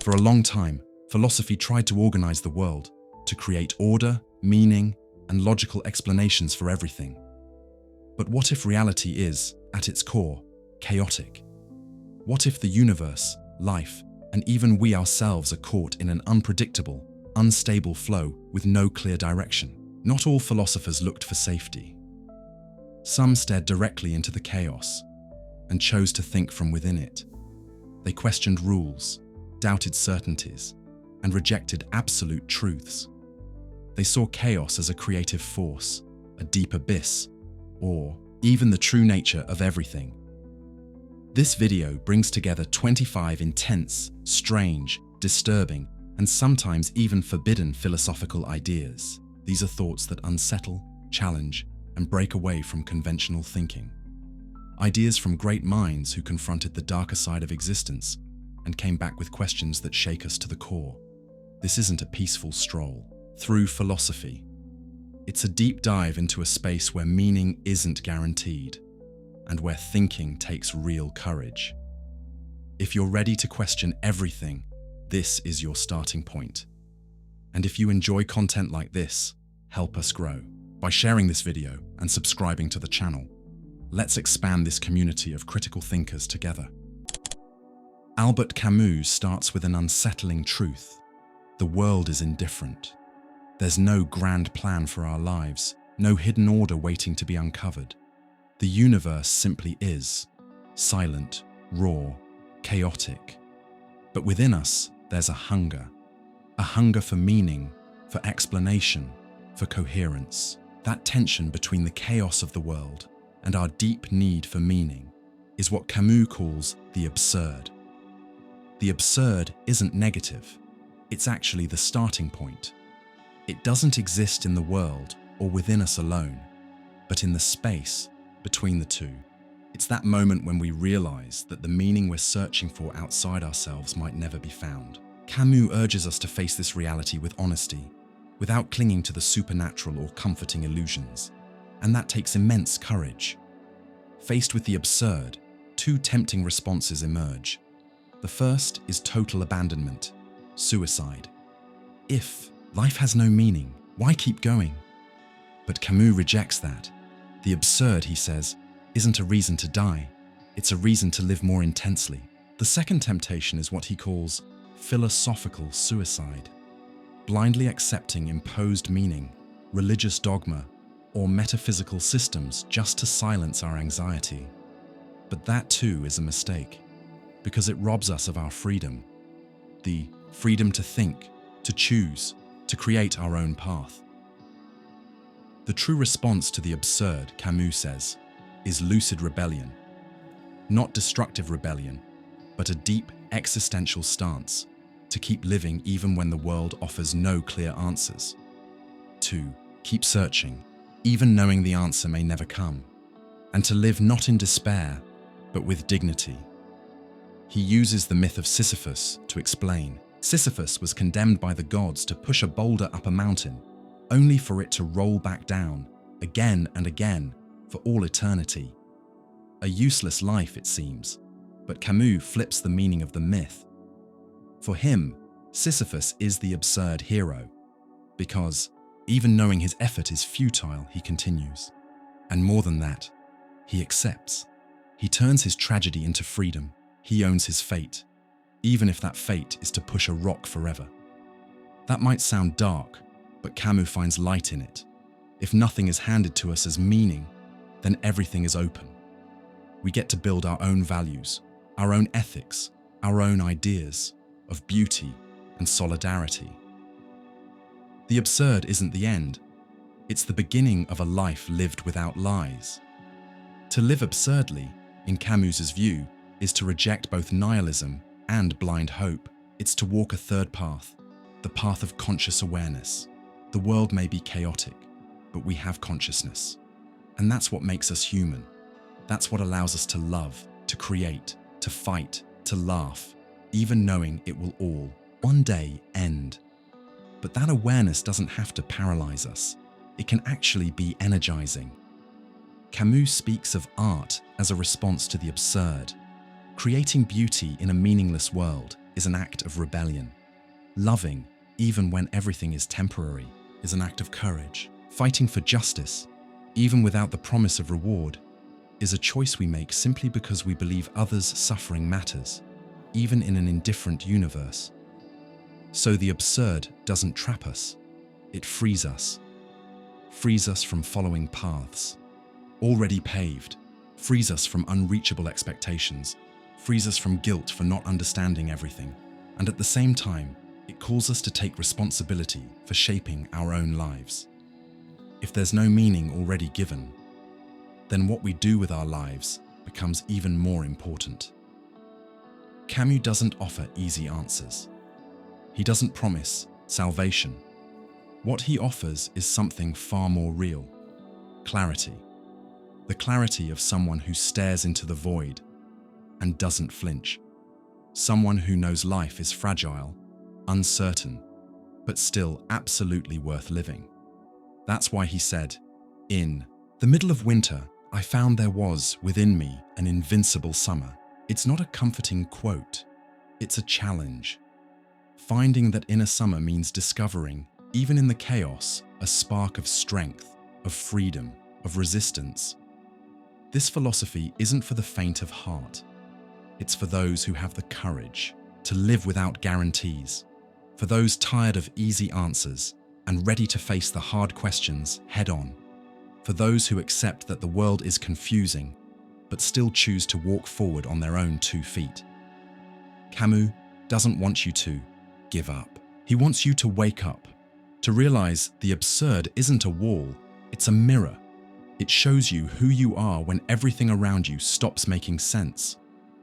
For a long time, philosophy tried to organize the world, to create order, meaning, and logical explanations for everything. But what if reality is, at its core, chaotic? What if the universe, life, and even we ourselves are caught in an unpredictable, unstable flow with no clear direction? Not all philosophers looked for safety. Some stared directly into the chaos and chose to think from within it. They questioned rules, doubted certainties, and rejected absolute truths. They saw chaos as a creative force, a deep abyss, or even the true nature of everything. This video brings together 25 intense, strange, disturbing, and sometimes even forbidden philosophical ideas. These are thoughts that unsettle, challenge, and break away from conventional thinking. Ideas from great minds who confronted the darker side of existence and came back with questions that shake us to the core. This isn't a peaceful stroll through philosophy. It's a deep dive into a space where meaning isn't guaranteed and where thinking takes real courage. If you're ready to question everything, this is your starting point. And if you enjoy content like this, help us grow by sharing this video and subscribing to the channel. Let's expand this community of critical thinkers together. Albert Camus starts with an unsettling truth. The world is indifferent. There's no grand plan for our lives, no hidden order waiting to be uncovered. The universe simply is, silent, raw, chaotic. But within us, there's a hunger for meaning, for explanation, for coherence. That tension between the chaos of the world and our deep need for meaning is what Camus calls the absurd. The absurd isn't negative. It's actually the starting point. It doesn't exist in the world or within us alone, but in the space between the two. It's that moment when we realize that the meaning we're searching for outside ourselves might never be found. Camus urges us to face this reality with honesty, without clinging to the supernatural or comforting illusions. And that takes immense courage. Faced with the absurd, two tempting responses emerge. The first is total abandonment, suicide. If life has no meaning, why keep going? But Camus rejects that. The absurd, he says, isn't a reason to die. It's a reason to live more intensely. The second temptation is what he calls philosophical suicide. Blindly accepting imposed meaning, religious dogma, or metaphysical systems just to silence our anxiety. But that too is a mistake, because it robs us of our freedom. The freedom to think, to choose, to create our own path. The true response to the absurd, Camus says, is lucid rebellion. Not destructive rebellion, but a deep existential stance to keep living even when the world offers no clear answers. To keep searching, even knowing the answer may never come. And to live not in despair, but with dignity. He uses the myth of Sisyphus to explain. Sisyphus was condemned by the gods to push a boulder up a mountain, only for it to roll back down, again and again, for all eternity. A useless life, it seems, but Camus flips the meaning of the myth. For him, Sisyphus is the absurd hero, because, even knowing his effort is futile, he continues. And more than that, he accepts. He turns his tragedy into freedom. He owns his fate, even if that fate is to push a rock forever. That might sound dark, but Camus finds light in it. If nothing is handed to us as meaning, then everything is open. We get to build our own values, our own ethics, our own ideas of beauty and solidarity. The absurd isn't the end. It's the beginning of a life lived without lies. To live absurdly, in Camus's view, is to reject both nihilism and blind hope. It's to walk a third path, the path of conscious awareness. The world may be chaotic, but we have consciousness. And that's what makes us human. That's what allows us to love, to create, to fight, to laugh, even knowing it will all, one day, end. But that awareness doesn't have to paralyze us. It can actually be energizing. Camus speaks of art as a response to the absurd. Creating beauty in a meaningless world is an act of rebellion. Loving, even when everything is temporary, is an act of courage. Fighting for justice, even without the promise of reward, is a choice we make simply because we believe others' suffering matters, even in an indifferent universe. So the absurd doesn't trap us, it frees us from following paths already paved, frees us from unreachable expectations, frees us from guilt for not understanding everything, and at the same time, it calls us to take responsibility for shaping our own lives. If there's no meaning already given, then what we do with our lives becomes even more important. Camus doesn't offer easy answers. He doesn't promise salvation. What he offers is something far more real: clarity. The clarity of someone who stares into the void and doesn't flinch. Someone who knows life is fragile, uncertain, but still absolutely worth living. That's why he said, "In the middle of winter, I found there was within me an invincible summer." It's not a comforting quote, it's a challenge. Finding that inner summer means discovering, even in the chaos, a spark of strength, of freedom, of resistance. This philosophy isn't for the faint of heart. It's for those who have the courage to live without guarantees, for those tired of easy answers and ready to face the hard questions head on, for those who accept that the world is confusing but still choose to walk forward on their own 2 feet. Camus doesn't want you to give up. He wants you to wake up, to realize the absurd isn't a wall, it's a mirror. It shows you who you are when everything around you stops making sense.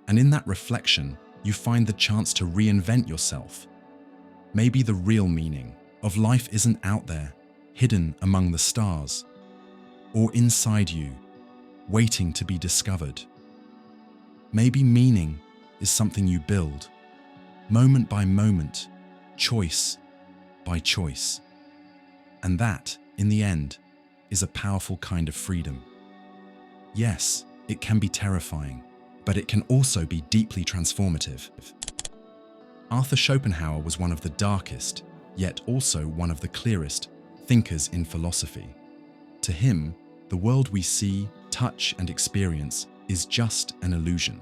And in that reflection, you find the chance to reinvent yourself. Maybe the real meaning of life isn't out there, hidden among the stars, or inside you, waiting to be discovered. Maybe meaning is something you build, moment by moment, choice by choice. And that, in the end, is a powerful kind of freedom. Yes, it can be terrifying, but it can also be deeply transformative. Arthur Schopenhauer was one of the darkest, yet also one of the clearest, thinkers in philosophy. To him, the world we see, touch, and experience is just an illusion.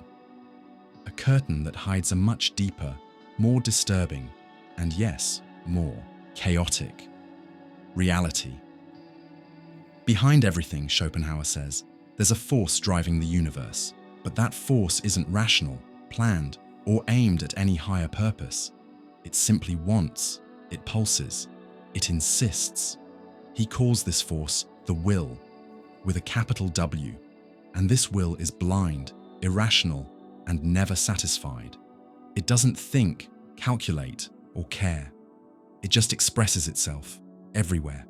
A curtain that hides a much deeper, more disturbing, and yes, more chaotic reality. Behind everything, Schopenhauer says, there's a force driving the universe, but that force isn't rational, planned, or aimed at any higher purpose. It simply wants, it pulses, it insists. He calls this force the will, with a capital W, and this will is blind, irrational, and never satisfied. It doesn't think, calculate, or care. It just expresses itself, everywhere,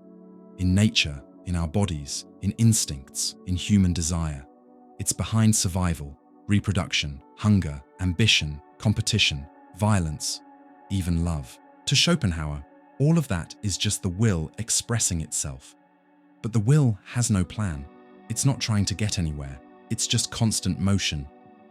in nature, in our bodies, in instincts, in human desire. It's behind survival, reproduction, hunger, ambition, competition, violence, even love. To Schopenhauer, all of that is just the will expressing itself. But the will has no plan. It's not trying to get anywhere. It's just constant motion,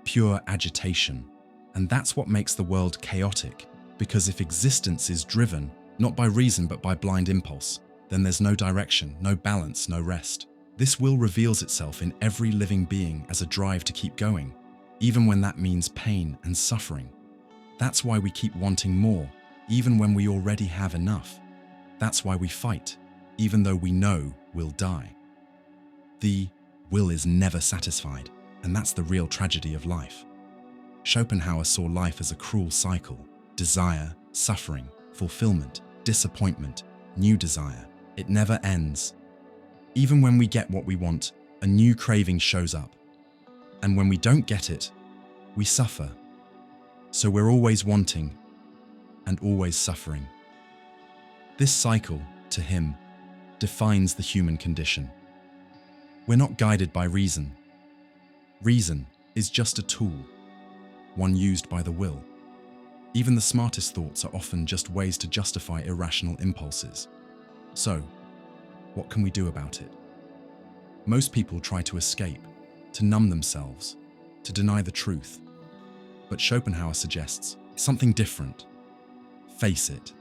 pure agitation. And that's what makes the world chaotic, because if existence is driven, not by reason but by blind impulse, then there's no direction, no balance, no rest. This will reveals itself in every living being as a drive to keep going, even when that means pain and suffering. That's why we keep wanting more, even when we already have enough. That's why we fight, even though we know we'll die. The will is never satisfied, and that's the real tragedy of life. Schopenhauer saw life as a cruel cycle: desire, suffering, fulfillment, disappointment, new desire. It never ends. Even when we get what we want, a new craving shows up. And when we don't get it, we suffer. So we're always wanting and always suffering. This cycle, to him, defines the human condition. We're not guided by reason. Reason is just a tool, one used by the will. Even the smartest thoughts are often just ways to justify irrational impulses. So, what can we do about it? Most people try to escape, to numb themselves, to deny the truth. But Schopenhauer suggests Something different. Face it.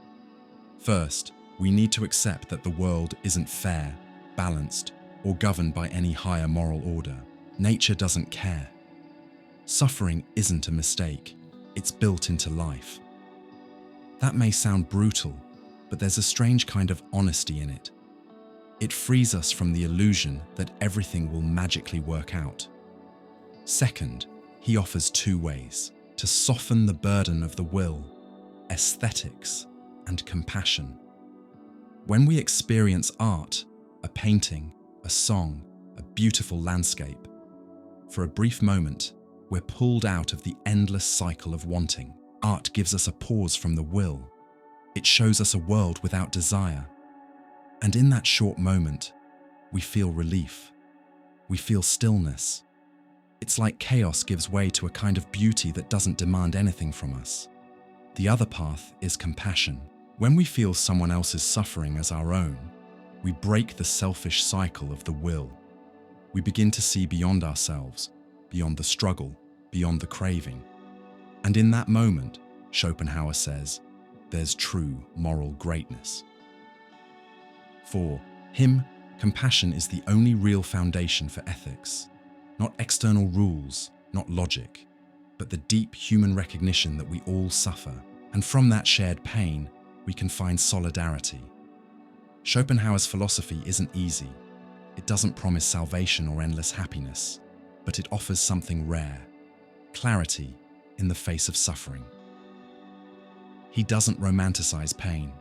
First, we need to accept that the world isn't fair, balanced, or governed by any higher moral order. Nature doesn't care. Suffering isn't a mistake, it's built into life. That may sound brutal, but there's a strange kind of honesty in it. It frees us from the illusion that everything will magically work out. Second, he offers two ways to soften the burden of the will: aesthetics and compassion. When we experience art, a painting, a song, a beautiful landscape, for a brief moment, we're pulled out of the endless cycle of wanting. Art gives us a pause from the will. It shows us a world without desire. And in that short moment, we feel relief. We feel stillness. It's like chaos gives way to a kind of beauty that doesn't demand anything from us. The other path is compassion. When we feel someone else's suffering as our own, we break the selfish cycle of the will. We begin to see beyond ourselves, beyond the struggle, beyond the craving. And in that moment, Schopenhauer says, there's true moral greatness. For him, compassion is the only real foundation for ethics. Not external rules, not logic, but the deep human recognition that we all suffer. And from that shared pain, we can find solidarity. Schopenhauer's philosophy isn't easy. It doesn't promise salvation or endless happiness, but it offers something rare: clarity in the face of suffering. He doesn't romanticize pain,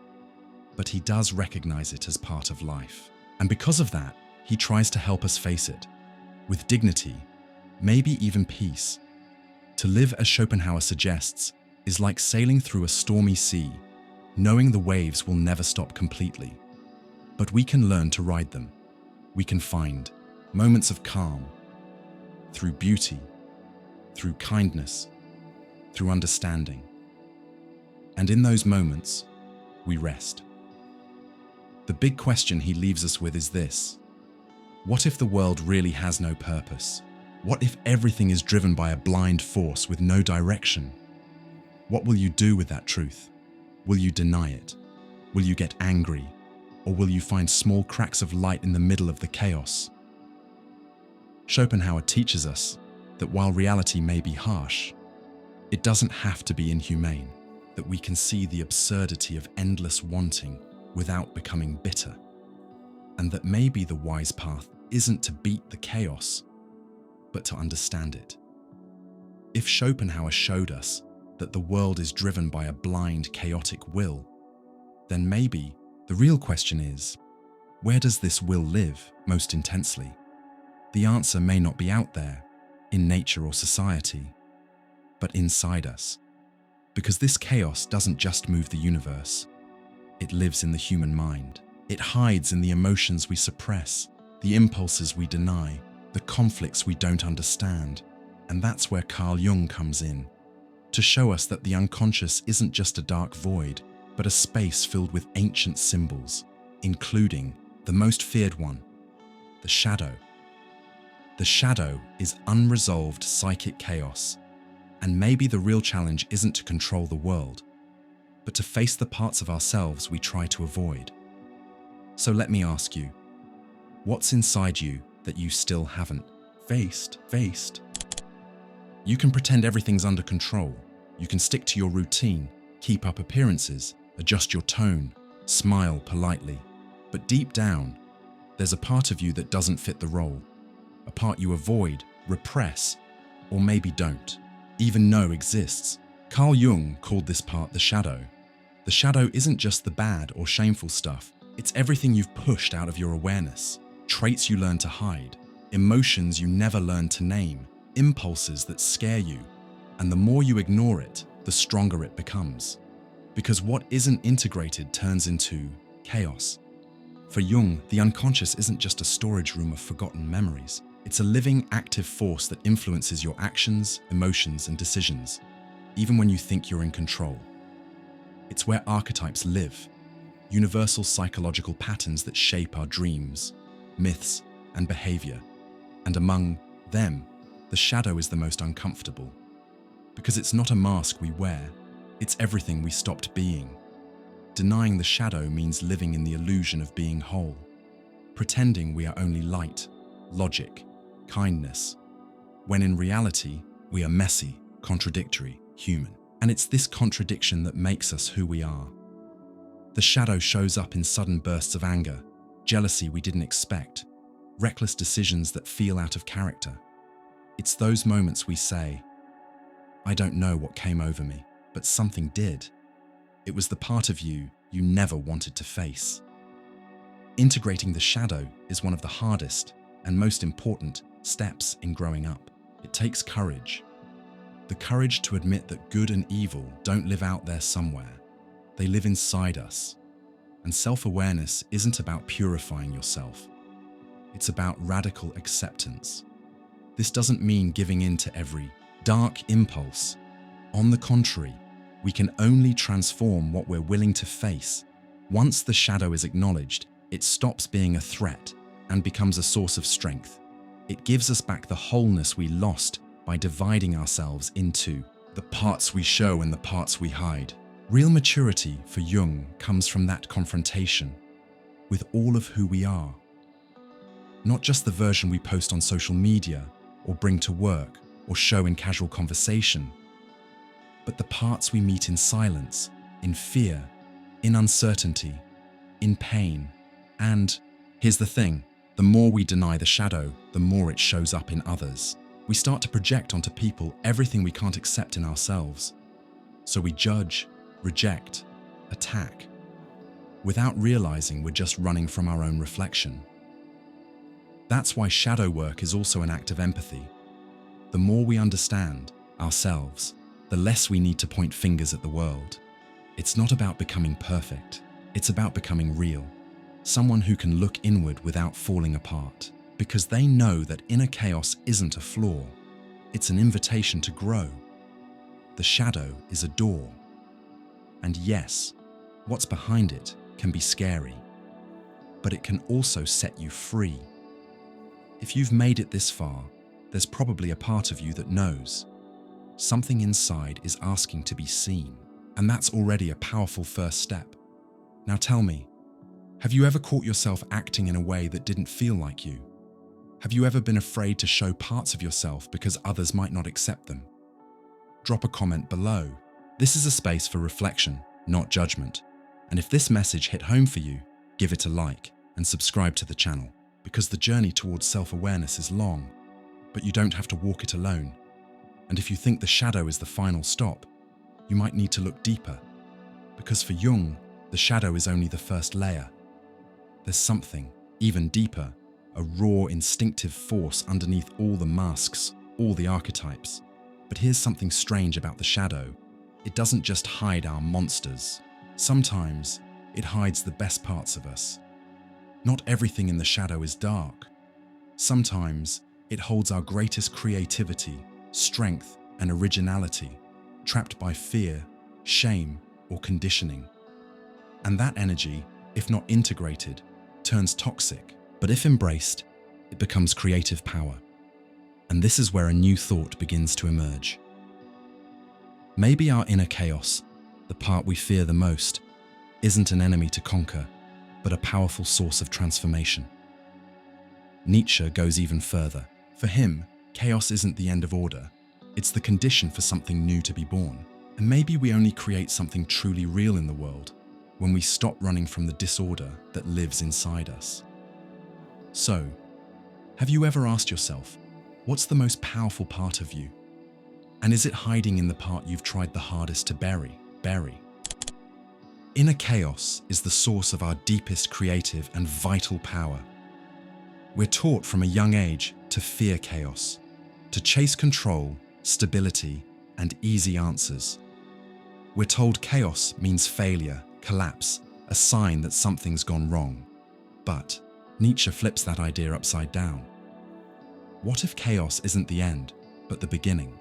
but he does recognize it as part of life. And because of that, he tries to help us face it with dignity, maybe even peace. To live, as Schopenhauer suggests, is like sailing through a stormy sea, knowing the waves will never stop completely. But we can learn to ride them. We can find moments of calm through beauty, through kindness, through understanding. And in those moments, we rest. The big question he leaves us with is this: what if the world really has no purpose? What if everything is driven by a blind force with no direction? What will you do with that truth? Will you deny it? Will you get angry? Or will you find small cracks of light in the middle of the chaos? Schopenhauer teaches us that while reality may be harsh, it doesn't have to be inhumane, that we can see the absurdity of endless wanting without becoming bitter, and that maybe the wise path isn't to beat the chaos, but to understand it. If Schopenhauer showed us that the world is driven by a blind, chaotic will, then maybe the real question is, where does this will live most intensely? The answer may not be out there, in nature or society, but inside us. Because this chaos doesn't just move the universe, it lives in the human mind. It hides in the emotions we suppress, the impulses we deny, the conflicts we don't understand. And that's where Carl Jung comes in, to show us that the unconscious isn't just a dark void, but a space filled with ancient symbols, including the most feared one, the shadow. The shadow is unresolved psychic chaos, and maybe the real challenge isn't to control the world, but to face the parts of ourselves we try to avoid. So let me ask you, what's inside you that you still haven't faced? You can pretend everything's under control. You can stick to your routine, keep up appearances, adjust your tone, smile politely. But deep down, there's a part of you that doesn't fit the role. A part you avoid, repress, or maybe don't even know exists. Carl Jung called this part the shadow. The shadow isn't just the bad or shameful stuff. It's everything you've pushed out of your awareness. Traits you learn to hide, emotions you never learn to name, impulses that scare you. And the more you ignore it, the stronger it becomes. Because what isn't integrated turns into chaos. For Jung, the unconscious isn't just a storage room of forgotten memories. It's a living, active force that influences your actions, emotions, and decisions, even when you think you're in control. It's where archetypes live, universal psychological patterns that shape our dreams, myths, and behavior. And among them, the shadow is the most uncomfortable. Because it's not a mask we wear, It's everything we stopped being. Denying the shadow means living in the illusion of being whole, pretending we are only light, logic, kindness, when in reality, we are messy, contradictory, human. And it's this contradiction that makes us who we are. The shadow shows up in sudden bursts of anger, jealousy we didn't expect, reckless decisions that feel out of character. It's those moments we say, I don't know what came over me, but something did. It was the part of you you never wanted to face. Integrating the shadow is one of the hardest and most important steps in growing up. It takes courage. The courage to admit that good and evil don't live out there somewhere. They live inside us. And self-awareness isn't about purifying yourself. It's about radical acceptance. This doesn't mean giving in to every dark impulse. On the contrary, we can only transform what we're willing to face. Once the shadow is acknowledged, it stops being a threat and becomes a source of strength. It gives us back the wholeness we lost by dividing ourselves into the parts we show and the parts we hide. Real maturity for Jung comes from that confrontation with all of who we are. Not just the version we post on social media or bring to work or show in casual conversation, but the parts we meet in silence, in fear, in uncertainty, in pain. And here's the thing, the more we deny the shadow, the more it shows up in others. We start to project onto people everything we can't accept in ourselves. So we judge, reject, attack, without realizing we're just running from our own reflection. That's why shadow work is also an act of empathy. The more we understand ourselves, the less we need to point fingers at the world. It's not about becoming perfect. It's about becoming real. Someone who can look inward without falling apart, because they know that inner chaos isn't a flaw. It's an invitation to grow. The shadow is a door. And yes, what's behind it can be scary, but it can also set you free. If you've made it this far, there's probably a part of you that knows. Something inside is asking to be seen, and that's already a powerful first step. Now tell me, have you ever caught yourself acting in a way that didn't feel like you? Have you ever been afraid to show parts of yourself because others might not accept them? Drop a comment below. This is a space for reflection, not judgment. And if this message hit home for you, give it a like and subscribe to the channel, because the journey towards self-awareness is long, but you don't have to walk it alone. And if you think the shadow is the final stop, you might need to look deeper, because for Jung, the shadow is only the first layer. There's something even deeper, a raw, instinctive force underneath all the masks, all the archetypes. But here's something strange about the shadow. It doesn't just hide our monsters. Sometimes it hides the best parts of us. Not everything in the shadow is dark. Sometimes it holds our greatest creativity, strength, and originality, trapped by fear, shame, or conditioning. And that energy, if not integrated, turns toxic, but if embraced, it becomes creative power. And this is where a new thought begins to emerge. Maybe our inner chaos, the part we fear the most, isn't an enemy to conquer, but a powerful source of transformation. Nietzsche goes even further. For him, chaos isn't the end of order. It's the condition for something new to be born. And maybe we only create something truly real in the world when we stop running from the disorder that lives inside us. So, have you ever asked yourself, what's the most powerful part of you? And is it hiding in the part you've tried the hardest to bury? Inner chaos is the source of our deepest creative and vital power. We're taught from a young age to fear chaos, to chase control, stability, and easy answers. We're told chaos means failure, collapse, a sign that something's gone wrong. But Nietzsche flips that idea upside down. What if chaos isn't the end, but the beginning?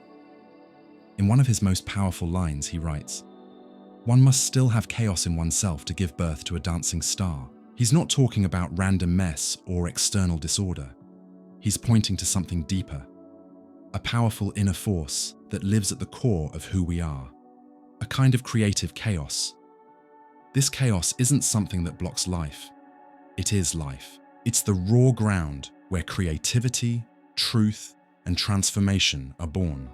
In one of his most powerful lines, he writes, "One must still have chaos in oneself to give birth to a dancing star." He's not talking about random mess or external disorder. He's pointing to something deeper, a powerful inner force that lives at the core of who we are, a a kind of creative chaos. This chaos isn't something that blocks life. It is life. It's the raw ground where creativity, truth, and transformation are born.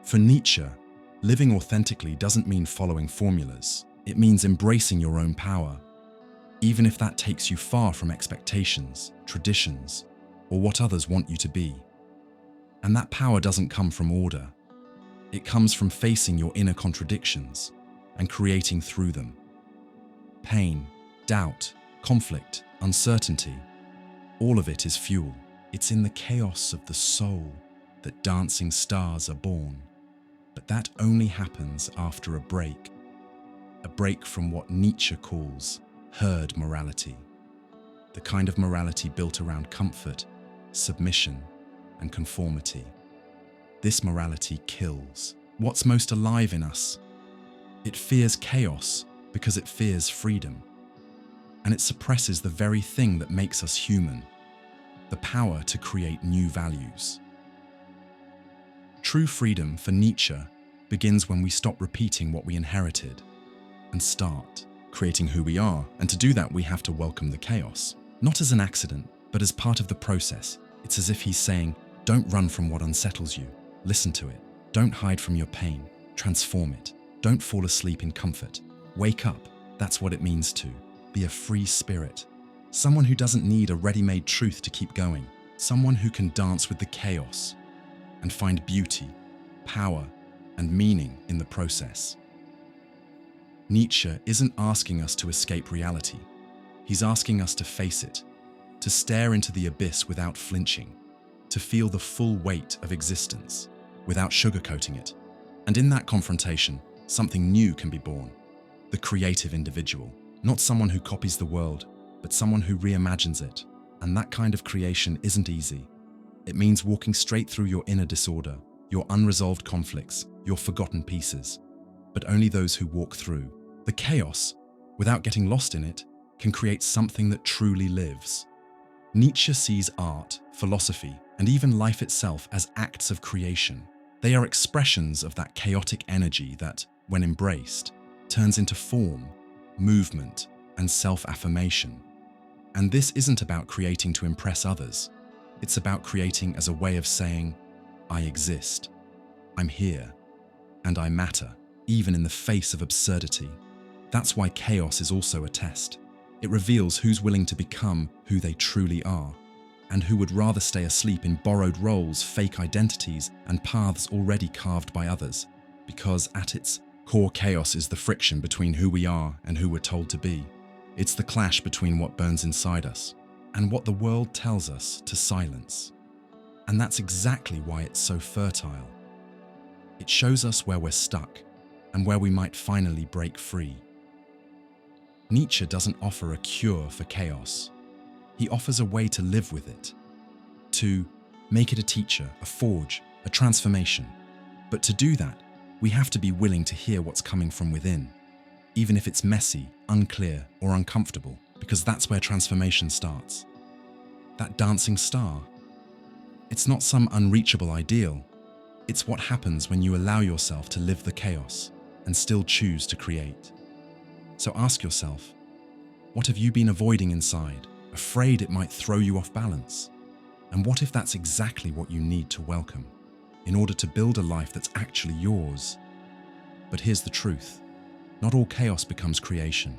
For Nietzsche, living authentically doesn't mean following formulas. It means embracing your own power, even if that takes you far from expectations, traditions, or what others want you to be. And that power doesn't come from order. It comes from facing your inner contradictions and creating through them. Pain, doubt, conflict, uncertainty, all of it is fuel. It's in the chaos of the soul that dancing stars are born. But that only happens after a break from what Nietzsche calls herd morality, the kind of morality built around comfort, submission, and conformity. This morality kills what's most alive in us. It fears chaos because it fears freedom, and it suppresses the very thing that makes us human, the power to create new values. True freedom for Nietzsche begins when we stop repeating what we inherited and start creating who we are. And to do that, we have to welcome the chaos, not as an accident, but as part of the process. It's as if he's saying, don't run from what unsettles you. Listen to it. Don't hide from your pain. Transform it. Don't fall asleep in comfort. Wake up. That's what it means to be a free spirit. Someone who doesn't need a ready-made truth to keep going. Someone who can dance with the chaos and find beauty, power, and meaning in the process. Nietzsche isn't asking us to escape reality. He's asking us to face it, to stare into the abyss without flinching, to feel the full weight of existence without sugarcoating it. And in that confrontation, something new can be born. The creative individual, not someone who copies the world, but someone who reimagines it. And that kind of creation isn't easy. It means walking straight through your inner disorder, your unresolved conflicts, your forgotten pieces. But only those who walk through the chaos, without getting lost in it, can create something that truly lives. Nietzsche sees art, philosophy, and even life itself as acts of creation. They are expressions of that chaotic energy that, when embraced, turns into form, movement, and self-affirmation. And this isn't about creating to impress others. It's about creating as a way of saying, I exist, I'm here, and I matter, even in the face of absurdity. That's why chaos is also a test. It reveals who's willing to become who they truly are, and who would rather stay asleep in borrowed roles, fake identities, and paths already carved by others. Because at its core, chaos is the friction between who we are and who we're told to be. It's the clash between what burns inside us and what the world tells us to silence. And that's exactly why it's so fertile. It shows us where we're stuck and where we might finally break free. Nietzsche doesn't offer a cure for chaos. He offers a way to live with it, to make it a teacher, a forge, a transformation. But to do that, we have to be willing to hear what's coming from within, even if it's messy, unclear, or uncomfortable, because that's where transformation starts. That dancing star. It's not some unreachable ideal. It's what happens when you allow yourself to live the chaos and still choose to create. So ask yourself, what have you been avoiding inside, afraid it might throw you off balance? And what if that's exactly what you need to welcome in order to build a life that's actually yours? But here's the truth. Not all chaos becomes creation.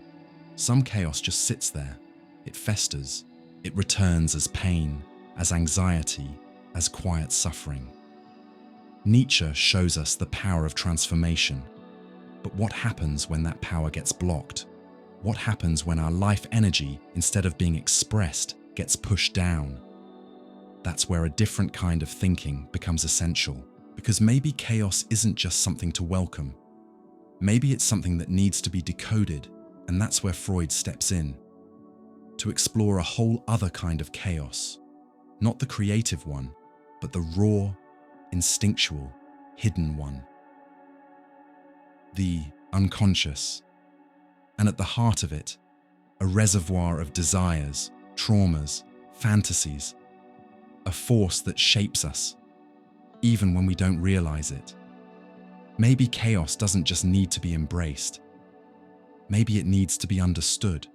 Some chaos just sits there. It festers. It returns as pain, as anxiety, as quiet suffering. Nietzsche shows us the power of transformation. But what happens when that power gets blocked? What happens when our life energy, instead of being expressed, gets pushed down? That's where a different kind of thinking becomes essential. Because maybe chaos isn't just something to welcome. Maybe it's something that needs to be decoded, and that's where Freud steps in. To explore a whole other kind of chaos. Not the creative one, but the raw, instinctual, hidden one. The unconscious, and at the heart of it, a reservoir of desires, traumas, fantasies, a force that shapes us, even when we don't realize it. Maybe chaos doesn't just need to be embraced. Maybe it needs to be understood.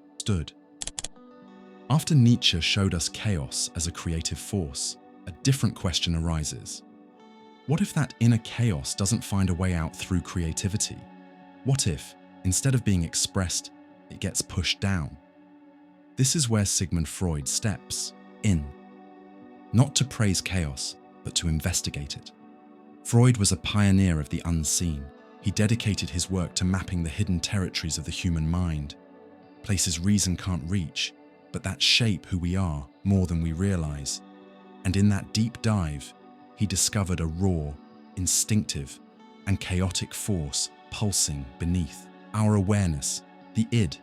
After Nietzsche showed us chaos as a creative force, a different question arises. What if that inner chaos doesn't find a way out through creativity? What if, instead of being expressed, it gets pushed down? This is where Sigmund Freud steps in. Not to praise chaos, but to investigate it. Freud was a pioneer of the unseen. He dedicated his work to mapping the hidden territories of the human mind, places reason can't reach, but that shape who we are more than we realize. And in that deep dive, he discovered a raw, instinctive, and chaotic force pulsing beneath our awareness, the id.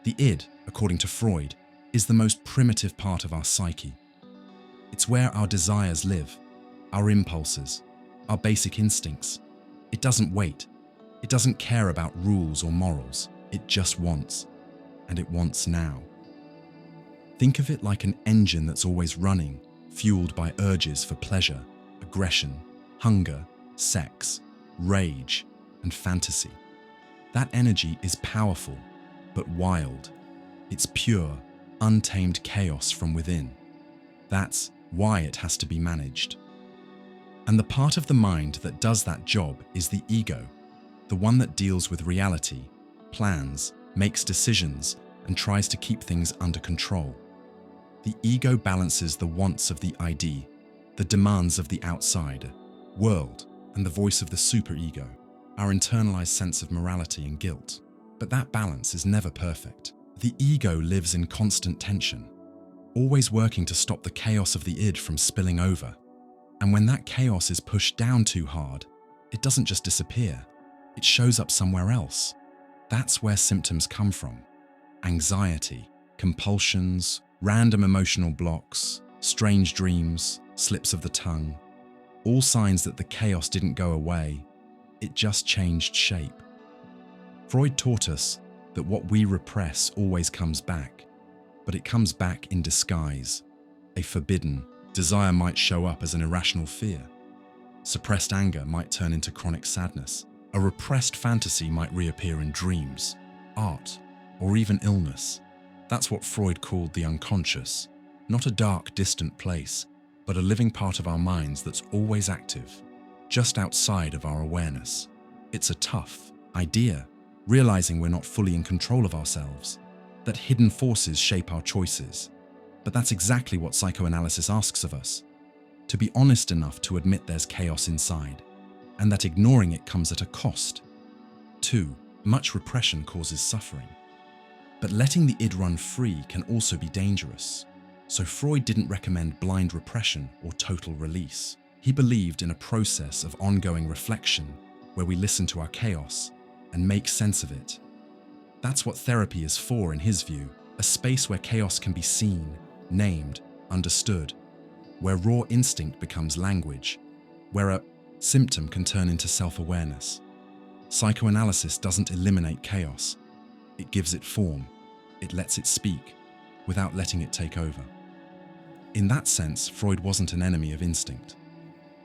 The id, according to Freud, is the most primitive part of our psyche. It's where our desires live, our impulses, our basic instincts. It doesn't wait. It doesn't care about rules or morals. It just wants, and it wants now. Think of it like an engine that's always running, fueled by urges for pleasure, aggression, hunger, sex, rage, and fantasy. That energy is powerful, but wild. It's pure, untamed chaos from within. That's why it has to be managed. And the part of the mind that does that job is the ego, the one that deals with reality, plans, makes decisions, and tries to keep things under control. The ego balances the wants of the ID, the demands of the outside world, and the voice of the superego, our internalized sense of morality and guilt. But that balance is never perfect. The ego lives in constant tension, always working to stop the chaos of the id from spilling over. And when that chaos is pushed down too hard, it doesn't just disappear, it shows up somewhere else. That's where symptoms come from. Anxiety, compulsions, random emotional blocks, strange dreams, slips of the tongue, all signs that the chaos didn't go away, it just changed shape. Freud taught us that what we repress always comes back, but it comes back in disguise. A forbidden desire might show up as an irrational fear. Suppressed anger might turn into chronic sadness. A repressed fantasy might reappear in dreams, art, or even illness. That's what Freud called the unconscious, not a dark, distant place, but a living part of our minds that's always active, just outside of our awareness. It's a tough idea, realizing we're not fully in control of ourselves, that hidden forces shape our choices. But that's exactly what psychoanalysis asks of us, to be honest enough to admit there's chaos inside, and that ignoring it comes at a cost. 2. Much repression causes suffering. But letting the id run free can also be dangerous. So Freud didn't recommend blind repression or total release. He believed in a process of ongoing reflection where we listen to our chaos and make sense of it. That's what therapy is for in his view, a space where chaos can be seen, named, understood, where raw instinct becomes language, where a symptom can turn into self-awareness. Psychoanalysis doesn't eliminate chaos. It gives it form. It lets it speak, without letting it take over. In that sense, Freud wasn't an enemy of instinct.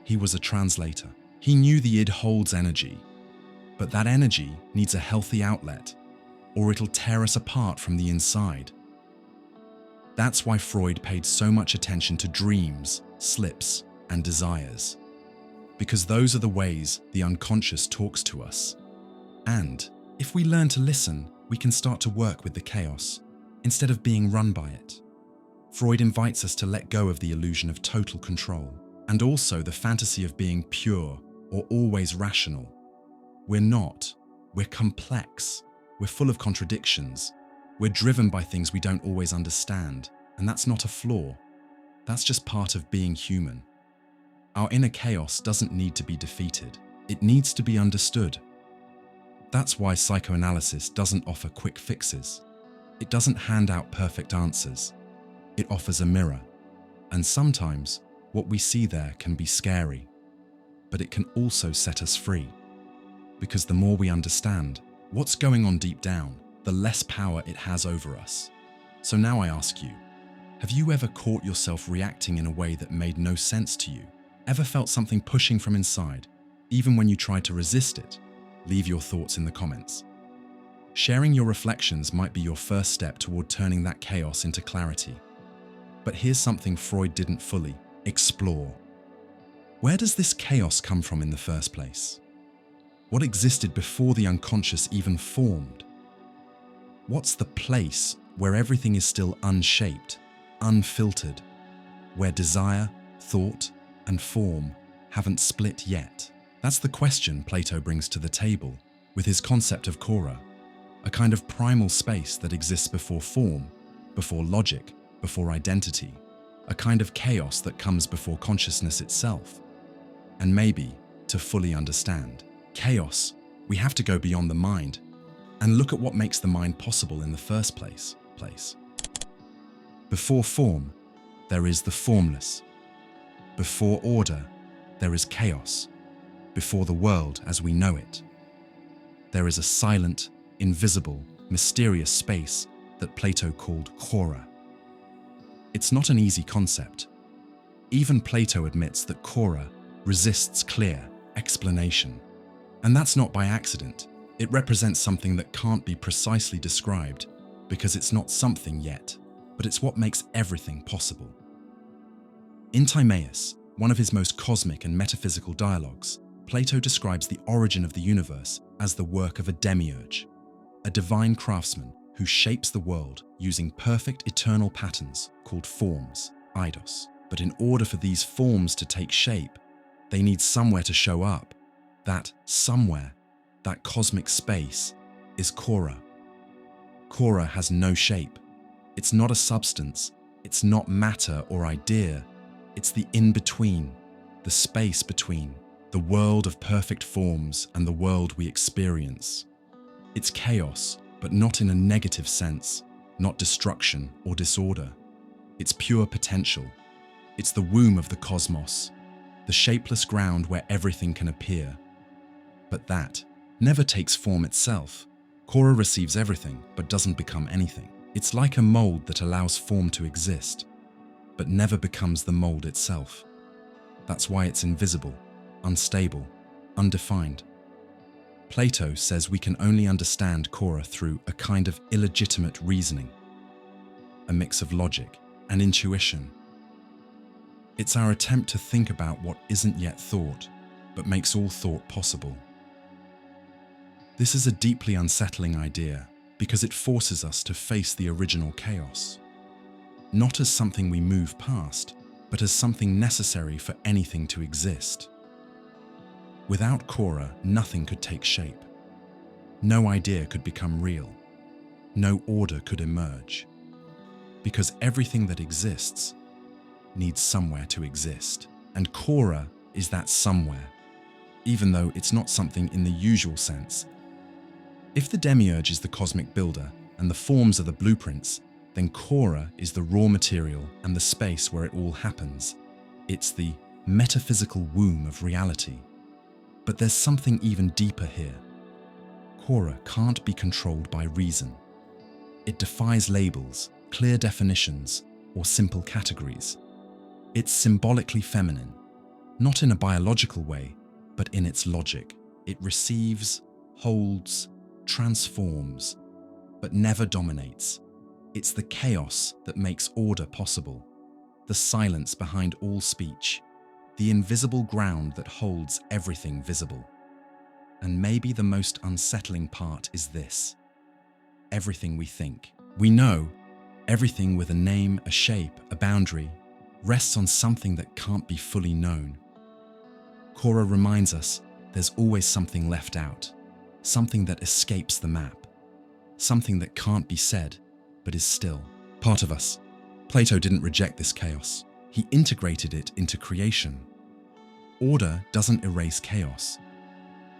He was a translator. He knew the id holds energy, but that energy needs a healthy outlet, or it'll tear us apart from the inside. That's why Freud paid so much attention to dreams, slips, and desires. Because those are the ways the unconscious talks to us. And if we learn to listen, we can start to work with the chaos, instead of being run by it. Freud invites us to let go of the illusion of total control, and also the fantasy of being pure or always rational. We're not. We're complex. We're full of contradictions. We're driven by things we don't always understand, and that's not a flaw. That's just part of being human. Our inner chaos doesn't need to be defeated. It needs to be understood. That's why psychoanalysis doesn't offer quick fixes. It doesn't hand out perfect answers. It offers a mirror. And sometimes, what we see there can be scary. But it can also set us free. Because the more we understand what's going on deep down, the less power it has over us. So now I ask you, have you ever caught yourself reacting in a way that made no sense to you? Ever felt something pushing from inside, even when you try to resist it. Leave your thoughts in the comments. Sharing your reflections might be your first step toward turning that chaos into clarity. But here's something Freud didn't fully explore. Where does this chaos come from in the first place? What existed before the unconscious even formed? What's the place where everything is still unshaped, unfiltered, where desire, thought, and form haven't split yet? That's the question Plato brings to the table with his concept of kora, a kind of primal space that exists before form, before logic, before identity, a kind of chaos that comes before consciousness itself. And maybe, to fully understand chaos, we have to go beyond the mind and look at what makes the mind possible in the first place. Before form, there is the formless. Before order, there is chaos. Before the world as we know it, there is a silent, invisible, mysterious space that Plato called kora. It's not an easy concept. Even Plato admits that kora resists clear explanation. And that's not by accident. It represents something that can't be precisely described because it's not something yet, but it's what makes everything possible. In Timaeus, one of his most cosmic and metaphysical dialogues, Plato describes the origin of the universe as the work of a demiurge, a divine craftsman who shapes the world using perfect eternal patterns called forms, eidos. But in order for these forms to take shape, they need somewhere to show up. That somewhere, that cosmic space, is kora. Kora has no shape. It's not a substance. It's not matter or idea. It's the in-between, the space between, the world of perfect forms and the world we experience. It's chaos, but not in a negative sense, not destruction or disorder. It's pure potential. It's the womb of the cosmos, the shapeless ground where everything can appear. But that never takes form itself. Kora receives everything, but doesn't become anything. It's like a mold that allows form to exist, but never becomes the mold itself. That's why it's invisible, unstable, undefined. Plato says we can only understand kora through a kind of illegitimate reasoning, a mix of logic and intuition. It's our attempt to think about what isn't yet thought, but makes all thought possible. This is a deeply unsettling idea because it forces us to face the original chaos, not as something we move past, but as something necessary for anything to exist. Without kora, nothing could take shape. No idea could become real. No order could emerge. Because everything that exists needs somewhere to exist. And kora is that somewhere, even though it's not something in the usual sense. If the demiurge is the cosmic builder and the forms are the blueprints, then kora is the raw material and the space where it all happens. It's the metaphysical womb of reality. But there's something even deeper here. Kora can't be controlled by reason. It defies labels, clear definitions, or simple categories. It's symbolically feminine, not in a biological way, but in its logic. It receives, holds, transforms, but never dominates. It's the chaos that makes order possible, the silence behind all speech, the invisible ground that holds everything visible. And maybe the most unsettling part is this: everything we think. We know everything with a name, a shape, a boundary, rests on something that can't be fully known. Kora reminds us there's always something left out, something that escapes the map, something that can't be said, but is still part of us. Plato didn't reject this chaos. He integrated it into creation. Order doesn't erase chaos.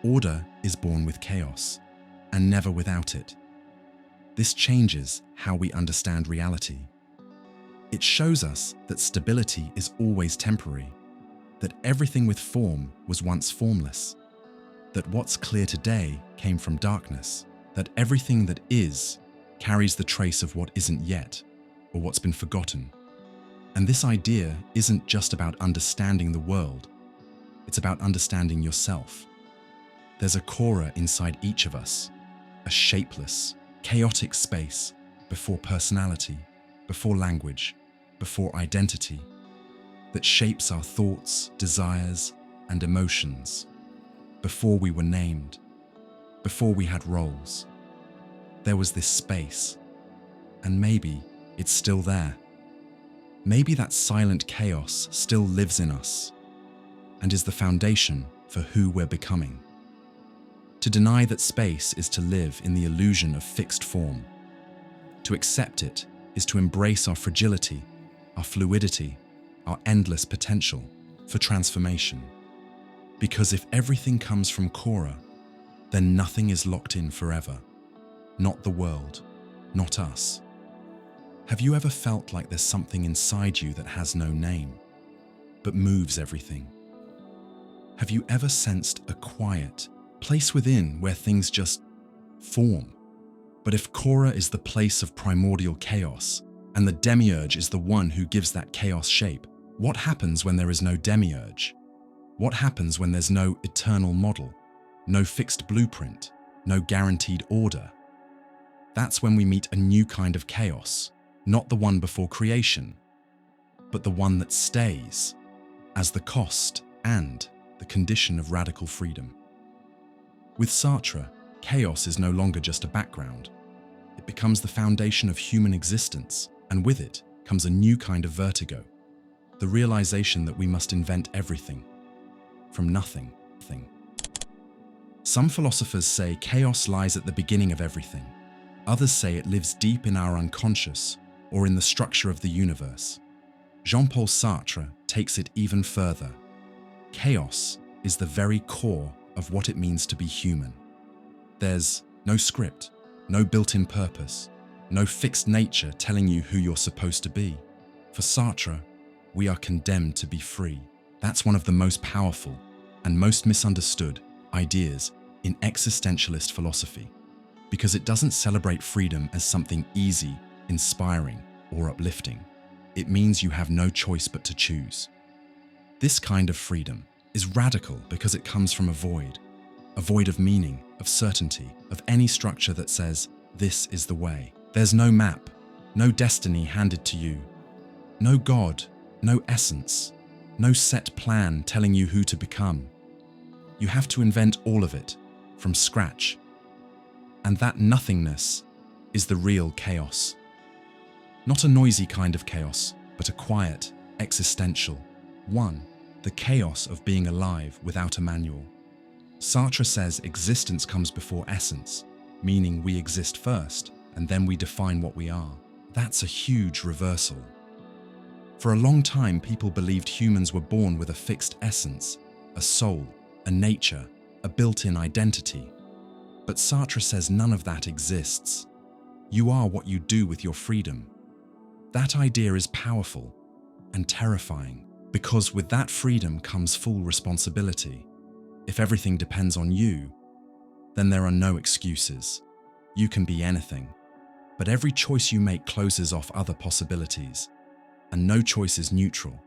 Order is born with chaos, and never without it. This changes how we understand reality. It shows us that stability is always temporary, that everything with form was once formless, that what's clear today came from darkness, that everything that is carries the trace of what isn't yet, or what's been forgotten. And this idea isn't just about understanding the world. It's about understanding yourself. There's a kora inside each of us, a shapeless, chaotic space before personality, before language, before identity, that shapes our thoughts, desires, and emotions, before we were named, before we had roles. There was this space, and maybe it's still there. Maybe that silent chaos still lives in us and is the foundation for who we're becoming. To deny that space is to live in the illusion of fixed form. To accept it is to embrace our fragility, our fluidity, our endless potential for transformation. Because if everything comes from kora, then nothing is locked in forever. Not the world, not us. Have you ever felt like there's something inside you that has no name, but moves everything? Have you ever sensed a quiet place within where things just form? But if kora is the place of primordial chaos, and the demiurge is the one who gives that chaos shape, what happens when there is no demiurge? What happens when there's no eternal model, no fixed blueprint, no guaranteed order? That's when we meet a new kind of chaos, not the one before creation, but the one that stays as the cost and the condition of radical freedom. With Sartre, chaos is no longer just a background. It becomes the foundation of human existence, and with it comes a new kind of vertigo, the realization that we must invent everything, from nothing. Some philosophers say chaos lies at the beginning of everything. Others say it lives deep in our unconscious or in the structure of the universe. Jean-Paul Sartre takes it even further. Chaos is the very core of what it means to be human. There's no script, no built-in purpose, no fixed nature telling you who you're supposed to be. For Sartre, we are condemned to be free. That's one of the most powerful and most misunderstood ideas in existentialist philosophy, because it doesn't celebrate freedom as something easy, inspiring, or uplifting. It means you have no choice but to choose. This kind of freedom is radical because it comes from a void of meaning, of certainty, of any structure that says, this is the way. There's no map, no destiny handed to you, no God, no essence, no set plan telling you who to become. You have to invent all of it from scratch. And that nothingness is the real chaos. Not a noisy kind of chaos, but a quiet, existential one, the chaos of being alive without a manual. Sartre says existence comes before essence, meaning we exist first, and then we define what we are. That's a huge reversal. For a long time, people believed humans were born with a fixed essence, a soul, a nature, a built-in identity. But Sartre says none of that exists. You are what you do with your freedom. That idea is powerful and terrifying, because with that freedom comes full responsibility. If everything depends on you, then there are no excuses. You can be anything, but every choice you make closes off other possibilities, and no choice is neutral.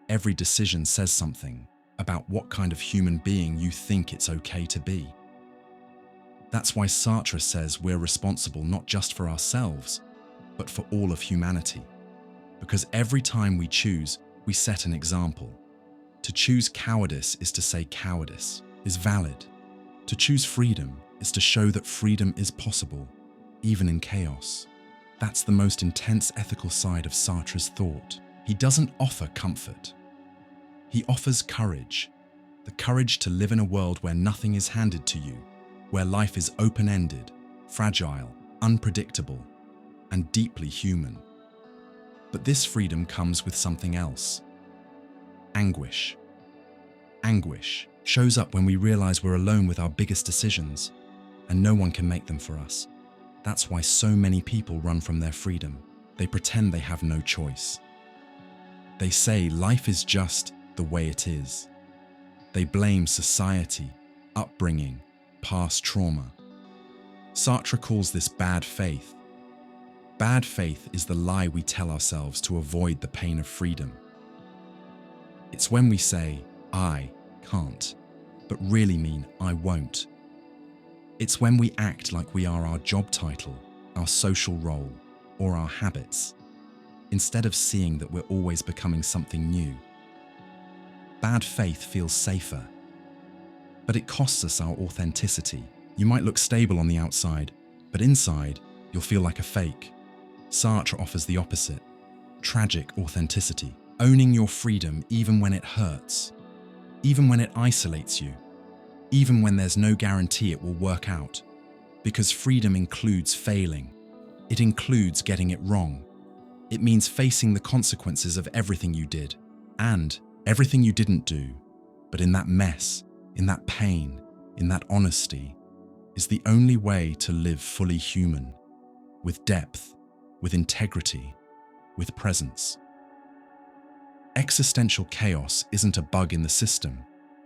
Every decision says something about what kind of human being you think it's okay to be. That's why Sartre says we're responsible not just for ourselves, but for all of humanity. Because every time we choose, we set an example. To choose cowardice is to say cowardice is valid. To choose freedom is to show that freedom is possible, even in chaos. That's the most intense ethical side of Sartre's thought. He doesn't offer comfort. He offers courage. The courage to live in a world where nothing is handed to you, where life is open-ended, fragile, unpredictable, and deeply human. But this freedom comes with something else. Anguish. Anguish shows up when we realize we're alone with our biggest decisions, and no one can make them for us. That's why so many people run from their freedom. They pretend they have no choice. They say life is just the way it is. They blame society, upbringing, past trauma. Sartre calls this bad faith. Bad faith is the lie we tell ourselves to avoid the pain of freedom. It's when we say, I can't, but really mean I won't. It's when we act like we are our job title, our social role, or our habits, instead of seeing that we're always becoming something new. Bad faith feels safer, but it costs us our authenticity. You might look stable on the outside, but inside, you'll feel like a fake. Sartre offers the opposite: tragic authenticity, owning your freedom even when it hurts, even when it isolates you, even when there's no guarantee it will work out. Because freedom includes failing. It includes getting it wrong. It means facing the consequences of everything you did and everything you didn't do. But in that mess, in that pain, in that honesty, is the only way to live fully human, with depth, with integrity, with presence. Existential chaos isn't a bug in the system.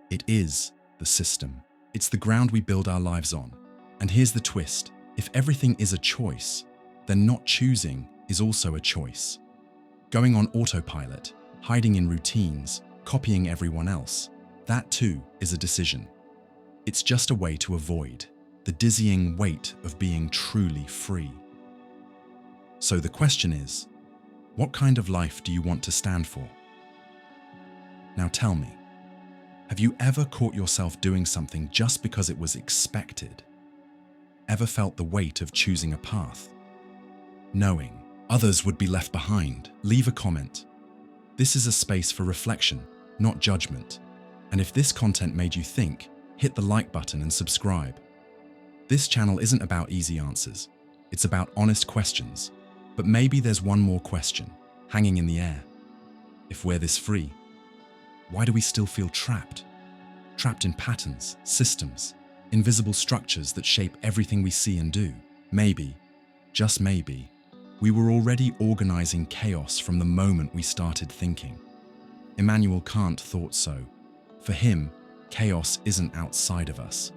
It is the system. It's the ground we build our lives on. And here's the twist: if everything is a choice, then not choosing is also a choice. Going on autopilot, hiding in routines, copying everyone else, that too is a decision. It's just a way to avoid the dizzying weight of being truly free. So the question is, what kind of life do you want to stand for? Now tell me, have you ever caught yourself doing something just because it was expected? Ever felt the weight of choosing a path? Knowing others would be left behind? Leave a comment. This is a space for reflection, not judgment. And if this content made you think, hit the like button and subscribe. This channel isn't about easy answers. It's about honest questions. But maybe there's one more question hanging in the air. If we're this free, why do we still feel trapped? Trapped in patterns, systems, invisible structures that shape everything we see and do. Maybe, just maybe, we were already organizing chaos from the moment we started thinking. Immanuel Kant thought so. For him, chaos isn't outside of us.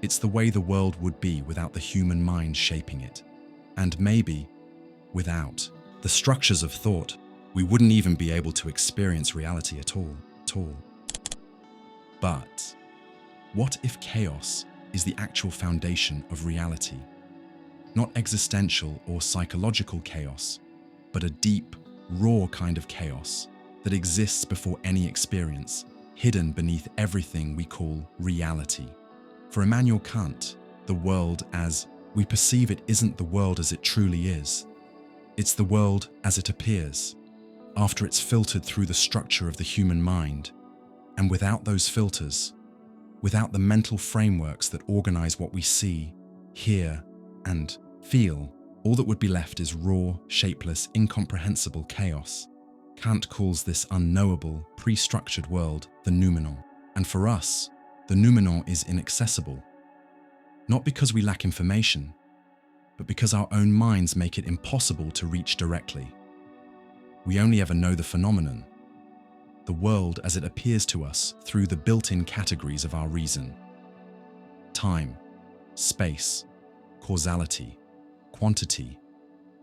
It's the way the world would be without the human mind shaping it. And maybe, without the structures of thought, we wouldn't even be able to experience reality at all. But what if chaos is the actual foundation of reality? Not existential or psychological chaos, but a deep, raw kind of chaos that exists before any experience, hidden beneath everything we call reality. For Immanuel Kant, the world as we perceive it isn't the world as it truly is. It's the world as it appears, after it's filtered through the structure of the human mind. And without those filters, without the mental frameworks that organize what we see, hear, and feel, all that would be left is raw, shapeless, incomprehensible chaos. Kant calls this unknowable, pre-structured world the noumenon. And for us, the noumenon is inaccessible. Not because we lack information, but because our own minds make it impossible to reach directly. We only ever know the phenomenon, the world as it appears to us through the built-in categories of our reason. Time, space, causality, quantity,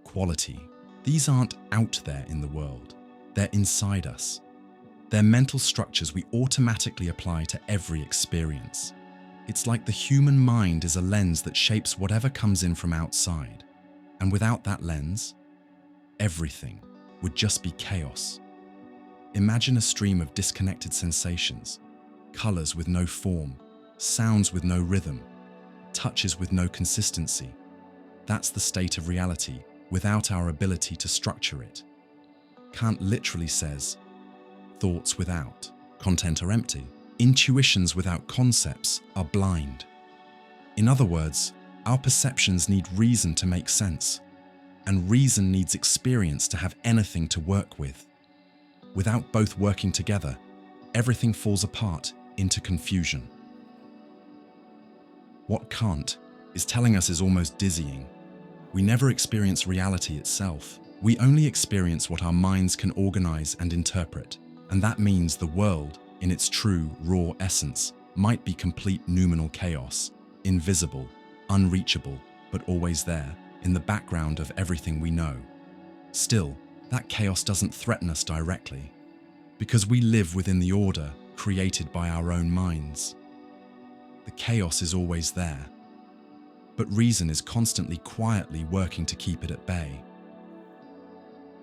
quality. These aren't out there in the world. They're inside us. They're mental structures we automatically apply to every experience. It's like the human mind is a lens that shapes whatever comes in from outside. And without that lens, everything would just be chaos. Imagine a stream of disconnected sensations, colors with no form, sounds with no rhythm, touches with no consistency. That's the state of reality without our ability to structure it. Kant literally says, thoughts without content are empty. Intuitions without concepts are blind. In other words, our perceptions need reason to make sense, and reason needs experience to have anything to work with. Without both working together, everything falls apart into confusion. What Kant is telling us is almost dizzying. We never experience reality itself. We only experience what our minds can organize and interpret. And that means the world, in its true, raw essence, might be complete noumenal chaos, invisible, unreachable, but always there, in the background of everything we know. Still, that chaos doesn't threaten us directly, because we live within the order created by our own minds. The chaos is always there, but reason is constantly quietly working to keep it at bay.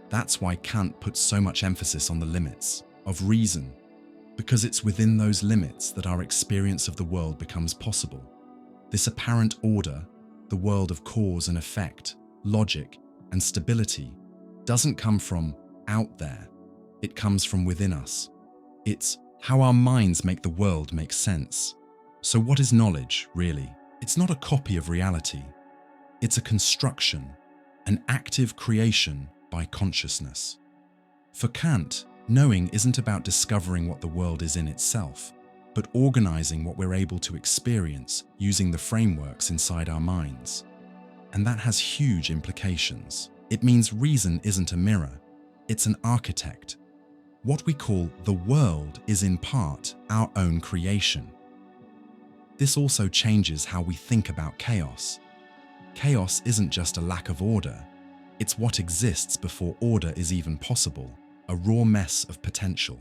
That's why Kant puts so much emphasis on the limits of reason, because it's within those limits that our experience of the world becomes possible. This apparent order, the world of cause and effect, logic and stability, doesn't come from out there. It comes from within us. It's how our minds make the world make sense. So what is knowledge, really? It's not a copy of reality. It's a construction, an active creation by consciousness. For Kant, knowing isn't about discovering what the world is in itself, but organizing what we're able to experience using the frameworks inside our minds. And that has huge implications. It means reason isn't a mirror, it's an architect. What we call the world is in part our own creation. This also changes how we think about chaos. Chaos isn't just a lack of order, it's what exists before order is even possible, a raw mess of potential,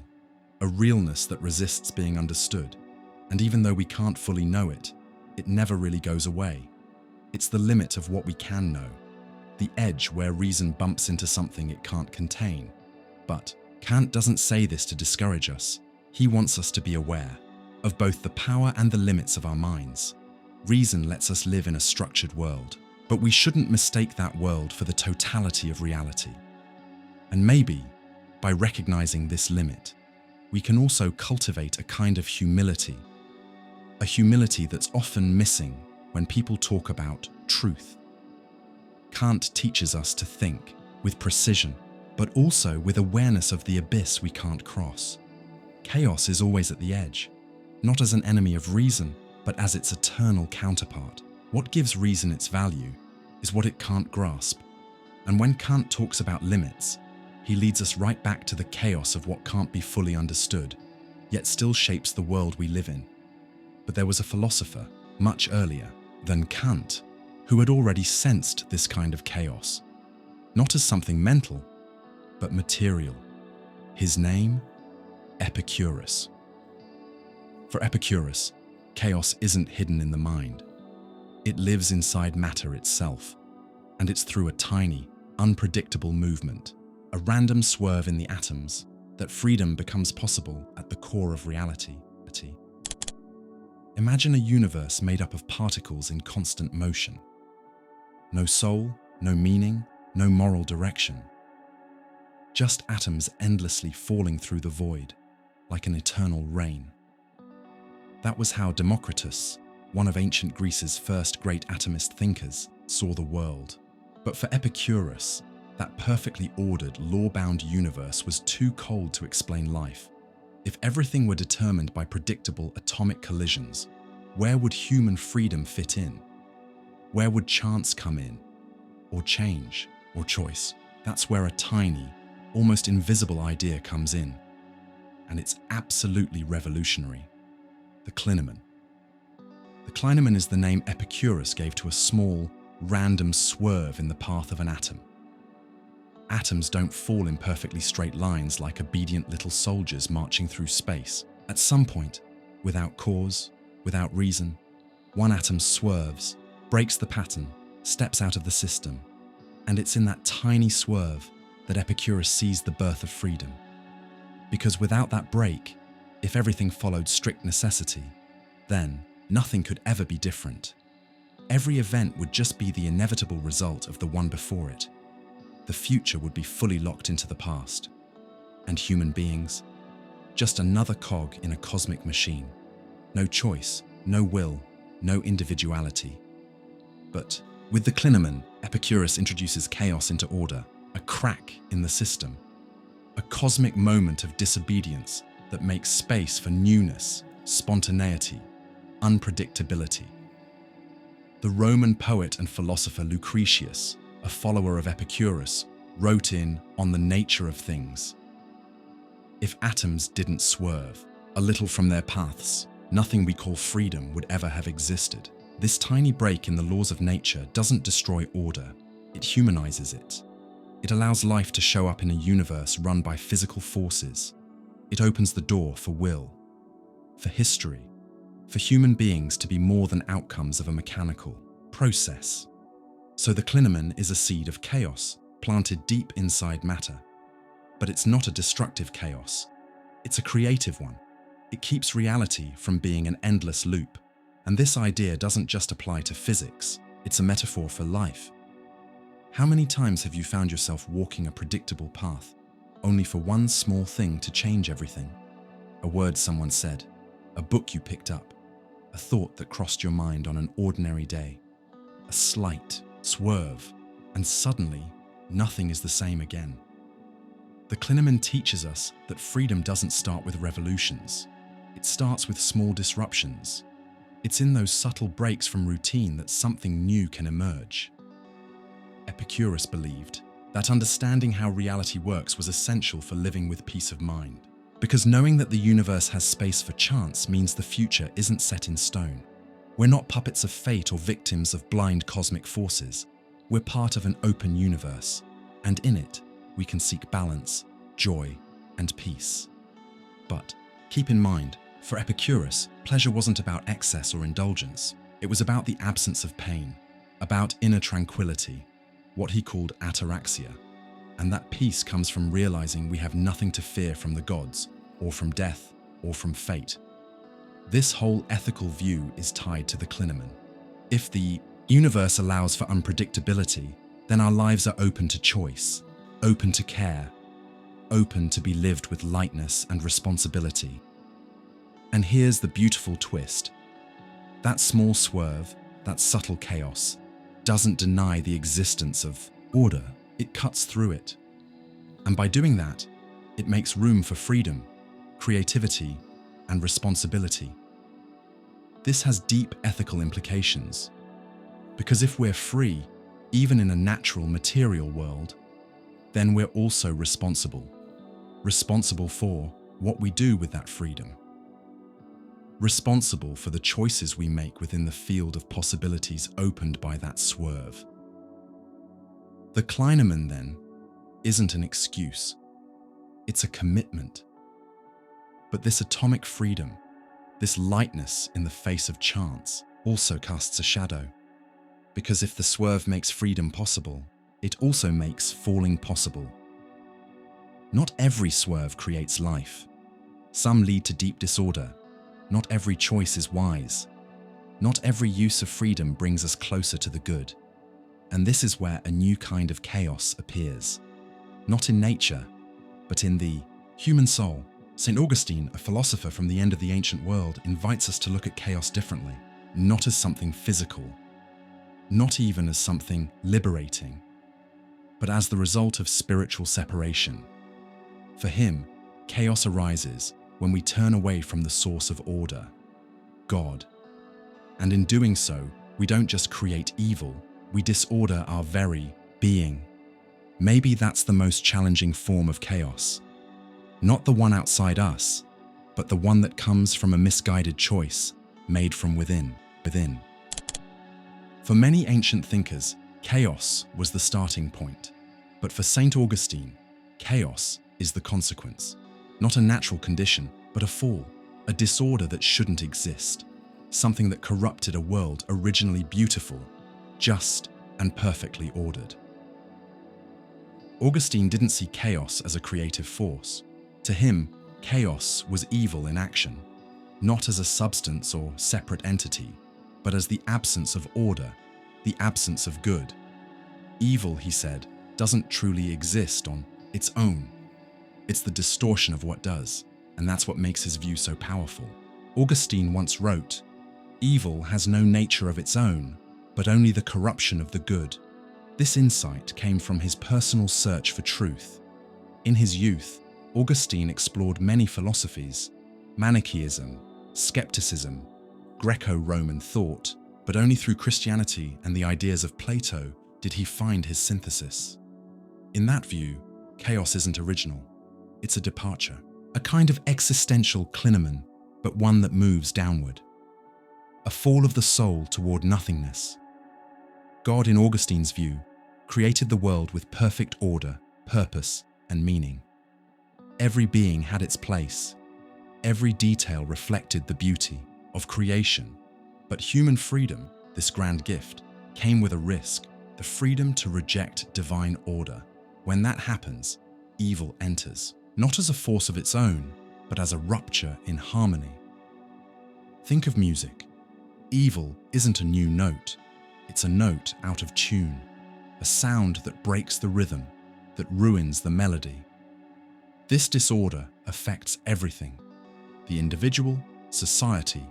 a realness that resists being understood. And even though we can't fully know it, it never really goes away. It's the limit of what we can know, the edge where reason bumps into something it can't contain. But Kant doesn't say this to discourage us. He wants us to be aware of both the power and the limits of our minds. Reason lets us live in a structured world, but we shouldn't mistake that world for the totality of reality. And maybe, by recognizing this limit, we can also cultivate a kind of humility, a humility that's often missing when people talk about truth. Kant teaches us to think with precision, but also with awareness of the abyss we can't cross. Chaos is always at the edge, not as an enemy of reason, but as its eternal counterpart. What gives reason its value is what it can't grasp. And when Kant talks about limits, he leads us right back to the chaos of what can't be fully understood, yet still shapes the world we live in. But there was a philosopher, much earlier than Kant, who had already sensed this kind of chaos, not as something mental, but material. His name? Epicurus. For Epicurus, chaos isn't hidden in the mind. It lives inside matter itself, and it's through a tiny, unpredictable movement, a random swerve in the atoms, that freedom becomes possible at the core of reality. Imagine a universe made up of particles in constant motion. No soul, no meaning, no moral direction. Just atoms endlessly falling through the void, like an eternal rain. That was how Democritus, one of ancient Greece's first great atomist thinkers, saw the world. But for Epicurus, that perfectly ordered, law-bound universe was too cold to explain life. If everything were determined by predictable atomic collisions, where would human freedom fit in? Where would chance come in? Or change? Or choice? That's where a tiny, almost invisible idea comes in. And it's absolutely revolutionary. The clinamen. The clinamen is the name Epicurus gave to a small, random swerve in the path of an atom. Atoms don't fall in perfectly straight lines like obedient little soldiers marching through space. At some point, without cause, without reason, one atom swerves, breaks the pattern, steps out of the system. And it's in that tiny swerve that Epicurus sees the birth of freedom. Because without that break, if everything followed strict necessity, then nothing could ever be different. Every event would just be the inevitable result of the one before it. The future would be fully locked into the past. And human beings? Just another cog in a cosmic machine. No choice, no will, no individuality. But with the clinamen, Epicurus introduces chaos into order, a crack in the system, a cosmic moment of disobedience that makes space for newness, spontaneity, unpredictability. The Roman poet and philosopher Lucretius, a follower of Epicurus, wrote in On the Nature of Things. If atoms didn't swerve a little from their paths, nothing we call freedom would ever have existed. This tiny break in the laws of nature doesn't destroy order, it humanizes it. It allows life to show up in a universe run by physical forces. It opens the door for will, for history, for human beings to be more than outcomes of a mechanical process. So the clinamen is a seed of chaos planted deep inside matter. But it's not a destructive chaos. It's a creative one. It keeps reality from being an endless loop. And this idea doesn't just apply to physics, it's a metaphor for life. How many times have you found yourself walking a predictable path, only for one small thing to change everything? A word someone said, a book you picked up, a thought that crossed your mind on an ordinary day, a slight swerve, and suddenly nothing is the same again. The clinamen teaches us that freedom doesn't start with revolutions. It starts with small disruptions. It's in those subtle breaks from routine that something new can emerge. Epicurus believed that understanding how reality works was essential for living with peace of mind, because knowing that the universe has space for chance means the future isn't set in stone. We're not puppets of fate or victims of blind cosmic forces. We're part of an open universe, and in it, we can seek balance, joy, and peace. But keep in mind, for Epicurus, pleasure wasn't about excess or indulgence. It was about the absence of pain, about inner tranquility, what he called ataraxia. And that peace comes from realizing we have nothing to fear from the gods, or from death, or from fate. This whole ethical view is tied to the clinamen. If the universe allows for unpredictability, then our lives are open to choice, open to care, open to be lived with lightness and responsibility. And here's the beautiful twist. That small swerve, that subtle chaos, doesn't deny the existence of order. It cuts through it. And by doing that, it makes room for freedom, creativity, and responsibility. This has deep ethical implications. Because if we're free, even in a natural material world, then we're also responsible. Responsible for what we do with that freedom. Responsible for the choices we make within the field of possibilities opened by that swerve. The clinamen, then, isn't an excuse. It's a commitment. But this atomic freedom, this lightness in the face of chance, also casts a shadow. Because if the swerve makes freedom possible, it also makes falling possible. Not every swerve creates life. Some lead to deep disorder. Not every choice is wise. Not every use of freedom brings us closer to the good. And this is where a new kind of chaos appears. Not in nature, but in the human soul. St. Augustine, a philosopher from the end of the ancient world, invites us to look at chaos differently, not as something physical, not even as something liberating, but as the result of spiritual separation. For him, chaos arises when we turn away from the source of order, God. And in doing so, we don't just create evil, we disorder our very being. Maybe that's the most challenging form of chaos. Not the one outside us, but the one that comes from a misguided choice made from within. For many ancient thinkers, chaos was the starting point. But for St. Augustine, chaos is the consequence. Not a natural condition, but a fall, a disorder that shouldn't exist. Something that corrupted a world originally beautiful, just, and perfectly ordered. Augustine didn't see chaos as a creative force. To him, chaos was evil in action, not as a substance or separate entity, but as the absence of order, the absence of good. Evil, he said, doesn't truly exist on its own. It's the distortion of what does, and that's what makes his view so powerful. Augustine once wrote, "Evil has no nature of its own, but only the corruption of the good." This insight came from his personal search for truth. In his youth, Augustine explored many philosophies, Manichaeism, skepticism, Greco-Roman thought, but only through Christianity and the ideas of Plato did he find his synthesis. In that view, chaos isn't original. It's a departure, a kind of existential clinamen, but one that moves downward. A fall of the soul toward nothingness. God, in Augustine's view, created the world with perfect order, purpose, and meaning. Every being had its place. Every detail reflected the beauty of creation. But human freedom, this grand gift, came with a risk, the freedom to reject divine order. When that happens, evil enters, not as a force of its own, but as a rupture in harmony. Think of music. Evil isn't a new note. It's a note out of tune, a sound that breaks the rhythm, that ruins the melody. This disorder affects everything: the individual, society,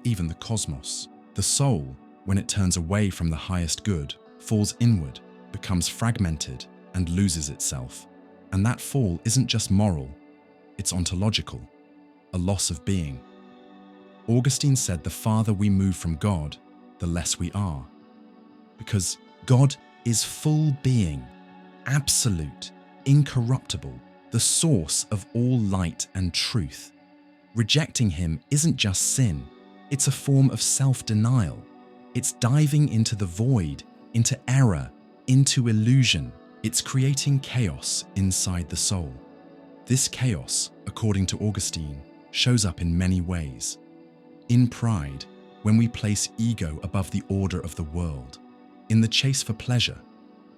even the cosmos. The soul, when it turns away from the highest good, falls inward, becomes fragmented, and loses itself. And that fall isn't just moral, it's ontological, a loss of being. Augustine said the farther we move from God, the less we are. Because God is full being, absolute, incorruptible, the source of all light and truth. Rejecting him isn't just sin, it's a form of self-denial. It's diving into the void, into error, into illusion. It's creating chaos inside the soul. This chaos, according to Augustine, shows up in many ways. In pride, when we place ego above the order of the world. In the chase for pleasure,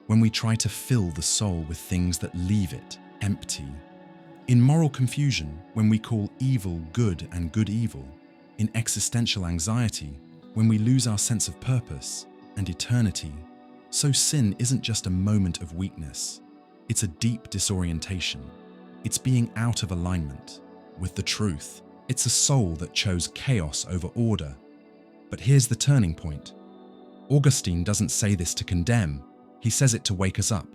when we try to fill the soul with things that leave it empty. In moral confusion, when we call evil good and good evil. In existential anxiety, when we lose our sense of purpose and eternity. So sin isn't just a moment of weakness. It's a deep disorientation. It's being out of alignment with the truth. It's a soul that chose chaos over order. But here's the turning point. Augustine doesn't say this to condemn. He says it to wake us up,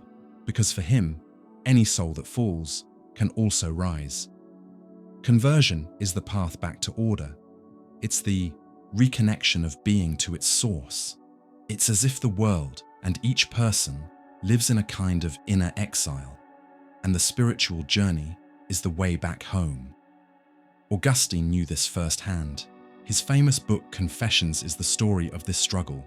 because for him, any soul that falls can also rise. Conversion is the path back to order. It's the reconnection of being to its source. It's as if the world and each person lives in a kind of inner exile, and the spiritual journey is the way back home. Augustine knew this firsthand. His famous book Confessions is the story of this struggle.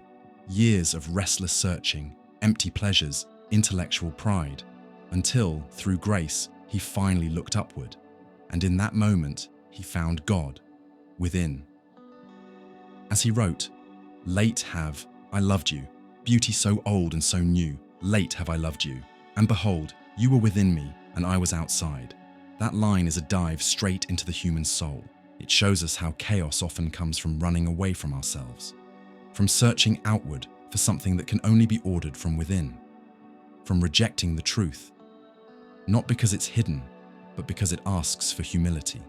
Years of restless searching, empty pleasures, intellectual pride, until, through grace, he finally looked upward, and in that moment, he found God within. As he wrote, "Late have I loved you, beauty so old and so new, late have I loved you, and behold, you were within me, and I was outside." That line is a dive straight into the human soul. It shows us how chaos often comes from running away from ourselves, from searching outward for something that can only be ordered from within, from rejecting the truth, not because it's hidden, but because it asks for humility.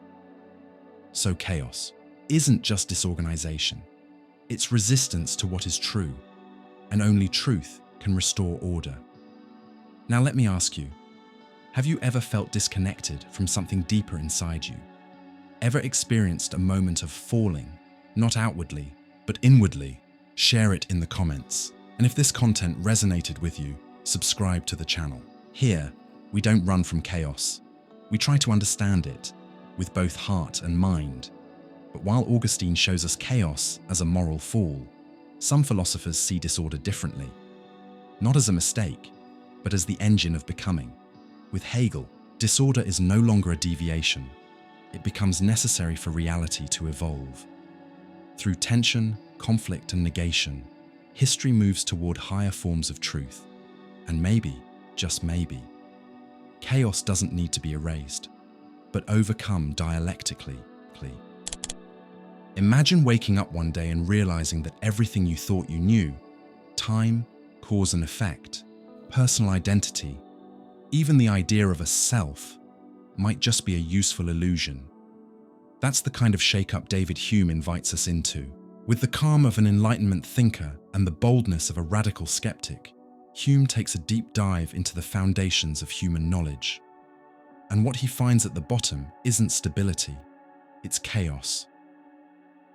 So chaos isn't just disorganization, it's resistance to what is true, and only truth can restore order. Now let me ask you, have you ever felt disconnected from something deeper inside you? Ever experienced a moment of falling, not outwardly, but inwardly? Share it in the comments. And if this content resonated with you, subscribe to the channel. Here, we don't run from chaos. We try to understand it with both heart and mind. But while Augustine shows us chaos as a moral fall, some philosophers see disorder differently. Not as a mistake, but as the engine of becoming. With Hegel, disorder is no longer a deviation. It becomes necessary for reality to evolve. Through tension, conflict, and negation, history moves toward higher forms of truth. And maybe, just maybe, chaos doesn't need to be erased, but overcome dialectically. Imagine waking up one day and realizing that everything you thought you knew, time, cause and effect, personal identity, even the idea of a self, might just be a useful illusion. That's the kind of shake-up David Hume invites us into. With the calm of an Enlightenment thinker and the boldness of a radical skeptic, Hume takes a deep dive into the foundations of human knowledge. And what he finds at the bottom isn't stability, it's chaos.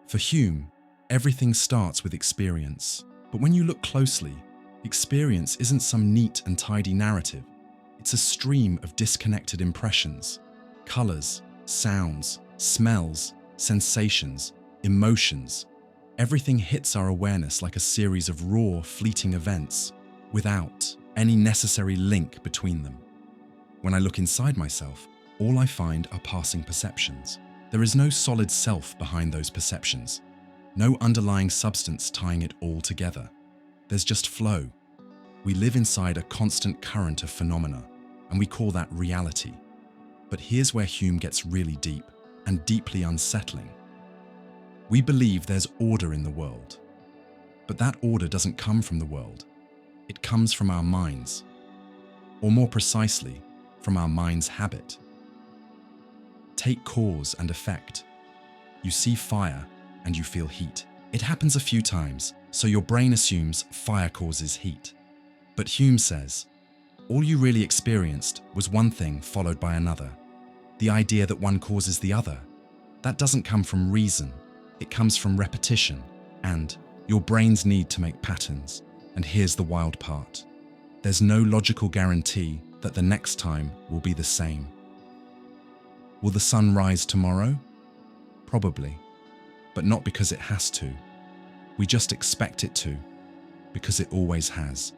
For Hume, everything starts with experience. But when you look closely, experience isn't some neat and tidy narrative. It's a stream of disconnected impressions, colors, sounds, smells, sensations, emotions. Everything hits our awareness like a series of raw, fleeting events, without any necessary link between them. When I look inside myself, all I find are passing perceptions. There is no solid self behind those perceptions, no underlying substance tying it all together. There's just flow. We live inside a constant current of phenomena, and we call that reality. But here's where Hume gets really deep and deeply unsettling. We believe there's order in the world, but that order doesn't come from the world. It comes from our minds, or more precisely, from our mind's habit. Take cause and effect. You see fire and you feel heat. It happens a few times, so your brain assumes fire causes heat. But Hume says, all you really experienced was one thing followed by another. The idea that one causes the other. That doesn't come from reason. It comes from repetition and your brain's need to make patterns. And here's the wild part. There's no logical guarantee that the next time will be the same. Will the sun rise tomorrow? Probably, but not because it has to. We just expect it to, because it always has.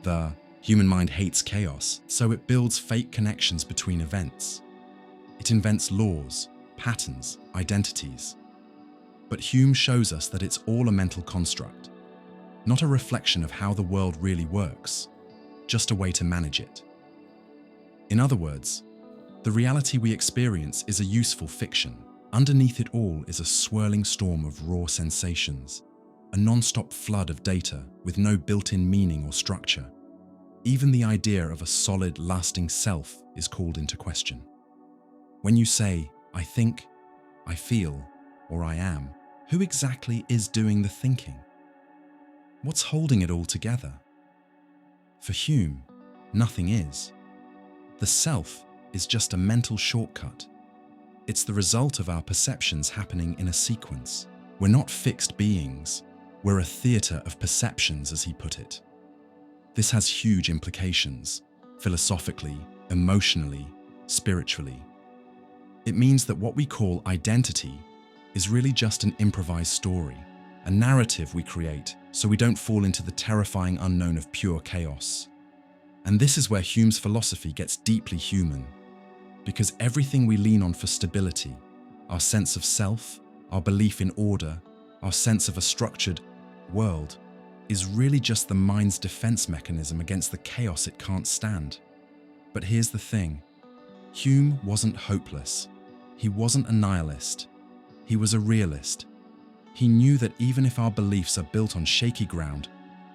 The human mind hates chaos, so it builds fake connections between events. It invents laws, patterns, identities. But Hume shows us that it's all a mental construct, not a reflection of how the world really works, just a way to manage it. In other words, the reality we experience is a useful fiction. Underneath it all is a swirling storm of raw sensations, a non-stop flood of data with no built-in meaning or structure. Even the idea of a solid, lasting self is called into question. When you say, I think, I feel, or I am, who exactly is doing the thinking? What's holding it all together? For Hume, nothing is. The self is just a mental shortcut. It's the result of our perceptions happening in a sequence. We're not fixed beings. We're a theatre of perceptions, as he put it. This has huge implications, philosophically, emotionally, spiritually. It means that what we call identity is really just an improvised story, a narrative we create so we don't fall into the terrifying unknown of pure chaos. And this is where Hume's philosophy gets deeply human, because everything we lean on for stability, our sense of self, our belief in order, our sense of a structured world, is really just the mind's defense mechanism against the chaos it can't stand. But here's the thing. Hume wasn't hopeless. He wasn't a nihilist. He was a realist. He knew that even if our beliefs are built on shaky ground,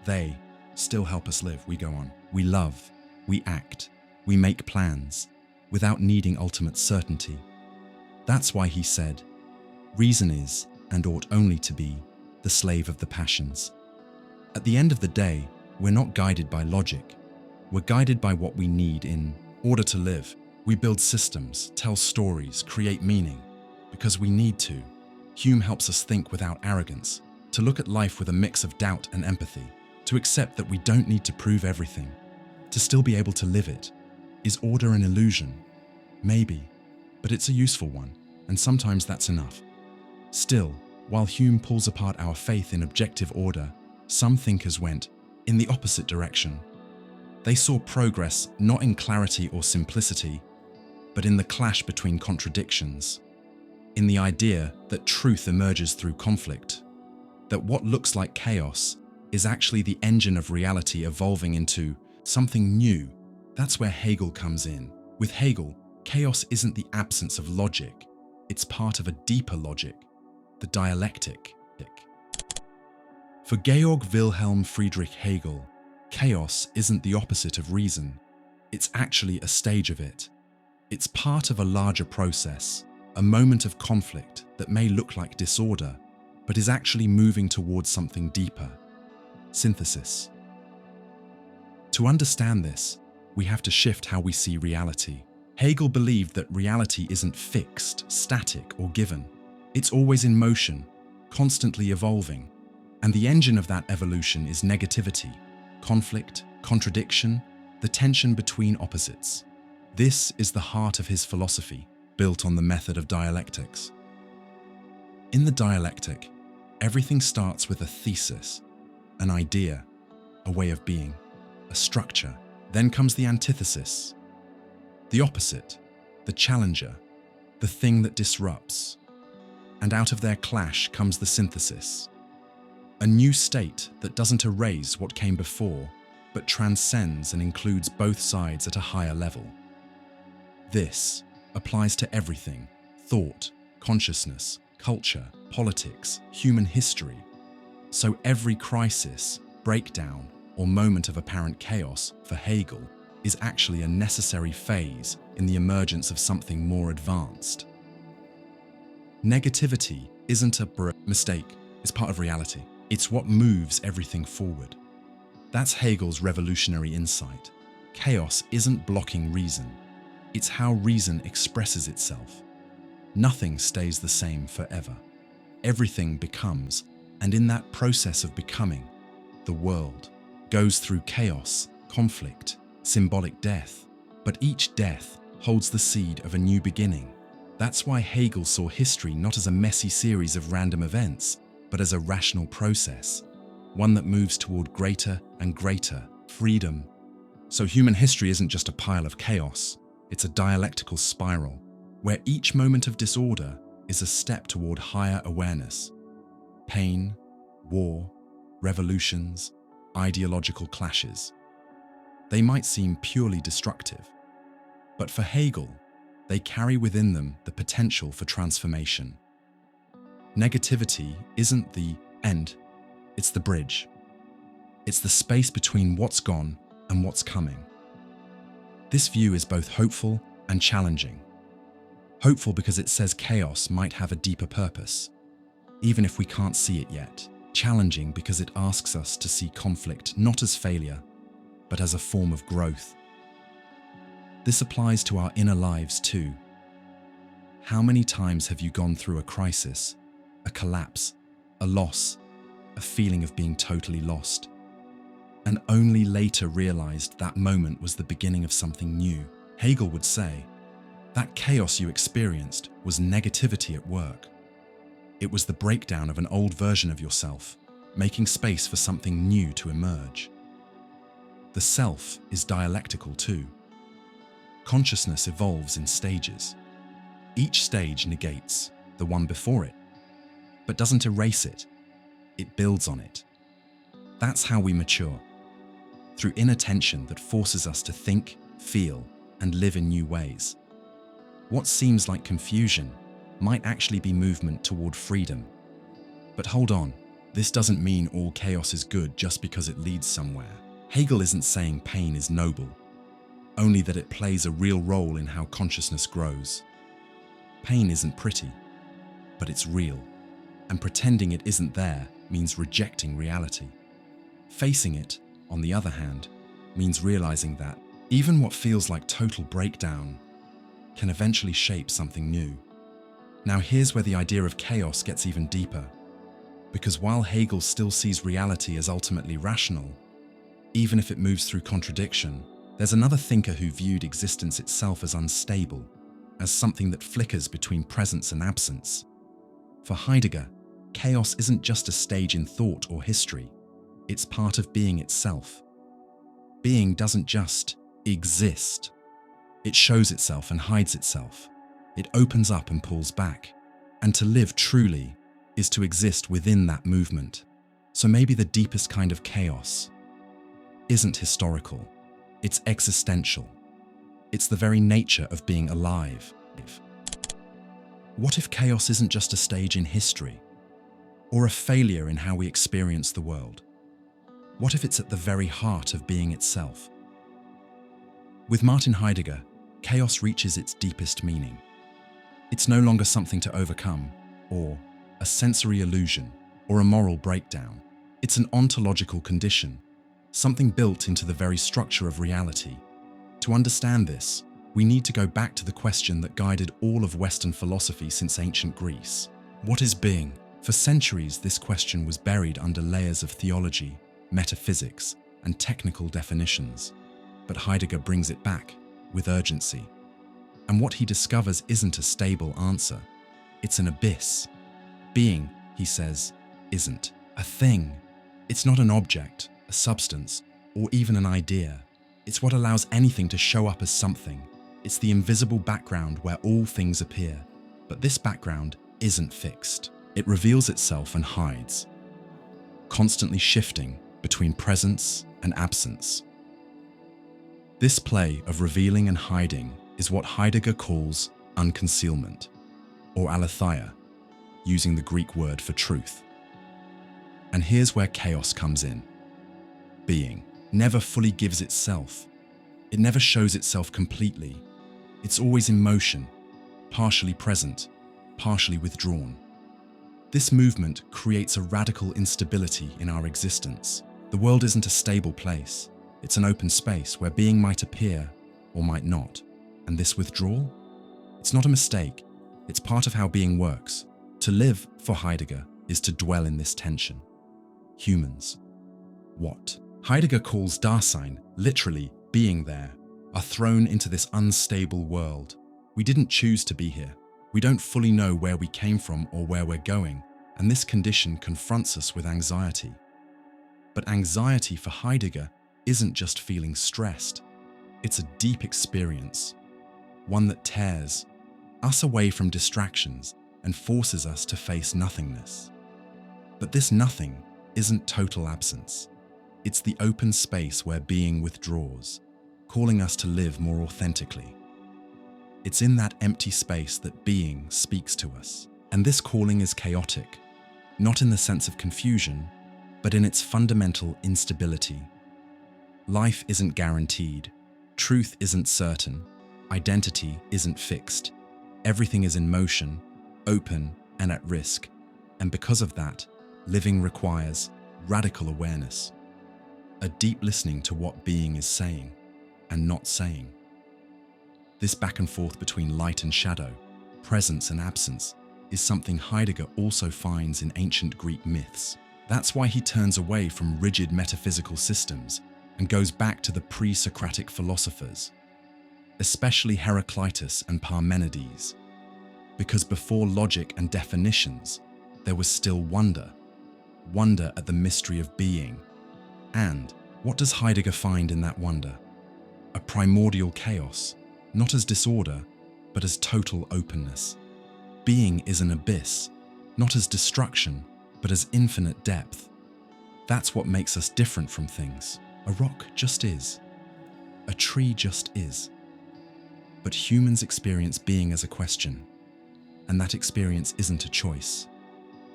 they still help us live. We go on. We love. We act. We make plans without needing ultimate certainty. That's why he said, reason is, and ought only to be, the slave of the passions. At the end of the day, we're not guided by logic. We're guided by what we need in order to live. We build systems, tell stories, create meaning, because we need to. Hume helps us think without arrogance, to look at life with a mix of doubt and empathy, to accept that we don't need to prove everything, to still be able to live it. Is order an illusion? Maybe, but it's a useful one, and sometimes that's enough. Still, while Hume pulls apart our faith in objective order, some thinkers went in the opposite direction. They saw progress not in clarity or simplicity, but in the clash between contradictions, in the idea that truth emerges through conflict, that what looks like chaos is actually the engine of reality evolving into something new. That's where Hegel comes in. With Hegel, chaos isn't the absence of logic, it's part of a deeper logic, the dialectic. For Georg Wilhelm Friedrich Hegel, chaos isn't the opposite of reason, it's actually a stage of it. It's part of a larger process, a moment of conflict that may look like disorder, but is actually moving towards something deeper, synthesis. To understand this, we have to shift how we see reality. Hegel believed that reality isn't fixed, static, or given. It's always in motion, constantly evolving, and the engine of that evolution is negativity, conflict, contradiction, the tension between opposites. This is the heart of his philosophy, built on the method of dialectics. In the dialectic, everything starts with a thesis, an idea, a way of being, a structure. Then comes the antithesis, the opposite, the challenger, the thing that disrupts. And out of their clash comes the synthesis. A new state that doesn't erase what came before, but transcends and includes both sides at a higher level. This applies to everything: thought, consciousness, culture, politics, human history. So every crisis, breakdown, or moment of apparent chaos for Hegel is actually a necessary phase in the emergence of something more advanced. Negativity isn't a mistake, it's part of reality. It's what moves everything forward. That's Hegel's revolutionary insight. Chaos isn't blocking reason, it's how reason expresses itself. Nothing stays the same forever. Everything becomes, and in that process of becoming, the world goes through chaos, conflict, symbolic death, but each death holds the seed of a new beginning. That's why Hegel saw history not as a messy series of random events, but as a rational process, one that moves toward greater and greater freedom. So human history isn't just a pile of chaos, it's a dialectical spiral, where each moment of disorder is a step toward higher awareness. Pain, war, revolutions, ideological clashes. They might seem purely destructive, but for Hegel, they carry within them the potential for transformation. Negativity isn't the end, it's the bridge. It's the space between what's gone and what's coming. This view is both hopeful and challenging. Hopeful because it says chaos might have a deeper purpose, even if we can't see it yet. Challenging because it asks us to see conflict not as failure, but as a form of growth. This applies to our inner lives too. How many times have you gone through a crisis, a collapse, a loss, a feeling of being totally lost, and only later realized that moment was the beginning of something new? Hegel would say, that chaos you experienced was negativity at work. It was the breakdown of an old version of yourself, making space for something new to emerge. The self is dialectical too. Consciousness evolves in stages. Each stage negates the one before it, but doesn't erase it. It builds on it. That's how we mature, through inattention that forces us to think, feel, and live in new ways. What seems like confusion might actually be movement toward freedom. But hold on, this doesn't mean all chaos is good just because it leads somewhere. Hegel isn't saying pain is noble, only that it plays a real role in how consciousness grows. Pain isn't pretty, but it's real, and pretending it isn't there means rejecting reality. Facing it, on the other hand, means realizing that even what feels like total breakdown can eventually shape something new. Now here's where the idea of chaos gets even deeper, because while Hegel still sees reality as ultimately rational, even if it moves through contradiction, there's another thinker who viewed existence itself as unstable, as something that flickers between presence and absence. For Heidegger, chaos isn't just a stage in thought or history, it's part of being itself. Being doesn't just exist. It shows itself and hides itself. It opens up and pulls back. And to live truly is to exist within that movement. So maybe the deepest kind of chaos isn't historical, it's existential. It's the very nature of being alive. What if chaos isn't just a stage in history, or a failure in how we experience the world? What if it's at the very heart of being itself? With Martin Heidegger, chaos reaches its deepest meaning. It's no longer something to overcome, or a sensory illusion, or a moral breakdown. It's an ontological condition, something built into the very structure of reality. To understand this, we need to go back to the question that guided all of Western philosophy since ancient Greece. What is being? For centuries, this question was buried under layers of theology, metaphysics, and technical definitions. But Heidegger brings it back with urgency. And what he discovers isn't a stable answer. It's an abyss. Being, he says, isn't a thing. It's not an object, a substance, or even an idea. It's what allows anything to show up as something. It's the invisible background where all things appear. But this background isn't fixed. It reveals itself and hides, constantly shifting between presence and absence. This play of revealing and hiding is what Heidegger calls unconcealment, or aletheia, using the Greek word for truth. And here's where chaos comes in. Being never fully gives itself. It never shows itself completely. It's always in motion, partially present, partially withdrawn. This movement creates a radical instability in our existence. The world isn't a stable place. It's an open space where being might appear or might not. And this withdrawal? It's not a mistake. It's part of how being works. To live, for Heidegger, is to dwell in this tension. Humans, what Heidegger calls Dasein, literally being there, are thrown into this unstable world. We didn't choose to be here. We don't fully know where we came from or where we're going, and this condition confronts us with anxiety. But anxiety for Heidegger isn't just feeling stressed. It's a deep experience, one that tears us away from distractions and forces us to face nothingness. But this nothing isn't total absence. It's the open space where being withdraws, calling us to live more authentically. It's in that empty space that being speaks to us. And this calling is chaotic, not in the sense of confusion, but in its fundamental instability. Life isn't guaranteed, truth isn't certain, identity isn't fixed. Everything is in motion, open and at risk, and because of that, living requires radical awareness, a deep listening to what being is saying and not saying. This back and forth between light and shadow, presence and absence, is something Heidegger also finds in ancient Greek myths. That's why he turns away from rigid metaphysical systems and goes back to the pre-Socratic philosophers, especially Heraclitus and Parmenides, because before logic and definitions, there was still wonder at the mystery of being. And what does Heidegger find in that wonder? A primordial chaos, not as disorder, but as total openness. Being is an abyss, not as destruction, but as infinite depth. That's what makes us different from things. A rock just is. A tree just is. But humans experience being as a question, and that experience isn't a choice.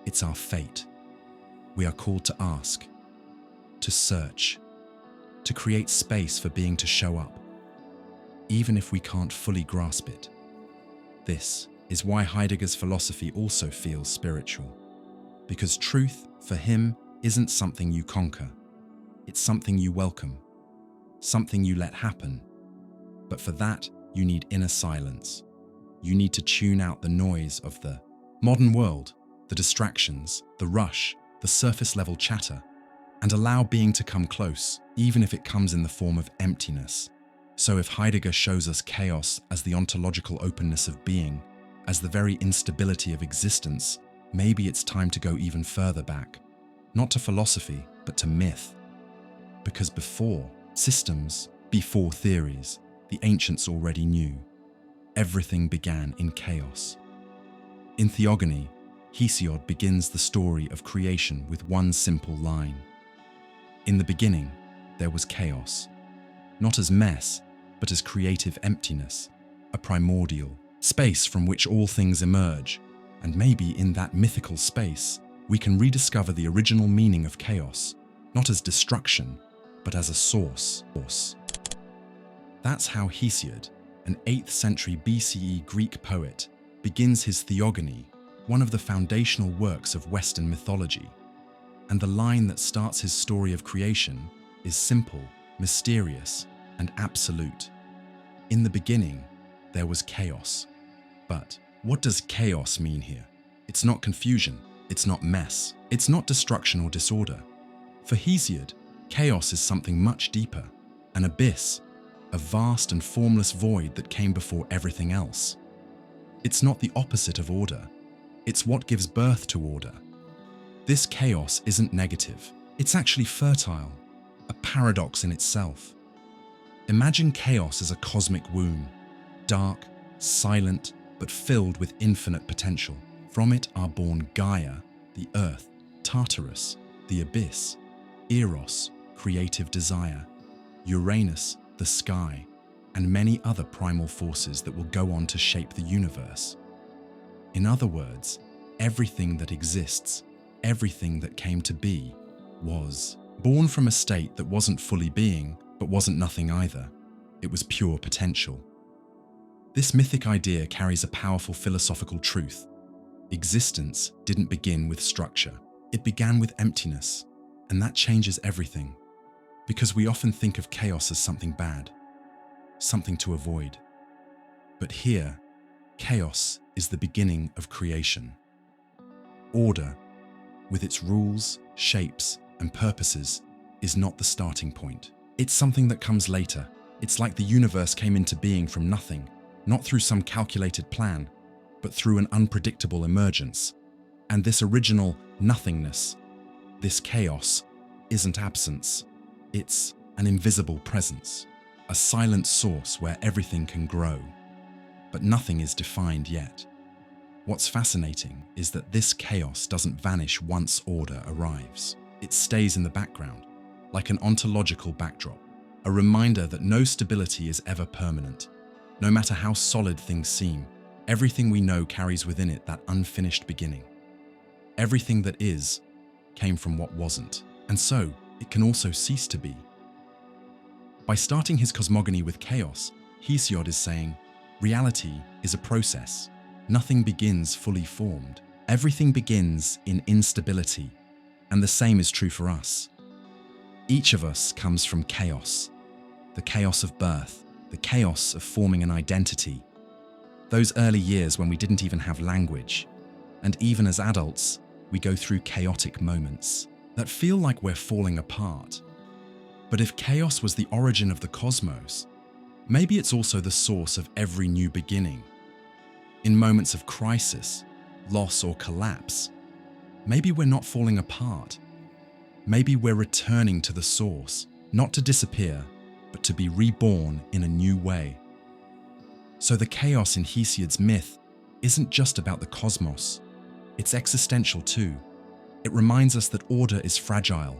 It's our fate. We are called to ask, to search, to create space for being to show up, even if we can't fully grasp it. This is why Heidegger's philosophy also feels spiritual, because truth, for him, isn't something you conquer. It's something you welcome, something you let happen. But for that, you need inner silence. You need to tune out the noise of the modern world, the distractions, the rush, the surface-level chatter, and allow being to come close, even if it comes in the form of emptiness. So if Heidegger shows us chaos as the ontological openness of being, as the very instability of existence, maybe it's time to go even further back, not to philosophy, but to myth. Because before systems, before theories, the ancients already knew. Everything began in chaos. In Theogony, Hesiod begins the story of creation with one simple line. In the beginning, there was chaos, not as mess, but as creative emptiness, a primordial space from which all things emerge, and maybe in that mythical space, we can rediscover the original meaning of chaos, not as destruction, but as a source. That's how Hesiod, an 8th century BCE Greek poet, begins his Theogony, one of the foundational works of Western mythology. And the line that starts his story of creation is simple, mysterious, and absolute. In the beginning, there was chaos. But what does chaos mean here? It's not confusion, it's not mess, it's not destruction or disorder. For Hesiod, chaos is something much deeper, an abyss, a vast and formless void that came before everything else. It's not the opposite of order, it's what gives birth to order. This chaos isn't negative, it's actually fertile, a paradox in itself. Imagine chaos as a cosmic womb, dark, silent, but filled with infinite potential. From it are born Gaia, the earth, Tartarus, the abyss, Eros, creative desire, Uranus, the sky, and many other primal forces that will go on to shape the universe. In other words, everything that exists, everything that came to be, was born from a state that wasn't fully being, but wasn't nothing either. It was pure potential. This mythic idea carries a powerful philosophical truth. Existence didn't begin with structure. It began with emptiness, and that changes everything. Because we often think of chaos as something bad, something to avoid. But here, chaos is the beginning of creation. Order, with its rules, shapes, and purposes, is not the starting point. It's something that comes later. It's like the universe came into being from nothing, not through some calculated plan, but through an unpredictable emergence. And this original nothingness, this chaos, isn't absence. It's an invisible presence, a silent source where everything can grow, but nothing is defined yet. What's fascinating is that this chaos doesn't vanish once order arrives. It stays in the background, like an ontological backdrop, a reminder that no stability is ever permanent. No matter how solid things seem, everything we know carries within it that unfinished beginning. Everything that is came from what wasn't, and so it can also cease to be. By starting his cosmogony with chaos, Hesiod is saying, reality is a process. Nothing begins fully formed. Everything begins in instability, and the same is true for us. Each of us comes from chaos, the chaos of birth, the chaos of forming an identity. Those early years when we didn't even have language, and even as adults, we go through chaotic moments that feel like we're falling apart. But if chaos was the origin of the cosmos, maybe it's also the source of every new beginning. In moments of crisis, loss, or collapse, maybe we're not falling apart. Maybe we're returning to the source, not to disappear, but to be reborn in a new way. So the chaos in Hesiod's myth isn't just about the cosmos, it's existential too. It reminds us that order is fragile,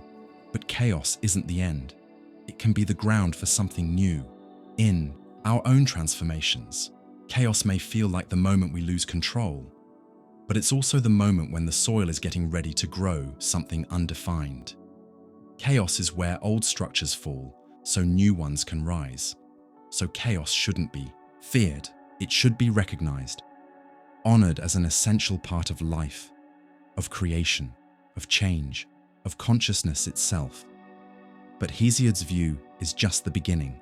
but chaos isn't the end. It can be the ground for something new. In our own transformations, chaos may feel like the moment we lose control, but it's also the moment when the soil is getting ready to grow something undefined. Chaos is where old structures fall, so new ones can rise. So chaos shouldn't be feared. It should be recognized, honored as an essential part of life, of creation, of change, of consciousness itself. But Hesiod's view is just the beginning.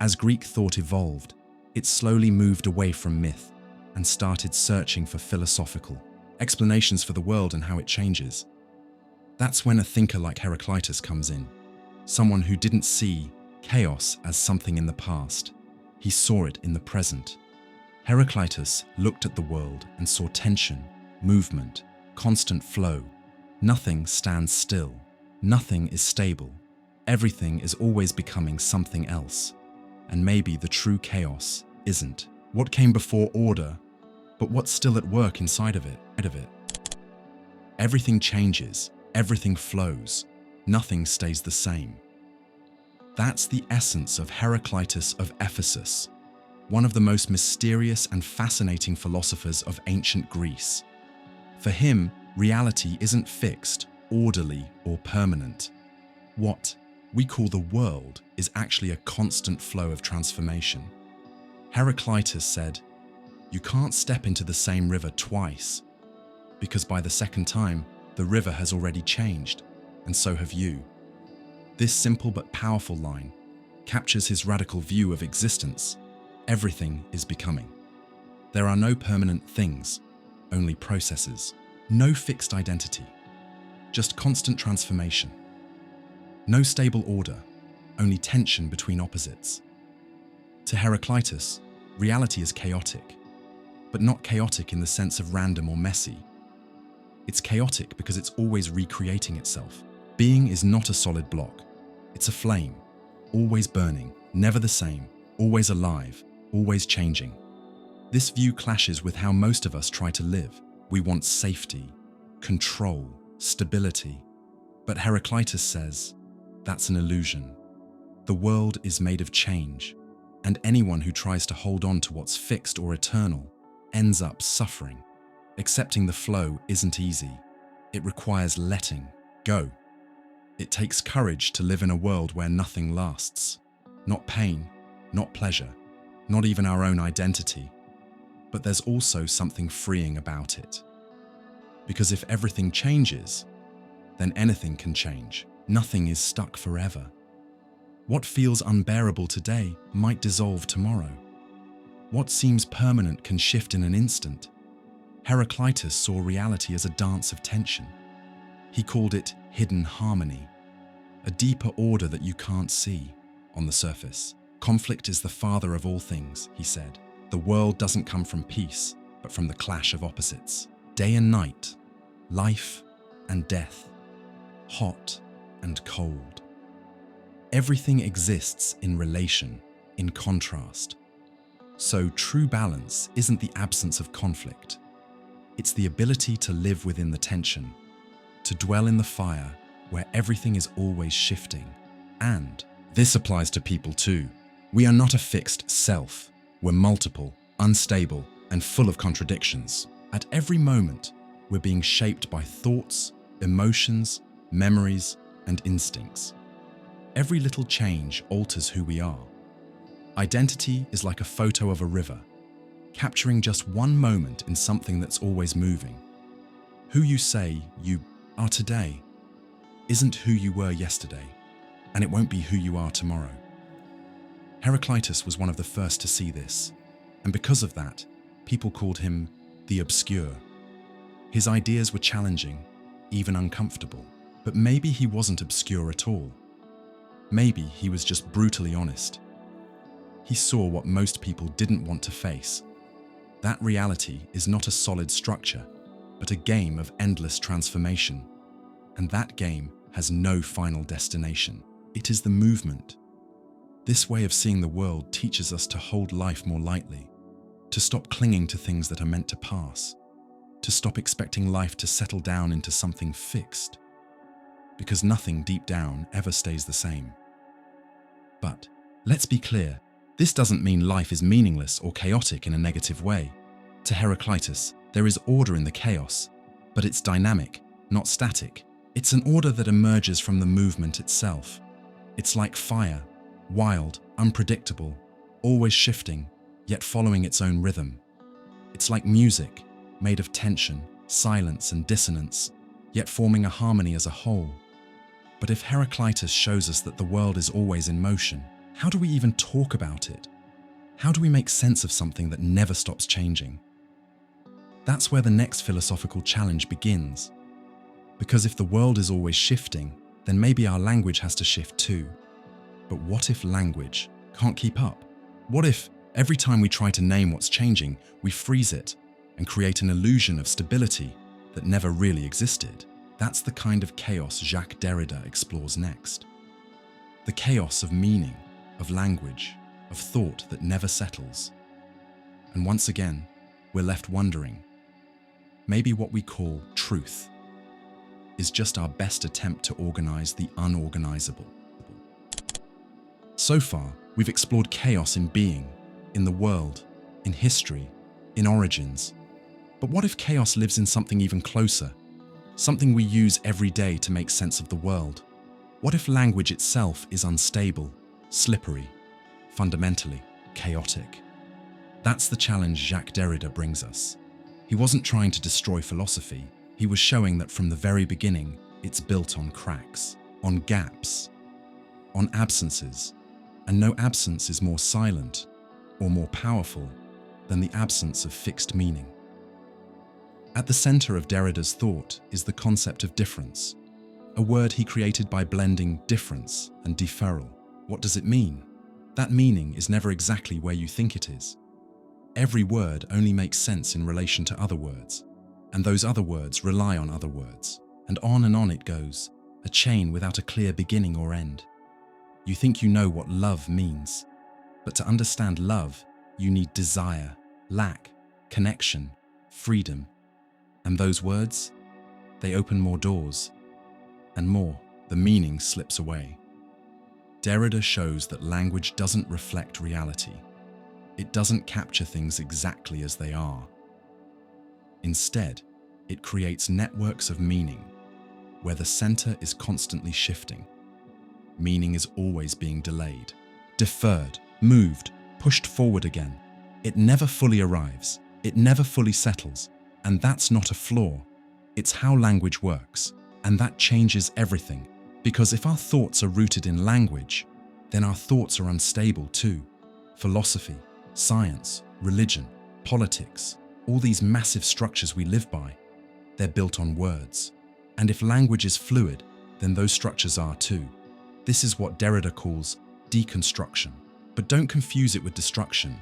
As Greek thought evolved, it slowly moved away from myth and started searching for philosophical explanations for the world and how it changes. That's when a thinker like Heraclitus comes in, someone who didn't see chaos as something in the past. He saw it in the present. Heraclitus looked at the world and saw tension, movement, constant flow. Nothing stands still. Nothing is stable. Everything is always becoming something else. And maybe the true chaos isn't what came before order, but what's still at work inside of it. Everything changes, everything flows, nothing stays the same. That's the essence of Heraclitus of Ephesus, one of the most mysterious and fascinating philosophers of ancient Greece. For him, reality isn't fixed, orderly, or permanent. What we call the world is actually a constant flow of transformation. Heraclitus said, "You can't step into the same river twice, because by the second time, the river has already changed, and so have you." This simple but powerful line captures his radical view of existence. Everything is becoming. There are no permanent things, only processes. No fixed identity, just constant transformation. No stable order, only tension between opposites. To Heraclitus, reality is chaotic, but not chaotic in the sense of random or messy. It's chaotic because it's always recreating itself. Being is not a solid block. It's a flame, always burning, never the same, always alive, always changing. This view clashes with how most of us try to live. We want safety, control, stability. But Heraclitus says, that's an illusion. The world is made of change, and anyone who tries to hold on to what's fixed or eternal ends up suffering. Accepting the flow isn't easy. It requires letting go. It takes courage to live in a world where nothing lasts. Not pain, not pleasure, not even our own identity. But there's also something freeing about it. Because if everything changes, then anything can change. Nothing is stuck forever. What feels unbearable today might dissolve tomorrow. What seems permanent can shift in an instant. Heraclitus saw reality as a dance of tension. He called it hidden harmony, a deeper order that you can't see on the surface. Conflict is the father of all things, he said. The world doesn't come from peace, but from the clash of opposites. Day and night, life and death, hot and cold. Everything exists in relation, in contrast. So true balance isn't the absence of conflict. It's the ability to live within the tension, to dwell in the fire where everything is always shifting. And this applies to people too. We are not a fixed self. We're multiple, unstable, and full of contradictions. At every moment, we're being shaped by thoughts, emotions, memories, and instincts. Every little change alters who we are. Identity is like a photo of a river, capturing just one moment in something that's always moving. Who you say you are today isn't who you were yesterday, and it won't be who you are tomorrow. Heraclitus was one of the first to see this, and because of that, people called him the obscure. His ideas were challenging, even uncomfortable, but maybe he wasn't obscure at all. Maybe he was just brutally honest. He saw what most people didn't want to face. That reality is not a solid structure, but a game of endless transformation. And that game has no final destination. It is the movement. This way of seeing the world teaches us to hold life more lightly, to stop clinging to things that are meant to pass, to stop expecting life to settle down into something fixed, because nothing deep down ever stays the same. But let's be clear, this doesn't mean life is meaningless or chaotic in a negative way. To Heraclitus, there is order in the chaos, but it's dynamic, not static. It's an order that emerges from the movement itself. It's like fire, wild, unpredictable, always shifting, yet following its own rhythm. It's like music, made of tension, silence, and dissonance, yet forming a harmony as a whole. But if Heraclitus shows us that the world is always in motion, how do we even talk about it? How do we make sense of something that never stops changing? That's where the next philosophical challenge begins. Because if the world is always shifting, then maybe our language has to shift too. But what if language can't keep up? What if every time we try to name what's changing, we freeze it and create an illusion of stability that never really existed? That's the kind of chaos Jacques Derrida explores next. The chaos of meaning, of language, of thought that never settles. And once again, we're left wondering, maybe what we call truth is just our best attempt to organize the unorganizable. So far, we've explored chaos in being, in the world, in history, in origins. But what if chaos lives in something even closer? Something we use every day to make sense of the world? What if language itself is unstable, slippery, fundamentally chaotic? That's the challenge Jacques Derrida brings us. He wasn't trying to destroy philosophy. He was showing that from the very beginning, it's built on cracks, on gaps, on absences. And no absence is more silent or more powerful than the absence of fixed meaning. At the center of Derrida's thought is the concept of difference, a word he created by blending difference and deferral. What does it mean? That meaning is never exactly where you think it is. Every word only makes sense in relation to other words, and those other words rely on other words, and on it goes, a chain without a clear beginning or end. You think you know what love means, but to understand love, you need desire, lack, connection, freedom. And those words, they open more doors, and more, the meaning slips away. Derrida shows that language doesn't reflect reality. It doesn't capture things exactly as they are. Instead, it creates networks of meaning, where the center is constantly shifting. Meaning is always being delayed, deferred, moved, pushed forward again. It never fully arrives. It never fully settles. And that's not a flaw. It's how language works. And that changes everything. Because if our thoughts are rooted in language, then our thoughts are unstable too. Philosophy, science, religion, politics, all these massive structures we live by, they're built on words. And if language is fluid, then those structures are too. This is what Derrida calls deconstruction. But don't confuse it with destruction.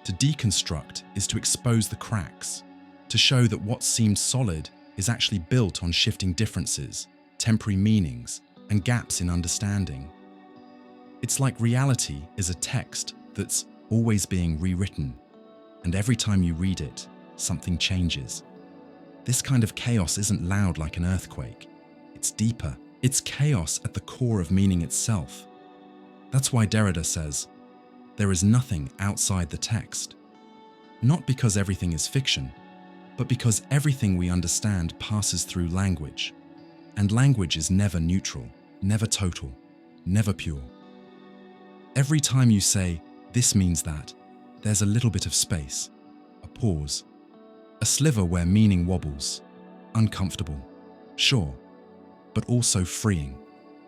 To deconstruct is to expose the cracks, to show that what seemed solid is actually built on shifting differences, temporary meanings, and gaps in understanding. It's like reality is a text that's always being rewritten, and every time you read it, something changes. This kind of chaos isn't loud like an earthquake. It's deeper. It's chaos at the core of meaning itself. That's why Derrida says, there is nothing outside the text. Not because everything is fiction, but because everything we understand passes through language. And language is never neutral, never total, never pure. Every time you say, this means that, there's a little bit of space, a pause, a sliver where meaning wobbles, uncomfortable, sure, but also freeing.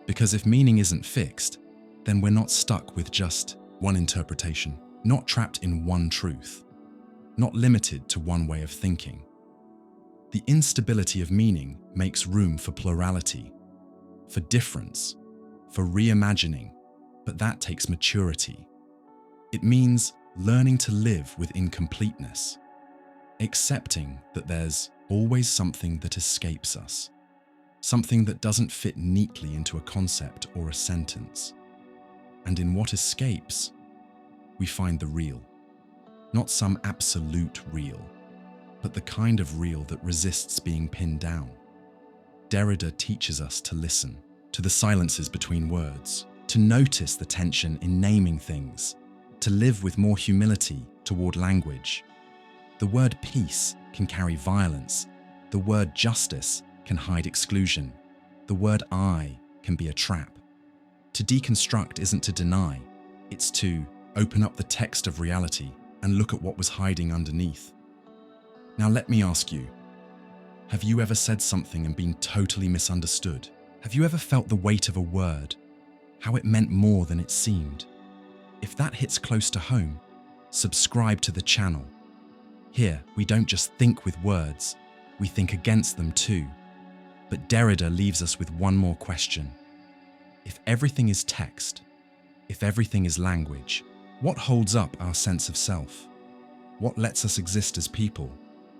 Because if meaning isn't fixed, then we're not stuck with just one interpretation, not trapped in one truth, not limited to one way of thinking. The instability of meaning makes room for plurality, for difference, for reimagining, but that takes maturity. It means learning to live with incompleteness, accepting that there's always something that escapes us, something that doesn't fit neatly into a concept or a sentence. And in what escapes, we find the real. Not some absolute real, but the kind of real that resists being pinned down. Derrida teaches us to listen to the silences between words, to notice the tension in naming things, to live with more humility toward language. The word peace can carry violence. The word justice can hide exclusion. The word I can be a trap. To deconstruct isn't to deny, it's to open up the text of reality and look at what was hiding underneath. Now let me ask you, have you ever said something and been totally misunderstood? Have you ever felt the weight of a word, how it meant more than it seemed? If that hits close to home, subscribe to the channel. Here, we don't just think with words, we think against them too. But Derrida leaves us with one more question. If everything is text, if everything is language, what holds up our sense of self? What lets us exist as people,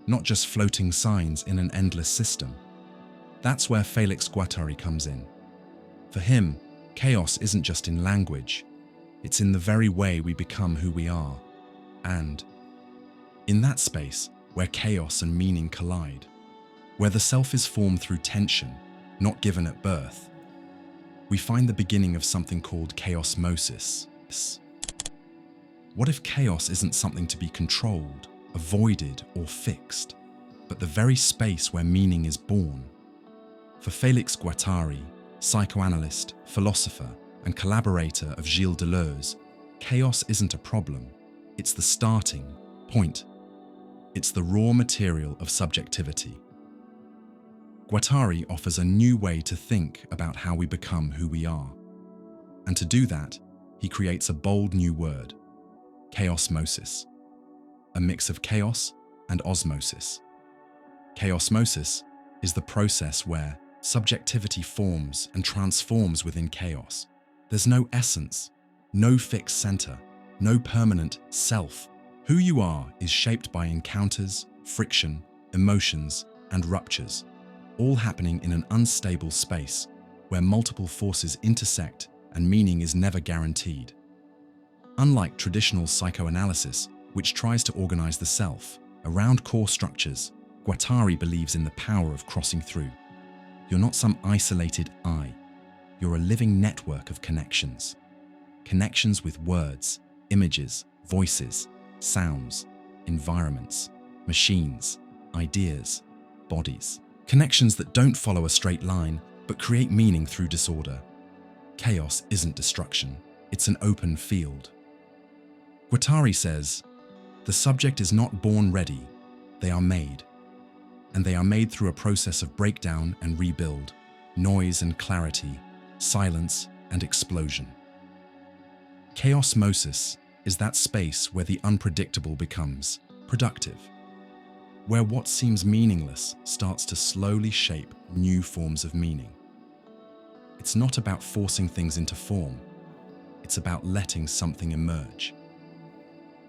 not just floating signs in an endless system? That's where Felix Guattari comes in. For him, chaos isn't just in language, it's in the very way we become who we are. And in that space where chaos and meaning collide, where the self is formed through tension, not given at birth, we find the beginning of something called chaosmosis. What if chaos isn't something to be controlled, avoided, or fixed, but the very space where meaning is born? For Felix Guattari, psychoanalyst, philosopher, and collaborator of Gilles Deleuze, chaos isn't a problem, it's the starting point. It's the raw material of subjectivity. Guattari offers a new way to think about how we become who we are. And to do that, he creates a bold new word, chaosmosis, a mix of chaos and osmosis. Chaosmosis is the process where subjectivity forms and transforms within chaos. There's no essence, no fixed center, no permanent self. Who you are is shaped by encounters, friction, emotions, and ruptures, all happening in an unstable space where multiple forces intersect and meaning is never guaranteed. Unlike traditional psychoanalysis, which tries to organize the self around core structures, Guattari believes in the power of crossing through. You're not some isolated I. You're a living network of connections. Connections with words, images, voices, sounds, environments, machines, ideas, bodies. Connections that don't follow a straight line, but create meaning through disorder. Chaos isn't destruction, it's an open field. Guattari says, the subject is not born ready, they are made. And they are made through a process of breakdown and rebuild, noise and clarity, silence and explosion. Chaosmosis is that space where the unpredictable becomes productive, where what seems meaningless starts to slowly shape new forms of meaning. It's not about forcing things into form, it's about letting something emerge.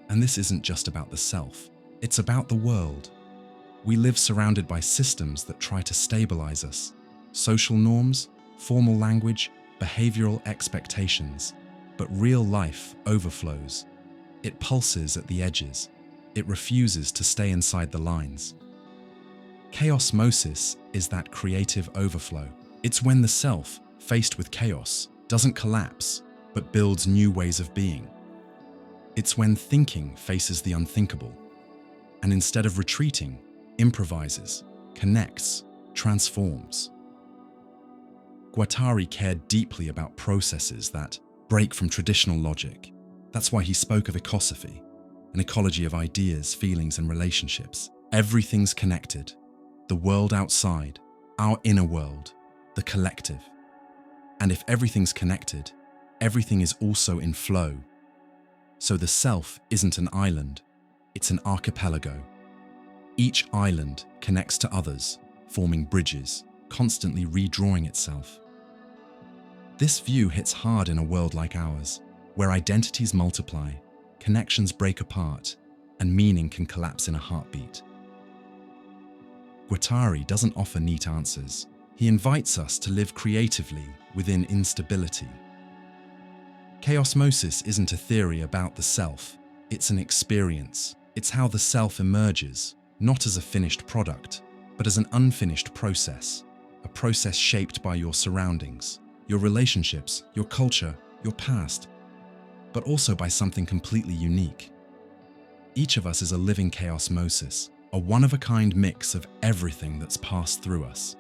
And this isn't just about the self, it's about the world. We live surrounded by systems that try to stabilize us. Social norms, formal language, behavioral expectations. But real life overflows. It pulses at the edges. It refuses to stay inside the lines. Chaosmosis is that creative overflow. It's when the self, faced with chaos, doesn't collapse, but builds new ways of being. It's when thinking faces the unthinkable, and instead of retreating, improvises, connects, transforms. Guattari cared deeply about processes that break from traditional logic. That's why he spoke of ecosophy, an ecology of ideas, feelings, and relationships. Everything's connected. The world outside, our inner world, the collective. And if everything's connected, everything is also in flow. So the self isn't an island, it's an archipelago. Each island connects to others, forming bridges, constantly redrawing itself. This view hits hard in a world like ours, where identities multiply, connections break apart, and meaning can collapse in a heartbeat. Guattari doesn't offer neat answers. He invites us to live creatively within instability. Chaosmosis isn't a theory about the self, it's an experience. It's how the self emerges, not as a finished product, but as an unfinished process, a process shaped by your surroundings, your relationships, your culture, your past, but also by something completely unique. Each of us is a living chaosmosis, a one-of-a-kind mix of everything that's passed through us,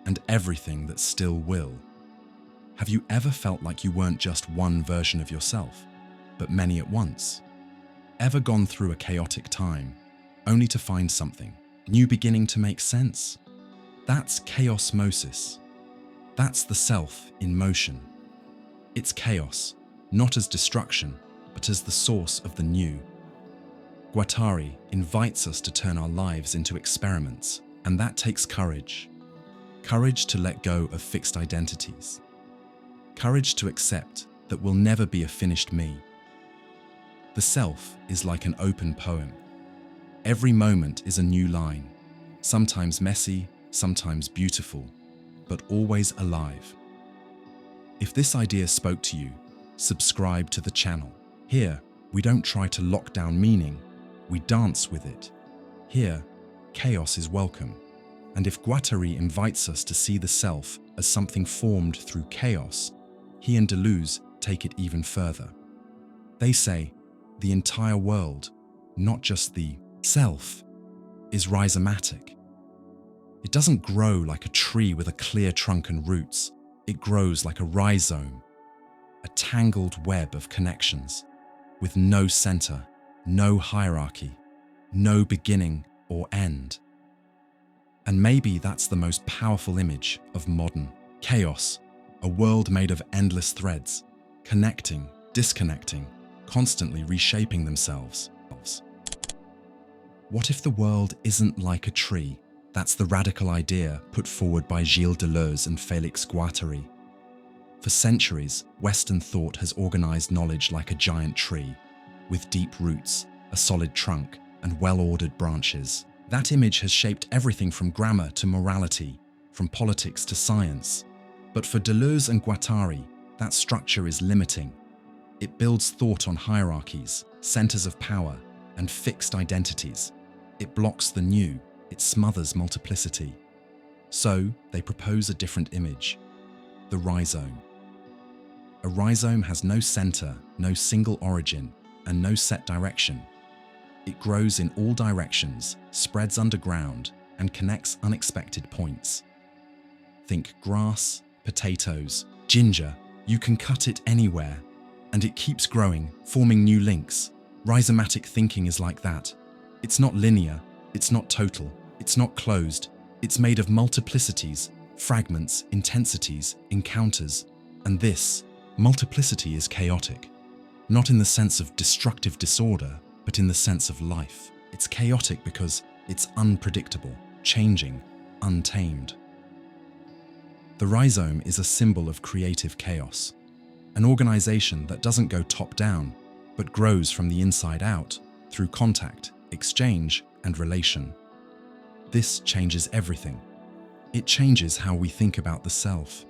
and everything that still will. Have you ever felt like you weren't just one version of yourself, but many at once? Ever gone through a chaotic time, only to find something new beginning to make sense? That's chaosmosis. That's the self in motion. It's chaos, not as destruction, but as the source of the new. Guattari invites us to turn our lives into experiments, and that takes courage. Courage to let go of fixed identities. Courage to accept that we'll never be a finished me. The self is like an open poem. Every moment is a new line, sometimes messy, sometimes beautiful, but always alive. If this idea spoke to you, subscribe to the channel. Here, we don't try to lock down meaning, we dance with it. Here, chaos is welcome. And if Guattari invites us to see the self as something formed through chaos, he and Deleuze take it even further. They say, the entire world, not just the self, is rhizomatic. It doesn't grow like a tree with a clear trunk and roots. It grows like a rhizome, a tangled web of connections, with no center, no hierarchy, no beginning or end. And maybe that's the most powerful image of modern chaos, a world made of endless threads, connecting, disconnecting, constantly reshaping themselves. What if the world isn't like a tree? That's the radical idea put forward by Gilles Deleuze and Félix Guattari. For centuries, Western thought has organized knowledge like a giant tree, with deep roots, a solid trunk, and well-ordered branches. That image has shaped everything from grammar to morality, from politics to science. But for Deleuze and Guattari, that structure is limiting. It builds thought on hierarchies, centers of power, and fixed identities. It blocks the new, it smothers multiplicity. So they propose a different image: the rhizome. A rhizome has no center, no single origin, and no set direction. It grows in all directions, spreads underground, and connects unexpected points. Think grass, potatoes, ginger. You can cut it anywhere, and it keeps growing, forming new links. Rhizomatic thinking is like that. It's not linear, it's not total, it's not closed. It's made of multiplicities, fragments, intensities, encounters. And this multiplicity is chaotic. Not in the sense of destructive disorder, but in the sense of life. It's chaotic because it's unpredictable, changing, untamed. The rhizome is a symbol of creative chaos, an organization that doesn't go top-down, but grows from the inside out through contact, exchange, and relation. This changes everything. It changes how we think about the self,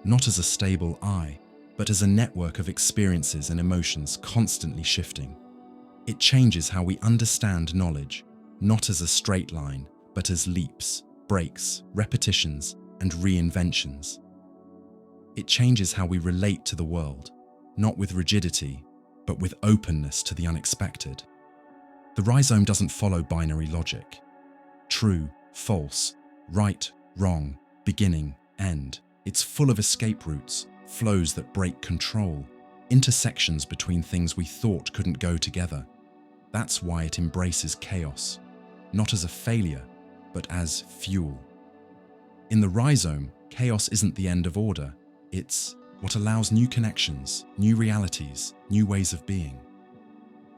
not as a stable I, but as a network of experiences and emotions constantly shifting. It changes how we understand knowledge, not as a straight line, but as leaps, breaks, repetitions, and reinventions. It changes how we relate to the world, not with rigidity, but with openness to the unexpected. The rhizome doesn't follow binary logic. True, false, right, wrong, beginning, end. It's full of escape routes, flows that break control, intersections between things we thought couldn't go together. That's why it embraces chaos, not as a failure, but as fuel. In the rhizome, chaos isn't the end of order. It's what allows new connections, new realities, new ways of being.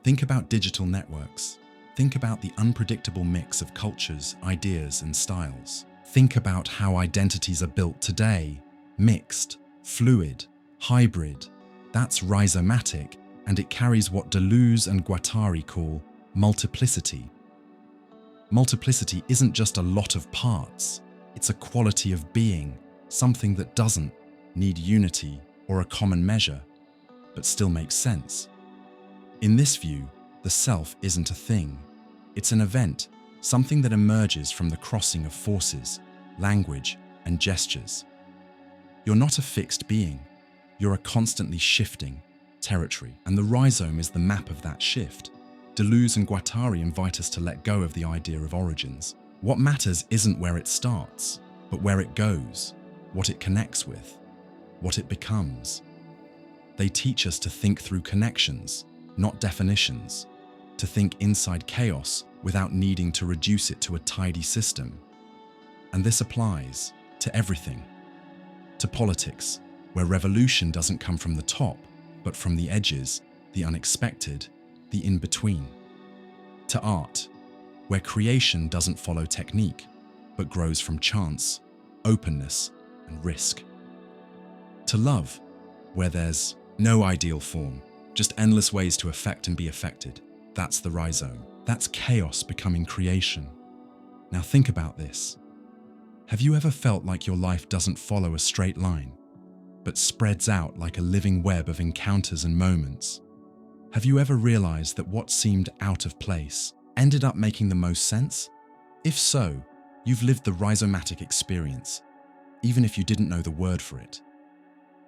Think about digital networks. Think about the unpredictable mix of cultures, ideas, and styles. Think about how identities are built today: mixed, fluid, hybrid. That's rhizomatic, and it carries what Deleuze and Guattari call multiplicity. Multiplicity isn't just a lot of parts, it's a quality of being, something that doesn't need unity or a common measure, but still makes sense. In this view, the self isn't a thing. It's an event, something that emerges from the crossing of forces, language, and gestures. You're not a fixed being. You're a constantly shifting territory, and the rhizome is the map of that shift. Deleuze and Guattari invite us to let go of the idea of origins. What matters isn't where it starts, but where it goes, what it connects with, what it becomes. They teach us to think through connections, not definitions, to think inside chaos without needing to reduce it to a tidy system. And this applies to everything. To politics, where revolution doesn't come from the top, but from the edges, the unexpected, the in-between. To art, where creation doesn't follow technique, but grows from chance, openness, and risk. To love, where there's no ideal form, just endless ways to affect and be affected. That's the rhizome. That's chaos becoming creation. Now think about this. Have you ever felt like your life doesn't follow a straight line, but spreads out like a living web of encounters and moments? Have you ever realized that what seemed out of place ended up making the most sense? If so, you've lived the rhizomatic experience, even if you didn't know the word for it.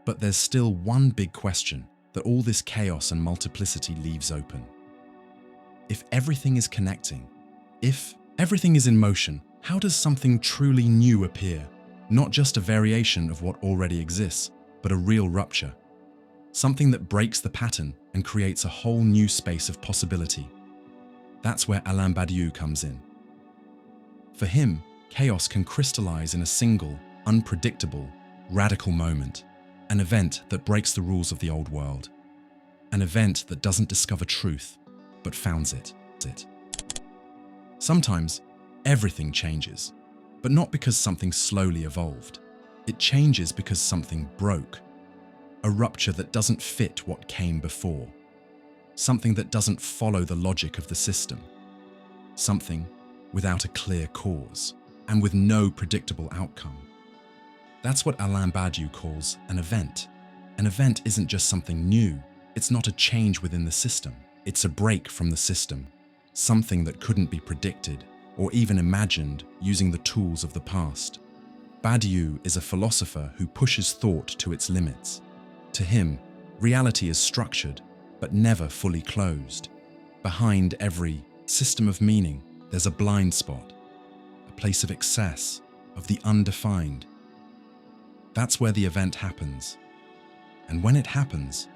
But there's still one big question that all this chaos and multiplicity leaves open. If everything is connecting, if everything is in motion, how does something truly new appear? Not just a variation of what already exists, but a real rupture. Something that breaks the pattern and creates a whole new space of possibility. That's where Badiou comes in. For him, chaos can crystallize in a single, unpredictable, radical moment. An event that breaks the rules of the old world. An event that doesn't discover truth, but founds it. Sometimes, everything changes, but not because something slowly evolved. It changes because something broke. A rupture that doesn't fit what came before. Something that doesn't follow the logic of the system. Something without a clear cause, and with no predictable outcome. That's what Badiou calls an event. An event isn't just something new. It's not a change within the system. It's a break from the system. something that couldn't be predicted or even imagined using the tools of the past. Badiou is a philosopher who pushes thought to its limits. To him, reality is structured, but never fully closed. Behind every system of meaning, there's a blind spot, a place of excess, of the undefined. That's where the event happens. And when it happens,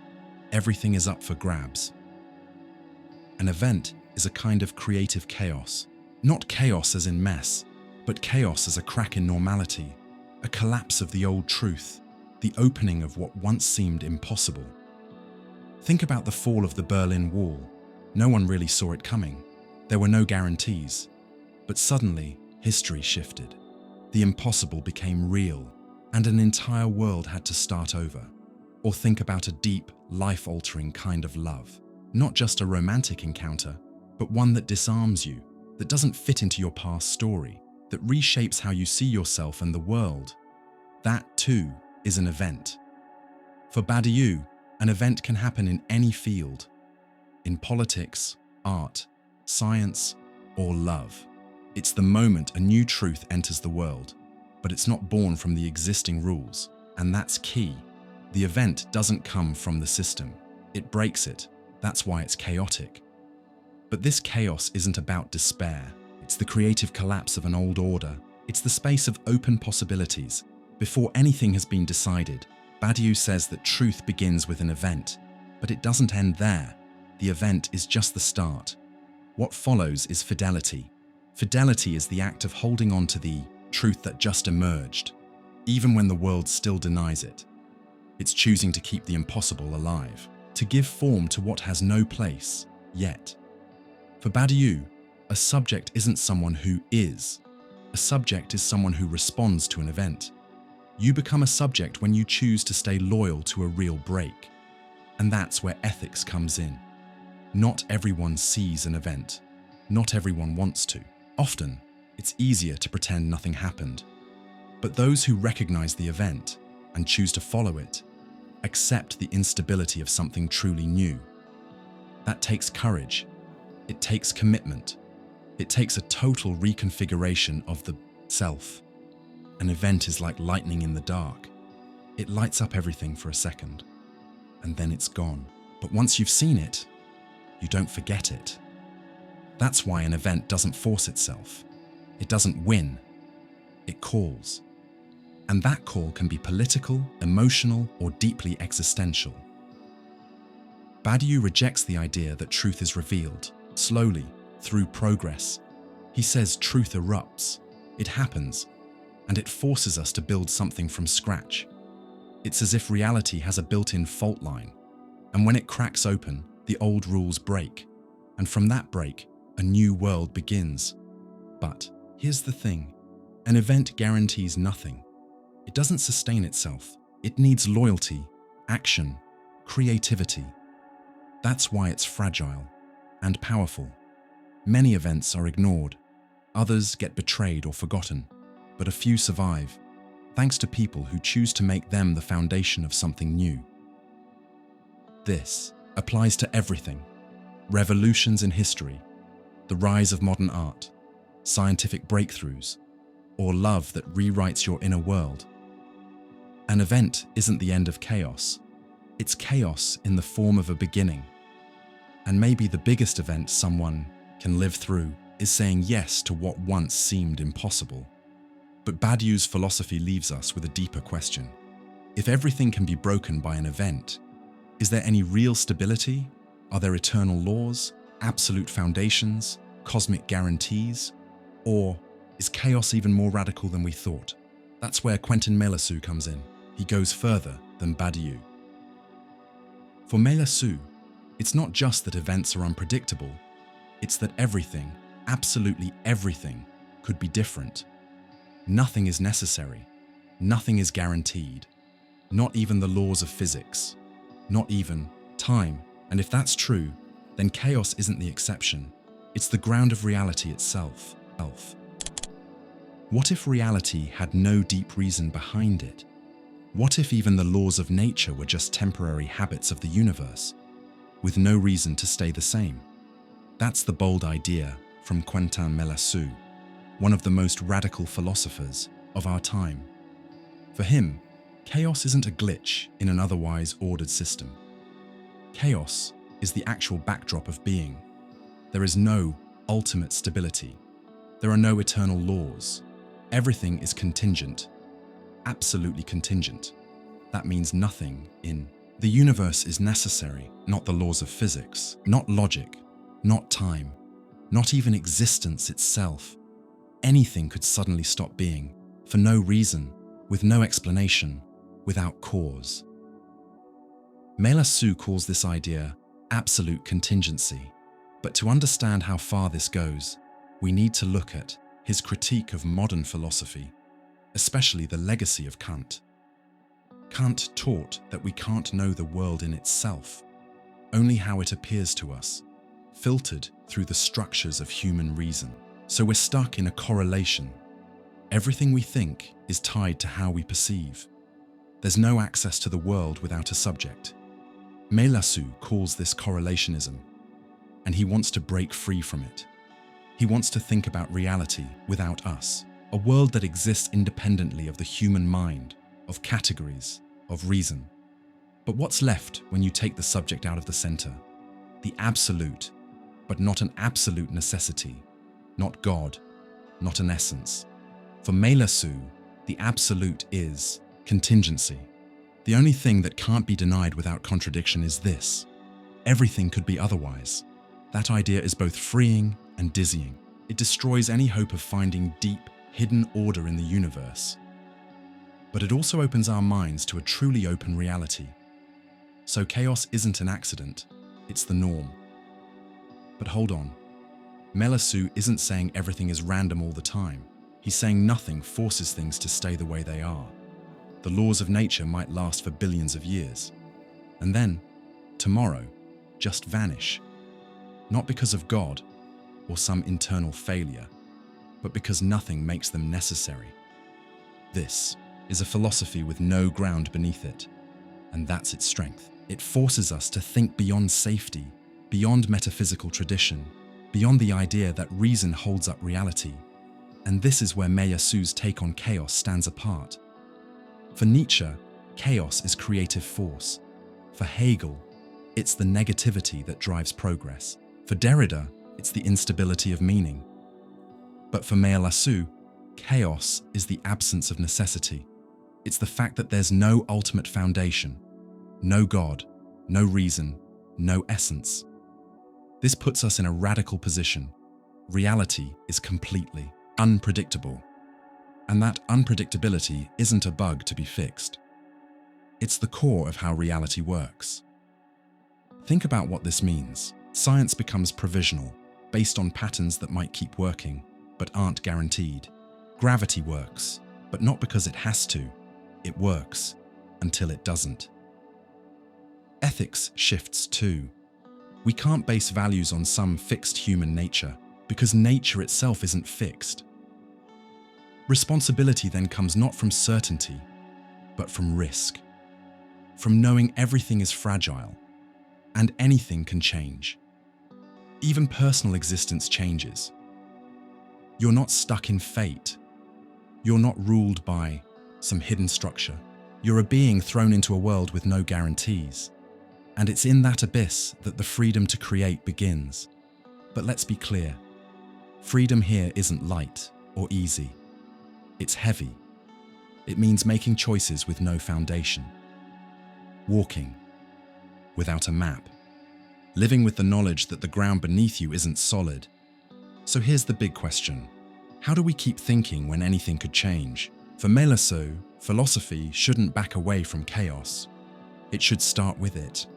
everything is up for grabs. An event is a kind of creative chaos. Not chaos as in mess, but chaos as a crack in normality, a collapse of the old truth, the opening of what once seemed impossible. Think about the fall of the Berlin Wall. No one really saw it coming. There were no guarantees. But suddenly, history shifted. The impossible became real, and an entire world had to start over. Or think about a deep, life-altering kind of love. Not just a romantic encounter, but one that disarms you, that doesn't fit into your past story, that reshapes how you see yourself and the world. That, too, is an event. For Badiou, an event can happen in any field. In politics, art, science, or love. It's the moment a new truth enters the world, but it's not born from the existing rules, and that's key. The event doesn't come from the system. It breaks it. That's why it's chaotic. But this chaos isn't about despair. It's the creative collapse of an old order. It's the space of open possibilities. Before anything has been decided, Badiou says that truth begins with an event, but it doesn't end there. The event is just the start. What follows is fidelity. Fidelity is the act of holding on to the truth that just emerged, even when the world still denies it. It's choosing to keep the impossible alive, to give form to what has no place yet. For Badiou, a subject isn't someone who is. A subject is someone who responds to an event. You become a subject when you choose to stay loyal to a real break. And that's where ethics comes in. Not everyone sees an event. Not everyone wants to. Often, it's easier to pretend nothing happened. But those who recognize the event and choose to follow it accept the instability of something truly new. That takes courage. It takes commitment. It takes a total reconfiguration of the self. An event is like lightning in the dark. It lights up everything for a second, and then it's gone. But once you've seen it, you don't forget it. That's why an event doesn't force itself. It doesn't win. It calls. And that call can be political, emotional, or deeply existential. Badiou rejects the idea that truth is revealed, slowly, through progress. He says truth erupts. It happens, and it forces us to build something from scratch. It's as if reality has a built-in fault line, and when it cracks open, the old rules break, and from that break, a new world begins. But here's the thing, an event guarantees nothing. It doesn't sustain itself. It needs loyalty, action, creativity. That's why it's fragile and powerful. Many events are ignored. Others get betrayed or forgotten, but a few survive, thanks to people who choose to make them the foundation of something new. This applies to everything: revolutions in history, the rise of modern art, scientific breakthroughs, or love that rewrites your inner world. An event isn't the end of chaos. It's chaos in the form of a beginning. And maybe the biggest event someone can live through is saying yes to what once seemed impossible. But Badiou's philosophy leaves us with a deeper question. If everything can be broken by an event, is there any real stability? Are there eternal laws, absolute foundations, cosmic guarantees? Or is chaos even more radical than we thought? That's where Meillassoux comes in. He goes further than Badiou. For Meillassoux, it's not just that events are unpredictable, it's that everything, absolutely everything, could be different. Nothing is necessary. Nothing is guaranteed. Not even the laws of physics. Not even time. And if that's true, then chaos isn't the exception. It's the ground of reality itself. What if reality had no deep reason behind it? What if even the laws of nature were just temporary habits of the universe, with no reason to stay the same? That's the bold idea from Quentin Meillassoux, one of the most radical philosophers of our time. For him, chaos isn't a glitch in an otherwise ordered system. Chaos is the actual backdrop of being. There is no ultimate stability. There are no eternal laws. Everything is contingent, absolutely contingent. That means nothing in the universe is necessary, not the laws of physics, not logic, not time, not even existence itself. Anything could suddenly stop being, for no reason, with no explanation, without cause. Meillassoux calls this idea absolute contingency, but to understand how far this goes, we need to look at his critique of modern philosophy, especially the legacy of Kant. Kant taught that we can't know the world in itself, only how it appears to us, filtered through the structures of human reason. So we're stuck in a correlation. Everything we think is tied to how we perceive. There's no access to the world without a subject. Meillassoux calls this correlationism, and he wants to break free from it. He wants to think about reality without us, a world that exists independently of the human mind, of categories, of reason. But what's left when you take the subject out of the center? The absolute, but not an absolute necessity, not God, not an essence. For Meillassoux, the absolute is contingency. The only thing that can't be denied without contradiction is this: everything could be otherwise. That idea is both freeing and dizzying. It destroys any hope of finding deep, hidden order in the universe. But it also opens our minds to a truly open reality. So chaos isn't an accident, it's the norm. But hold on. Meillassoux isn't saying everything is random all the time. He's saying nothing forces things to stay the way they are. The laws of nature might last for billions of years, and then, tomorrow, just vanish. Not because of God or some internal failure, but because nothing makes them necessary. This is a philosophy with no ground beneath it, and that's its strength. It forces us to think beyond safety, beyond metaphysical tradition, beyond the idea that reason holds up reality. And this is where Meillassoux' take on chaos stands apart. For Nietzsche, chaos is creative force. For Hegel, it's the negativity that drives progress. For Derrida, it's the instability of meaning. But for Meillassoux, chaos is the absence of necessity. It's the fact that there's no ultimate foundation, no God, no reason, no essence. This puts us in a radical position. Reality is completely unpredictable. And that unpredictability isn't a bug to be fixed. It's the core of how reality works. Think about what this means. Science becomes provisional, based on patterns that might keep working, but aren't guaranteed. Gravity works, but not because it has to. It works until it doesn't. Ethics shifts too. We can't base values on some fixed human nature, because nature itself isn't fixed. Responsibility then comes not from certainty, but from risk. From knowing everything is fragile, and anything can change. Even personal existence changes. You're not stuck in fate. You're not ruled by some hidden structure. You're a being thrown into a world with no guarantees. And it's in that abyss that the freedom to create begins. But let's be clear. Freedom here isn't light or easy. It's heavy. It means making choices with no foundation. Walking without a map. Living with the knowledge that the ground beneath you isn't solid. So here's the big question. How do we keep thinking when anything could change? For Meillassoux, philosophy shouldn't back away from chaos. It should start with it.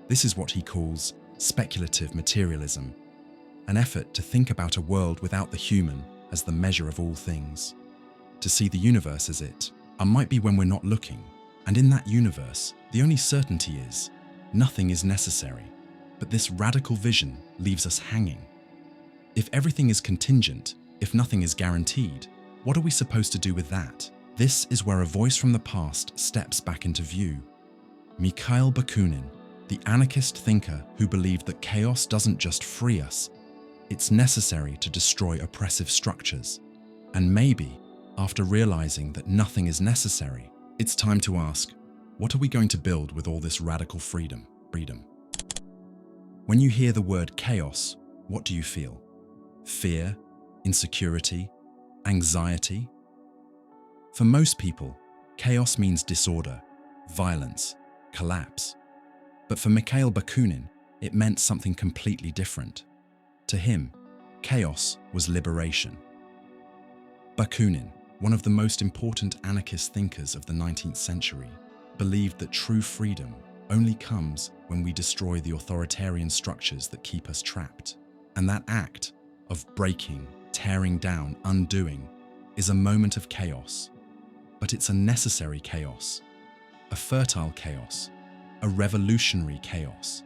This is what he calls speculative materialism, an effort to think about a world without the human as the measure of all things. To see the universe as it might be when we're not looking, and in that universe, the only certainty is nothing is necessary. But this radical vision leaves us hanging. If everything is contingent, if nothing is guaranteed, what are we supposed to do with that? This is where a voice from the past steps back into view. Mikhail Bakunin, the anarchist thinker who believed that chaos doesn't just free us, it's necessary to destroy oppressive structures. And maybe, after realizing that nothing is necessary, it's time to ask, what are we going to build with all this radical freedom? When you hear the word chaos, what do you feel? Fear, insecurity, anxiety? For most people, chaos means disorder, violence, collapse. But for Mikhail Bakunin, it meant something completely different. To him, chaos was liberation. Bakunin, one of the most important anarchist thinkers of the 19th century, believed that true freedom only comes when we destroy the authoritarian structures that keep us trapped. And that act of breaking, tearing down, undoing is a moment of chaos. But it's a necessary chaos, a fertile chaos, a revolutionary chaos.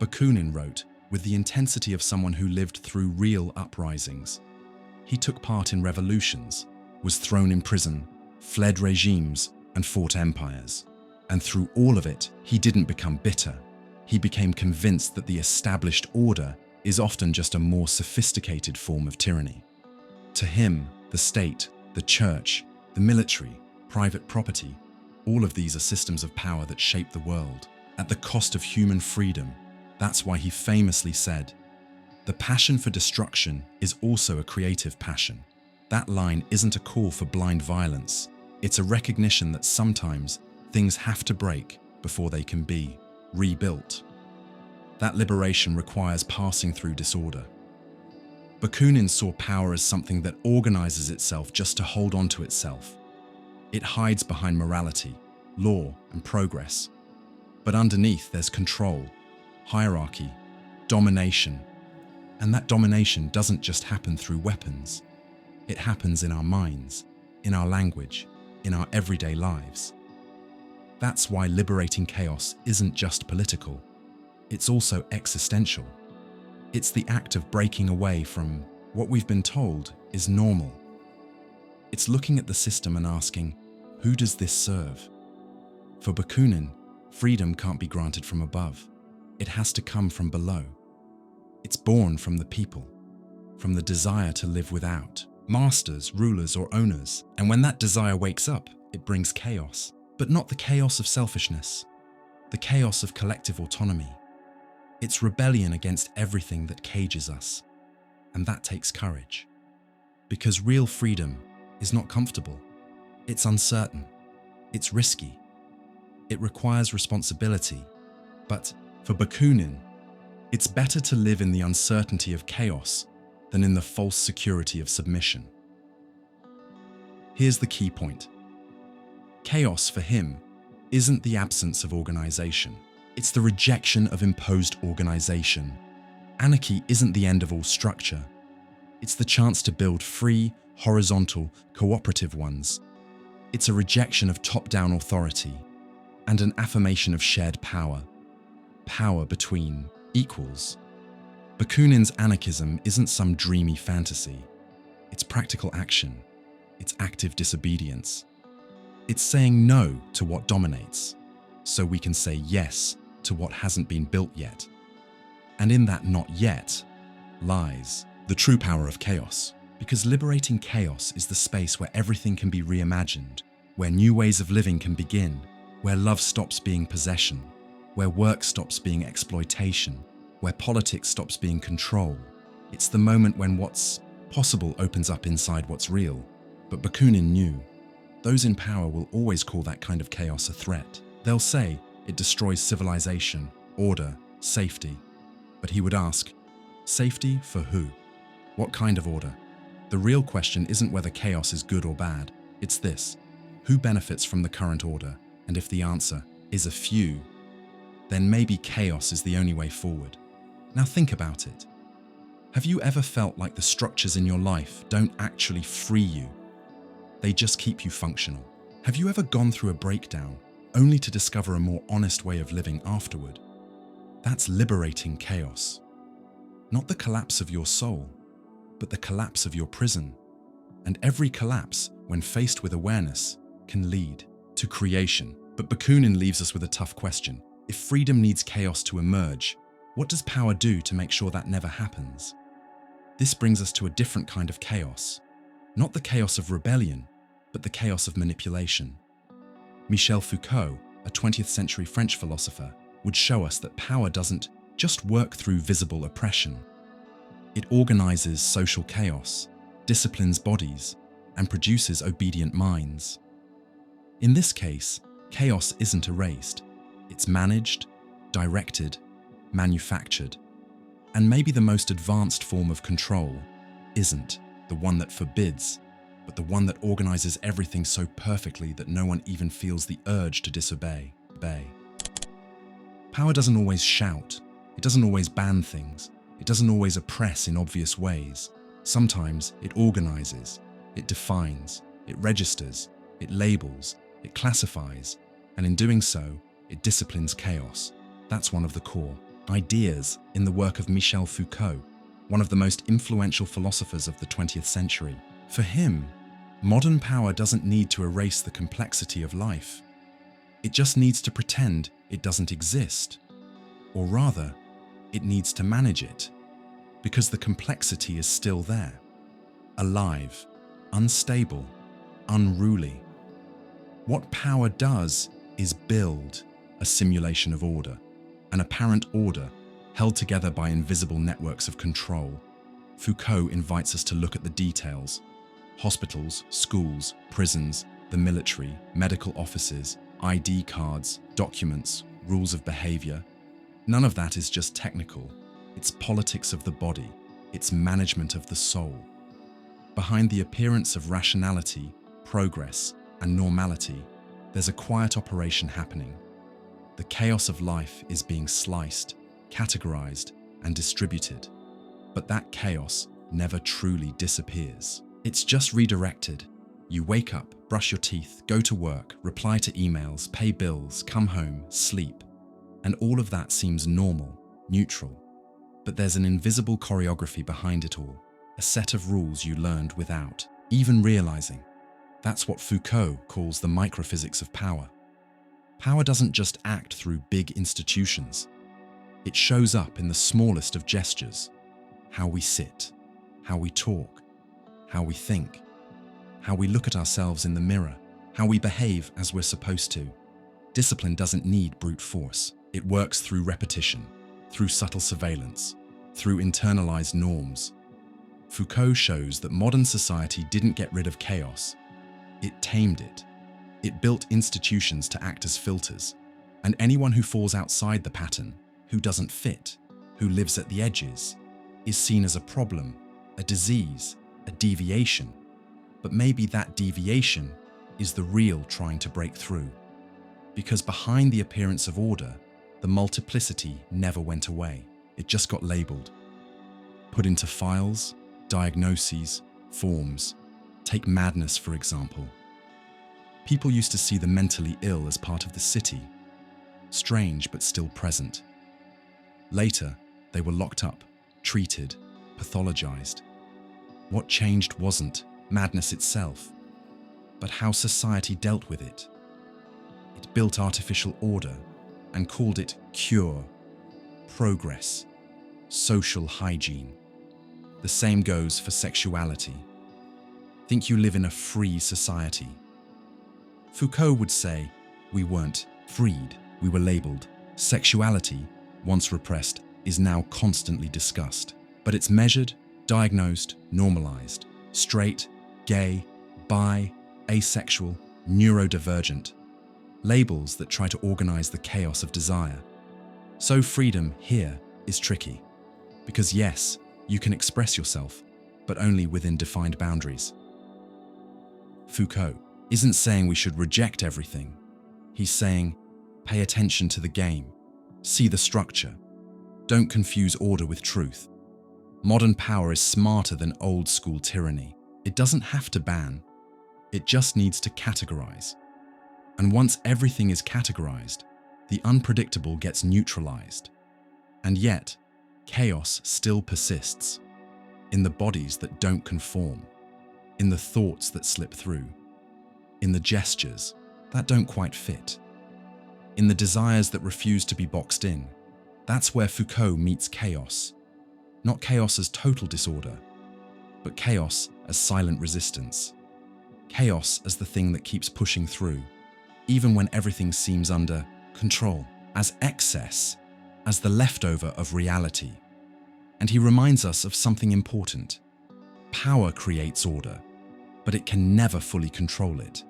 Bakunin wrote with the intensity of someone who lived through real uprisings. He took part in revolutions, was thrown in prison, fled regimes, and fought empires. And through all of it, he didn't become bitter. He became convinced that the established order is often just a more sophisticated form of tyranny. To him, the state, the church, the military, private property, all of these are systems of power that shape the world, at the cost of human freedom. That's why he famously said, "The passion for destruction is also a creative passion." That line isn't a call for blind violence. It's a recognition that sometimes things have to break before they can be rebuilt. That liberation requires passing through disorder. Bakunin saw power as something that organizes itself just to hold on to itself. It hides behind morality, law, and progress. But underneath there's control, hierarchy, domination. And that domination doesn't just happen through weapons. It happens in our minds, in our language, in our everyday lives. That's why liberating chaos isn't just political. It's also existential. It's the act of breaking away from what we've been told is normal. It's looking at the system and asking, who does this serve? For Bakunin, freedom can't be granted from above. It has to come from below. It's born from the people, from the desire to live without masters, rulers, or owners. And when that desire wakes up, it brings chaos. But not the chaos of selfishness, the chaos of collective autonomy. It's rebellion against everything that cages us. And that takes courage. Because real freedom is not comfortable. It's uncertain. It's risky. It requires responsibility. But for Bakunin, it's better to live in the uncertainty of chaos than in the false security of submission. Here's the key point. Chaos for him isn't the absence of organization. It's the rejection of imposed organization. Anarchy isn't the end of all structure. It's the chance to build free, horizontal, cooperative ones. It's a rejection of top-down authority and an affirmation of shared power. Power between equals. Bakunin's anarchism isn't some dreamy fantasy. It's practical action. It's active disobedience. It's saying no to what dominates, so we can say yes to what hasn't been built yet. And in that not yet lies the true power of chaos, because liberating chaos is the space where everything can be reimagined, where new ways of living can begin, where love stops being possession, where work stops being exploitation, where politics stops being control. It's the moment when what's possible opens up inside what's real. But Bakunin knew those in power will always call that kind of chaos a threat. They'll say it destroys civilization, order, safety. But he would ask, safety for who? What kind of order? The real question isn't whether chaos is good or bad. It's this: who benefits from the current order? And if the answer is a few, then maybe chaos is the only way forward. Now think about it. Have you ever felt like the structures in your life don't actually free you? They just keep you functional. Have you ever gone through a breakdown only to discover a more honest way of living afterward? That's liberating chaos. Not the collapse of your soul, but the collapse of your prison. And every collapse, when faced with awareness, can lead to creation. But Bakunin leaves us with a tough question. If freedom needs chaos to emerge, what does power do to make sure that never happens? This brings us to a different kind of chaos. Not the chaos of rebellion, but the chaos of manipulation. Michel Foucault, a 20th century French philosopher, would show us that power doesn't just work through visible oppression. It organizes social chaos, disciplines bodies, and produces obedient minds. In this case, chaos isn't erased. It's managed, directed, manufactured. And maybe the most advanced form of control isn't the one that forbids, but the one that organizes everything so perfectly that no one even feels the urge to disobey. Power doesn't always shout. It doesn't always ban things. It doesn't always oppress in obvious ways. Sometimes it organizes, it defines, it registers, it labels, it classifies, and in doing so, it disciplines chaos. That's one of the core ideas in the work of Michel Foucault, one of the most influential philosophers of the 20th century. For him, modern power doesn't need to erase the complexity of life. It just needs to pretend it doesn't exist. Or rather, it needs to manage it, because the complexity is still there, alive, unstable, unruly. What power does is build a simulation of order, an apparent order held together by invisible networks of control. Foucault invites us to look at the details. Hospitals, schools, prisons, the military, medical offices, ID cards, documents, rules of behavior. None of that is just technical. It's politics of the body. It's management of the soul. Behind the appearance of rationality, progress, and normality, there's a quiet operation happening. The chaos of life is being sliced, categorized, and distributed. But that chaos never truly disappears. It's just redirected. You wake up, brush your teeth, go to work, reply to emails, pay bills, come home, sleep. And all of that seems normal, neutral. But there's an invisible choreography behind it all, a set of rules you learned without even realizing. That's what Foucault calls the microphysics of power. Power doesn't just act through big institutions. It shows up in the smallest of gestures. How we sit, how we talk, how we think, how we look at ourselves in the mirror, how we behave as we're supposed to. Discipline doesn't need brute force. It works through repetition, through subtle surveillance, through internalized norms. Foucault shows that modern society didn't get rid of chaos. It tamed it. It built institutions to act as filters, and anyone who falls outside the pattern, who doesn't fit, who lives at the edges, is seen as a problem, a disease, a deviation. But maybe that deviation is the real trying to break through. Because behind the appearance of order, the multiplicity never went away. It just got labeled, put into files, diagnoses, forms. Take madness, for example. People used to see the mentally ill as part of the city, strange but still present. Later, they were locked up, treated, pathologized. What changed wasn't madness itself, but how society dealt with it. It built artificial order and called it cure, progress, social hygiene. The same goes for sexuality. Think you live in a free society. Foucault would say, we weren't freed, we were labeled. Sexuality, once repressed, is now constantly discussed. But it's measured, diagnosed, normalized. Straight, gay, bi, asexual, neurodivergent. Labels that try to organize the chaos of desire. So freedom here is tricky. Because yes, you can express yourself, but only within defined boundaries. Foucault isn't saying we should reject everything. He's saying, pay attention to the game, see the structure. Don't confuse order with truth. Modern power is smarter than old-school tyranny. It doesn't have to ban. It just needs to categorize. And once everything is categorized, the unpredictable gets neutralized. And yet, chaos still persists. In the bodies that don't conform. In the thoughts that slip through. In the gestures that don't quite fit. in the desires that refuse to be boxed in. That's where Foucault meets chaos. Not chaos as total disorder, but chaos as silent resistance. Chaos as the thing that keeps pushing through, even when everything seems under control, as excess, as the leftover of reality. And he reminds us of something important. Power creates order, but it can never fully control it.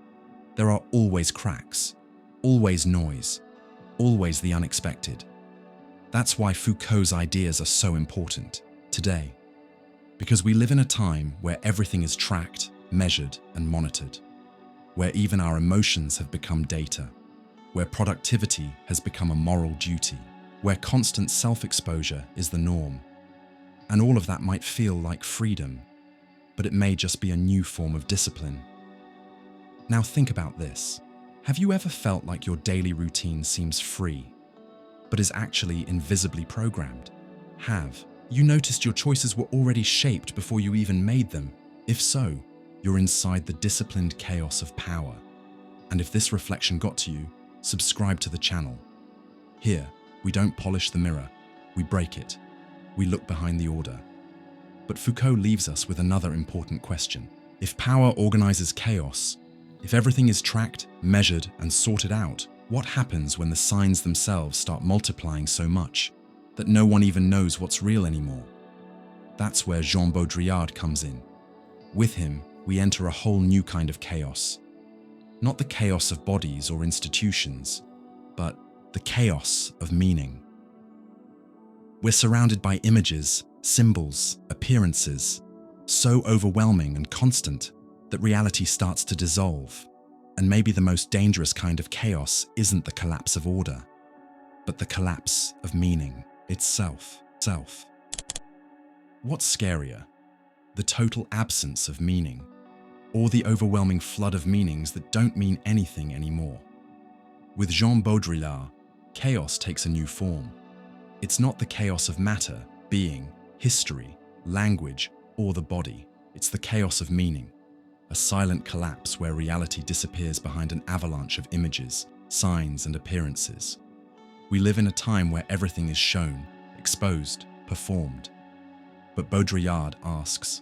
There are always cracks, always noise, always the unexpected. That's why Foucault's ideas are so important today, because we live in a time where everything is tracked, measured, and monitored, where even our emotions have become data, where productivity has become a moral duty, where constant self-exposure is the norm. And all of that might feel like freedom, but it may just be a new form of discipline. Now think about this. Have you ever felt like your daily routine seems free, but is actually invisibly programmed? Have you noticed your choices were already shaped before you even made them? If so, you're inside the disciplined chaos of power. And if this reflection got to you, subscribe to the channel. Here, we don't polish the mirror, we break it. We look behind the order. But Foucault leaves us with another important question. If power organizes chaos, if everything is tracked, measured, and sorted out, what happens when the signs themselves start multiplying so much that no one even knows what's real anymore? That's where Jean Baudrillard comes in. With him, we enter a whole new kind of chaos. Not the chaos of bodies or institutions, but the chaos of meaning. We're surrounded by images, symbols, appearances, so overwhelming and constant that reality starts to dissolve. And maybe the most dangerous kind of chaos isn't the collapse of order, but the collapse of meaning itself. What's scarier? The total absence of meaning, or the overwhelming flood of meanings that don't mean anything anymore? With Jean Baudrillard, chaos takes a new form. It's not the chaos of matter, being, history, language, or the body. It's the chaos of meaning, a silent collapse where reality disappears behind an avalanche of images, signs, and appearances. We live in a time where everything is shown, exposed, performed. But Baudrillard asks,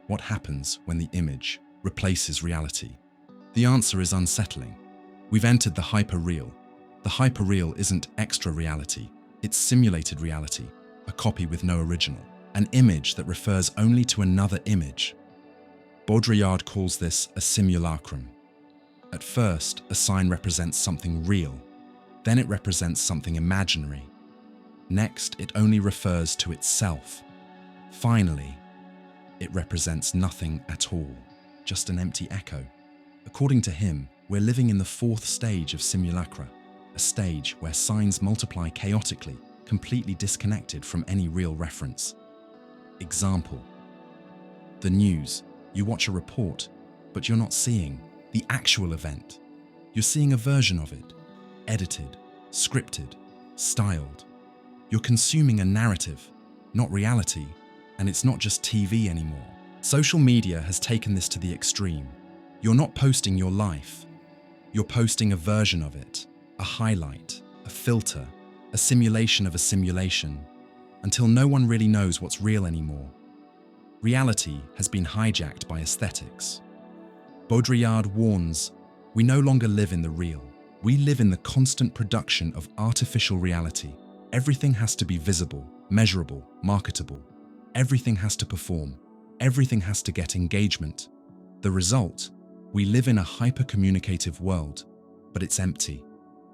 what happens when the image replaces reality? The answer is unsettling. We've entered the hyperreal. The hyperreal isn't extra reality, it's simulated reality, a copy with no original, an image that refers only to another image. Baudrillard calls this a simulacrum. At first, a sign represents something real, then it represents something imaginary. Next, it only refers to itself. Finally, it represents nothing at all, just an empty echo. According to him, we're living in the fourth stage of simulacra, a stage where signs multiply chaotically, completely disconnected from any real reference. Example: the news. You watch a report, but you're not seeing the actual event. You're seeing a version of it, edited, scripted, styled. You're consuming a narrative, not reality, and it's not just TV anymore. Social media has taken this to the extreme. You're not posting your life. You're posting a version of it, a highlight, a filter, a simulation of a simulation, until no one really knows what's real anymore. Reality has been hijacked by aesthetics. Baudrillard warns, we no longer live in the real. We live in the constant production of artificial reality. Everything has to be visible, measurable, marketable. Everything has to perform. Everything has to get engagement. The result, we live in a hyper-communicative world, but it's empty.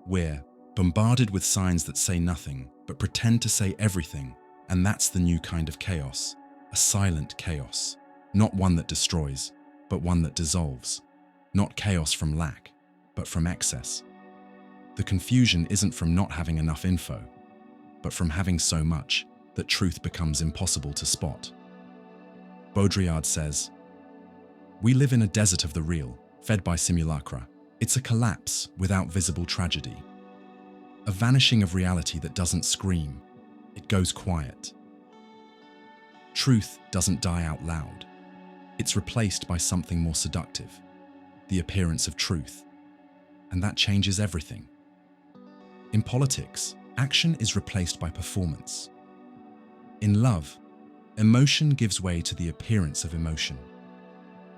We're bombarded with signs that say nothing, but pretend to say everything, and that's the new kind of chaos. A silent chaos, not one that destroys, but one that dissolves. Not chaos from lack, but from excess. The confusion isn't from not having enough info, but from having so much that truth becomes impossible to spot. Baudrillard says, we live in a desert of the real, fed by simulacra. It's a collapse without visible tragedy. A vanishing of reality that doesn't scream, it goes quiet. Truth doesn't die out loud. It's replaced by something more seductive, the appearance of truth. And that changes everything. In politics, action is replaced by performance. In love, emotion gives way to the appearance of emotion.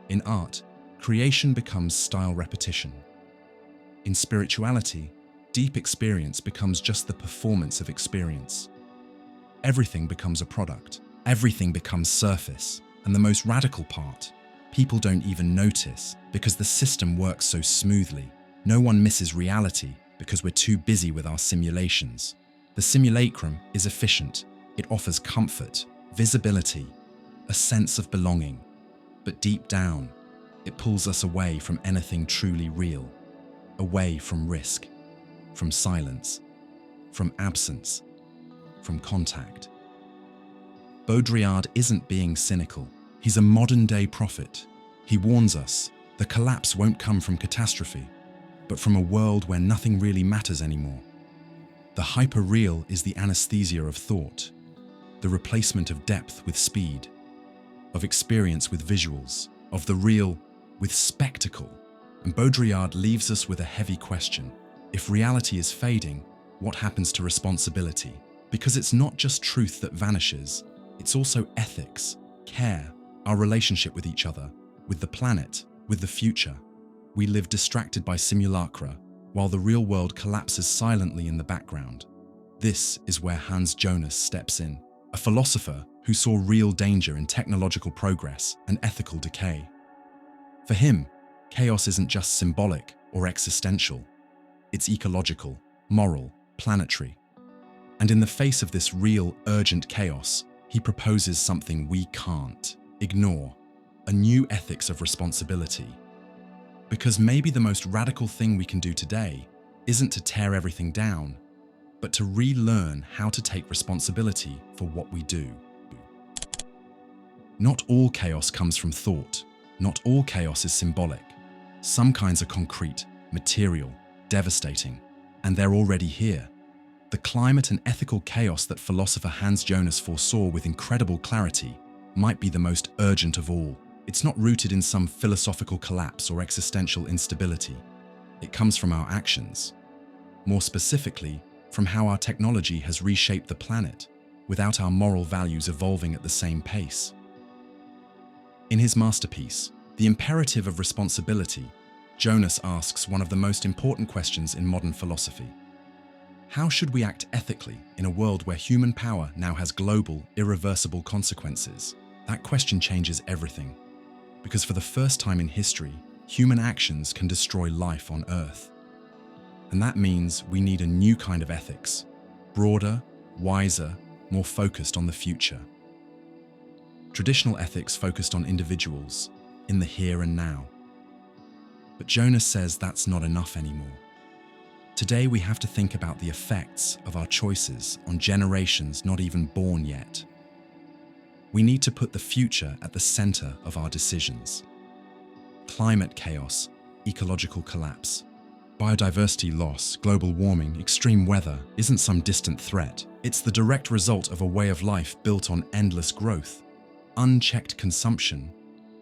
In art, creation becomes style repetition. In spirituality, deep experience becomes just the performance of experience. Everything becomes a product. Everything becomes surface. And the most radical part, people don't even notice because the system works so smoothly. No one misses reality because we're too busy with our simulations. The simulacrum is efficient. It offers comfort, visibility, a sense of belonging. But deep down, it pulls us away from anything truly real, away from risk, from silence, from absence, from contact. Baudrillard isn't being cynical. He's a modern-day prophet. He warns us, the collapse won't come from catastrophe, but from a world where nothing really matters anymore. The hyper-real is the anesthesia of thought, the replacement of depth with speed, of experience with visuals, of the real with spectacle. And Baudrillard leaves us with a heavy question. If reality is fading, what happens to responsibility? Because it's not just truth that vanishes, it's also ethics, care, our relationship with each other, with the planet, with the future. We live distracted by simulacra, while the real world collapses silently in the background. This is where Hans Jonas steps in, a philosopher who saw real danger in technological progress and ethical decay. For him, chaos isn't just symbolic or existential. It's ecological, moral, planetary. And in the face of this real, urgent chaos, he proposes something we can't ignore, a new ethics of responsibility. Because maybe the most radical thing we can do today isn't to tear everything down, but to relearn how to take responsibility for what we do. Not all chaos comes from thought. Not all chaos is symbolic. Some kinds are concrete, material, devastating, and they're already here. The climate and ethical chaos that philosopher Hans Jonas foresaw with incredible clarity might be the most urgent of all. It's not rooted in some philosophical collapse or existential instability. It comes from our actions. More specifically, from how our technology has reshaped the planet, without our moral values evolving at the same pace. In his masterpiece, The Imperative of Responsibility, Jonas asks one of the most important questions in modern philosophy. How should we act ethically in a world where human power now has global, irreversible consequences? That question changes everything. Because for the first time in history, human actions can destroy life on Earth. And that means we need a new kind of ethics, broader, wiser, more focused on the future. Traditional ethics focused on individuals, in the here and now. But Jonas says that's not enough anymore. Today we have to think about the effects of our choices on generations not even born yet. We need to put the future at the center of our decisions. Climate chaos, ecological collapse, biodiversity loss, global warming, extreme weather isn't some distant threat. It's the direct result of a way of life built on endless growth, unchecked consumption,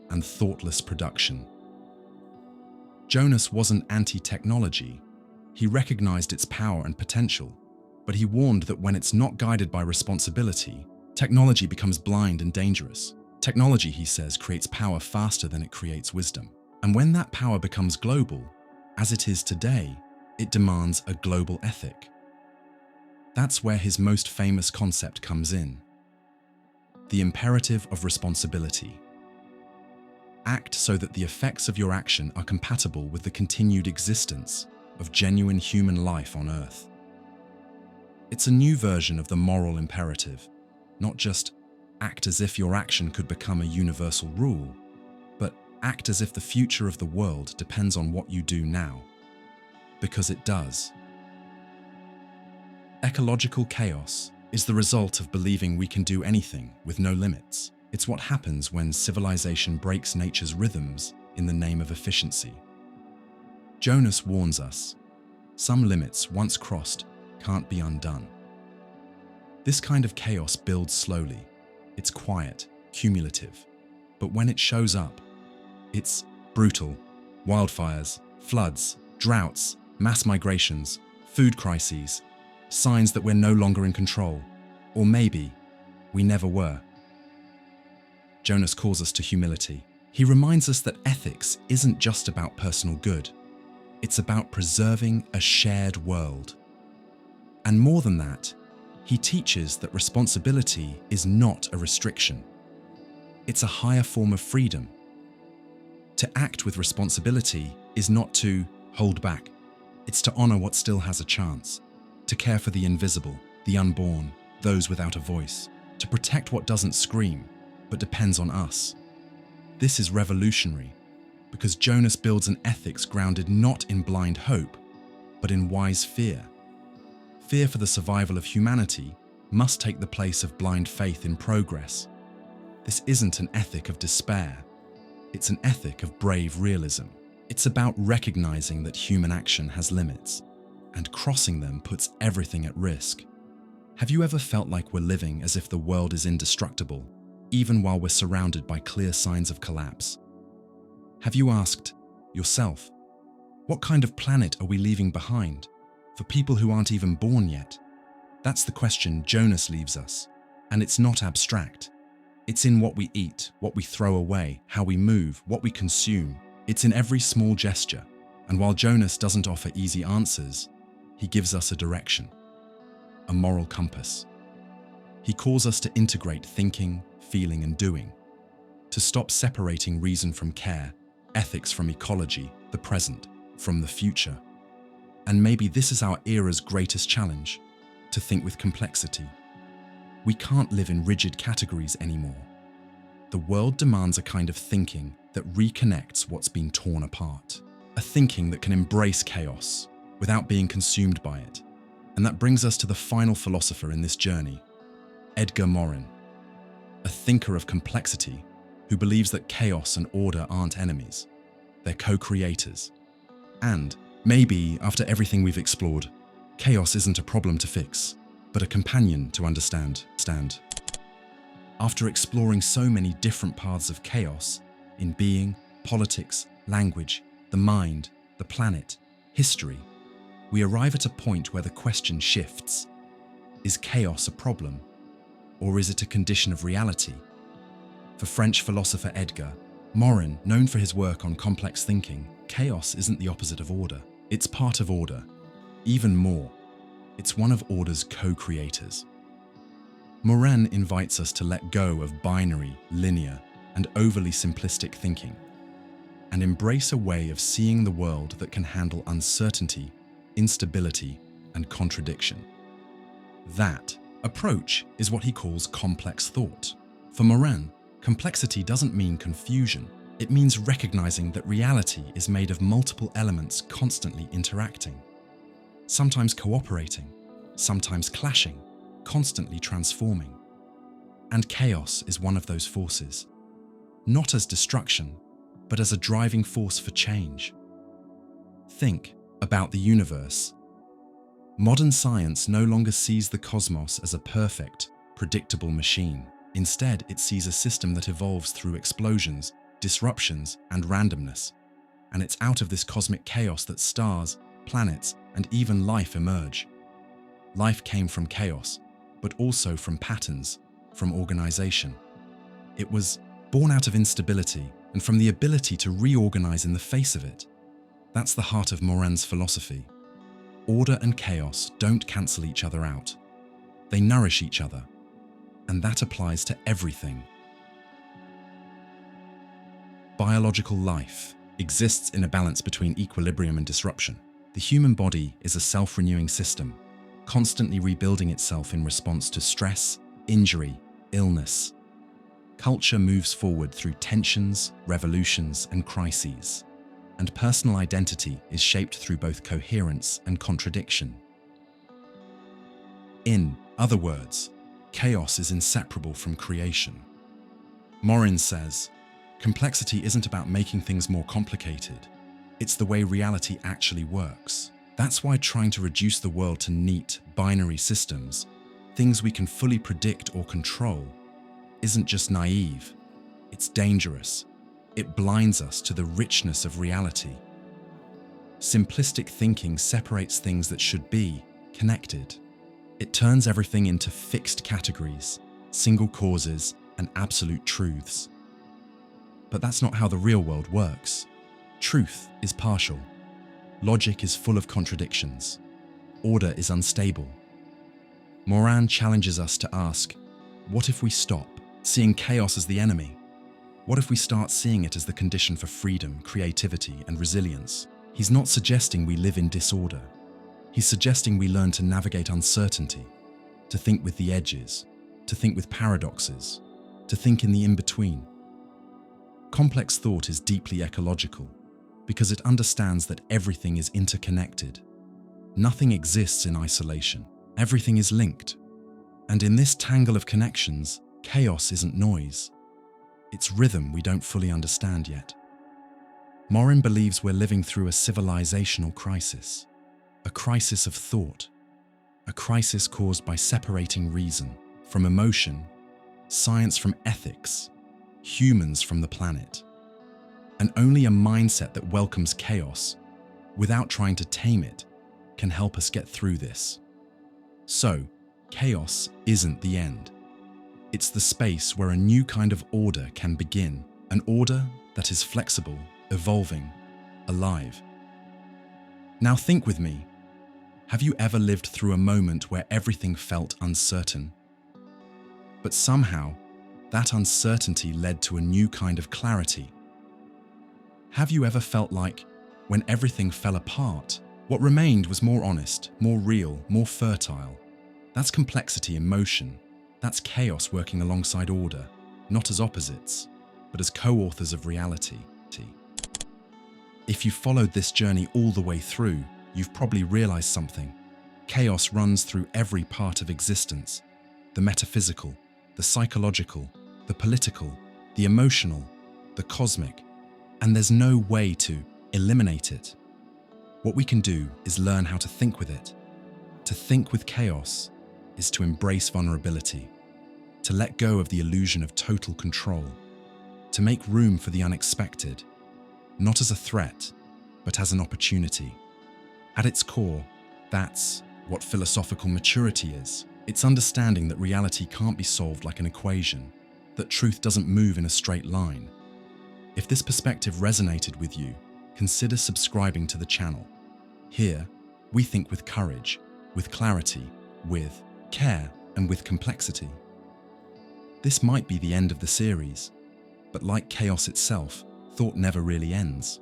and thoughtless production. Jonas wasn't anti-technology. He recognized its power and potential, but he warned that when it's not guided by responsibility, technology becomes blind and dangerous. Technology, he says, creates power faster than it creates wisdom. And when that power becomes global, as it is today, it demands a global ethic. That's where his most famous concept comes in. The imperative of responsibility. Act so that the effects of your action are compatible with the continued existence of genuine human life on Earth. It's a new version of the moral imperative, not just act as if your action could become a universal rule, but act as if the future of the world depends on what you do now, because it does. Ecological chaos is the result of believing we can do anything with no limits. It's what happens when civilization breaks nature's rhythms in the name of efficiency. Jonas warns us, some limits once crossed can't be undone. This kind of chaos builds slowly. It's quiet, cumulative. But when it shows up, it's brutal. Wildfires, floods, droughts, mass migrations, food crises, signs that we're no longer in control, or maybe we never were. Jonas calls us to humility. He reminds us that ethics isn't just about personal good. It's about preserving a shared world. And more than that, he teaches that responsibility is not a restriction. It's a higher form of freedom. To act with responsibility is not to hold back. It's to honor what still has a chance, to care for the invisible, the unborn, those without a voice, to protect what doesn't scream, but depends on us. This is revolutionary, because Jonas builds an ethics grounded not in blind hope, but in wise fear. Fear for the survival of humanity must take the place of blind faith in progress. This isn't an ethic of despair. It's an ethic of brave realism. It's about recognizing that human action has limits, and crossing them puts everything at risk. Have you ever felt like we're living as if the world is indestructible, even while we're surrounded by clear signs of collapse? Have you asked yourself, what kind of planet are we leaving behind for people who aren't even born yet? That's the question Jonas leaves us, and it's not abstract. It's in what we eat, what we throw away, how we move, what we consume. It's in every small gesture, and while Jonas doesn't offer easy answers, he gives us a direction, a moral compass. He calls us to integrate thinking, feeling, and doing, to stop separating reason from care, ethics from ecology, the present from the future. And maybe this is our era's greatest challenge, to think with complexity. We can't live in rigid categories anymore. The world demands a kind of thinking that reconnects what's been torn apart, a thinking that can embrace chaos without being consumed by it. And that brings us to the final philosopher in this journey, Edgar Morin, a thinker of complexity who believes that chaos and order aren't enemies, they're co-creators. And maybe, after everything we've explored, chaos isn't a problem to fix, but a companion to understand. After exploring so many different paths of chaos in being, politics, language, the mind, the planet, history, we arrive at a point where the question shifts. Is chaos a problem, or is it a condition of reality? For French philosopher Edgar Morin, known for his work on complex thinking, chaos isn't the opposite of order. It's part of order. Even more, it's one of order's co-creators. Morin invites us to let go of binary, linear, and overly simplistic thinking, and embrace a way of seeing the world that can handle uncertainty, instability, and contradiction. That approach is what he calls complex thought. For Morin, complexity doesn't mean confusion. It means recognizing that reality is made of multiple elements constantly interacting, sometimes cooperating, sometimes clashing, constantly transforming. And chaos is one of those forces, not as destruction, but as a driving force for change. Think about the universe. Modern science no longer sees the cosmos as a perfect, predictable machine. Instead, it sees a system that evolves through explosions, disruptions, and randomness. And it's out of this cosmic chaos that stars, planets, and even life emerge. Life came from chaos, but also from patterns, from organization. It was born out of instability and from the ability to reorganize in the face of it. That's the heart of Morin's philosophy. Order and chaos don't cancel each other out. They nourish each other. And that applies to everything. Biological life exists in a balance between equilibrium and disruption. The human body is a self-renewing system, constantly rebuilding itself in response to stress, injury, illness. Culture moves forward through tensions, revolutions, and crises, and personal identity is shaped through both coherence and contradiction. In other words, chaos is inseparable from creation. Morin says, complexity isn't about making things more complicated. It's the way reality actually works. That's why trying to reduce the world to neat, binary systems, things we can fully predict or control, isn't just naive. It's dangerous. It blinds us to the richness of reality. Simplistic thinking separates things that should be connected. It turns everything into fixed categories, single causes, and absolute truths. But that's not how the real world works. Truth is partial. Logic is full of contradictions. Order is unstable. Morin challenges us to ask, what if we stop seeing chaos as the enemy? What if we start seeing it as the condition for freedom, creativity, and resilience? He's not suggesting we live in disorder. He's suggesting we learn to navigate uncertainty, to think with the edges, to think with paradoxes, to think in the in-between. Complex thought is deeply ecological because it understands that everything is interconnected. Nothing exists in isolation. Everything is linked. And in this tangle of connections, chaos isn't noise. It's rhythm we don't fully understand yet. Morin believes we're living through a civilizational crisis, a crisis of thought, a crisis caused by separating reason from emotion, science from ethics, humans from the planet. And only a mindset that welcomes chaos, without trying to tame it, can help us get through this. So, chaos isn't the end. It's the space where a new kind of order can begin, an order that is flexible, evolving, alive. Now think with me. Have you ever lived through a moment where everything felt uncertain? But somehow, that uncertainty led to a new kind of clarity. Have you ever felt like, when everything fell apart, what remained was more honest, more real, more fertile? That's complexity in motion. That's chaos working alongside order, not as opposites, but as co-authors of reality. If you followed this journey all the way through, you've probably realized something. Chaos runs through every part of existence: the metaphysical, the psychological, the political, the emotional, the cosmic, and there's no way to eliminate it. What we can do is learn how to think with it. To think with chaos is to embrace vulnerability, to let go of the illusion of total control, to make room for the unexpected, not as a threat, but as an opportunity. At its core, that's what philosophical maturity is. It's understanding that reality can't be solved like an equation, that truth doesn't move in a straight line. If this perspective resonated with you, consider subscribing to the channel. Here, we think with courage, with clarity, with care, and with complexity. This might be the end of the series, but like chaos itself, thought never really ends.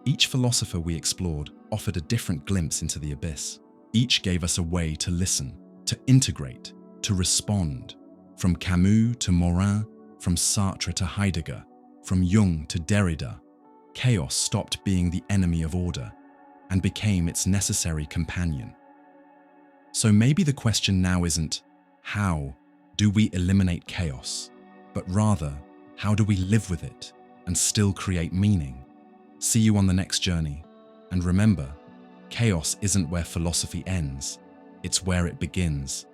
Each philosopher we explored offered a different glimpse into the abyss. Each gave us a way to listen, to integrate, to respond. From Camus to Morin, from Sartre to Heidegger, from Jung to Derrida, chaos stopped being the enemy of order and became its necessary companion. So maybe the question now isn't, how do we eliminate chaos? But rather, how do we live with it and still create meaning? See you on the next journey. And remember, chaos isn't where philosophy ends, it's where it begins.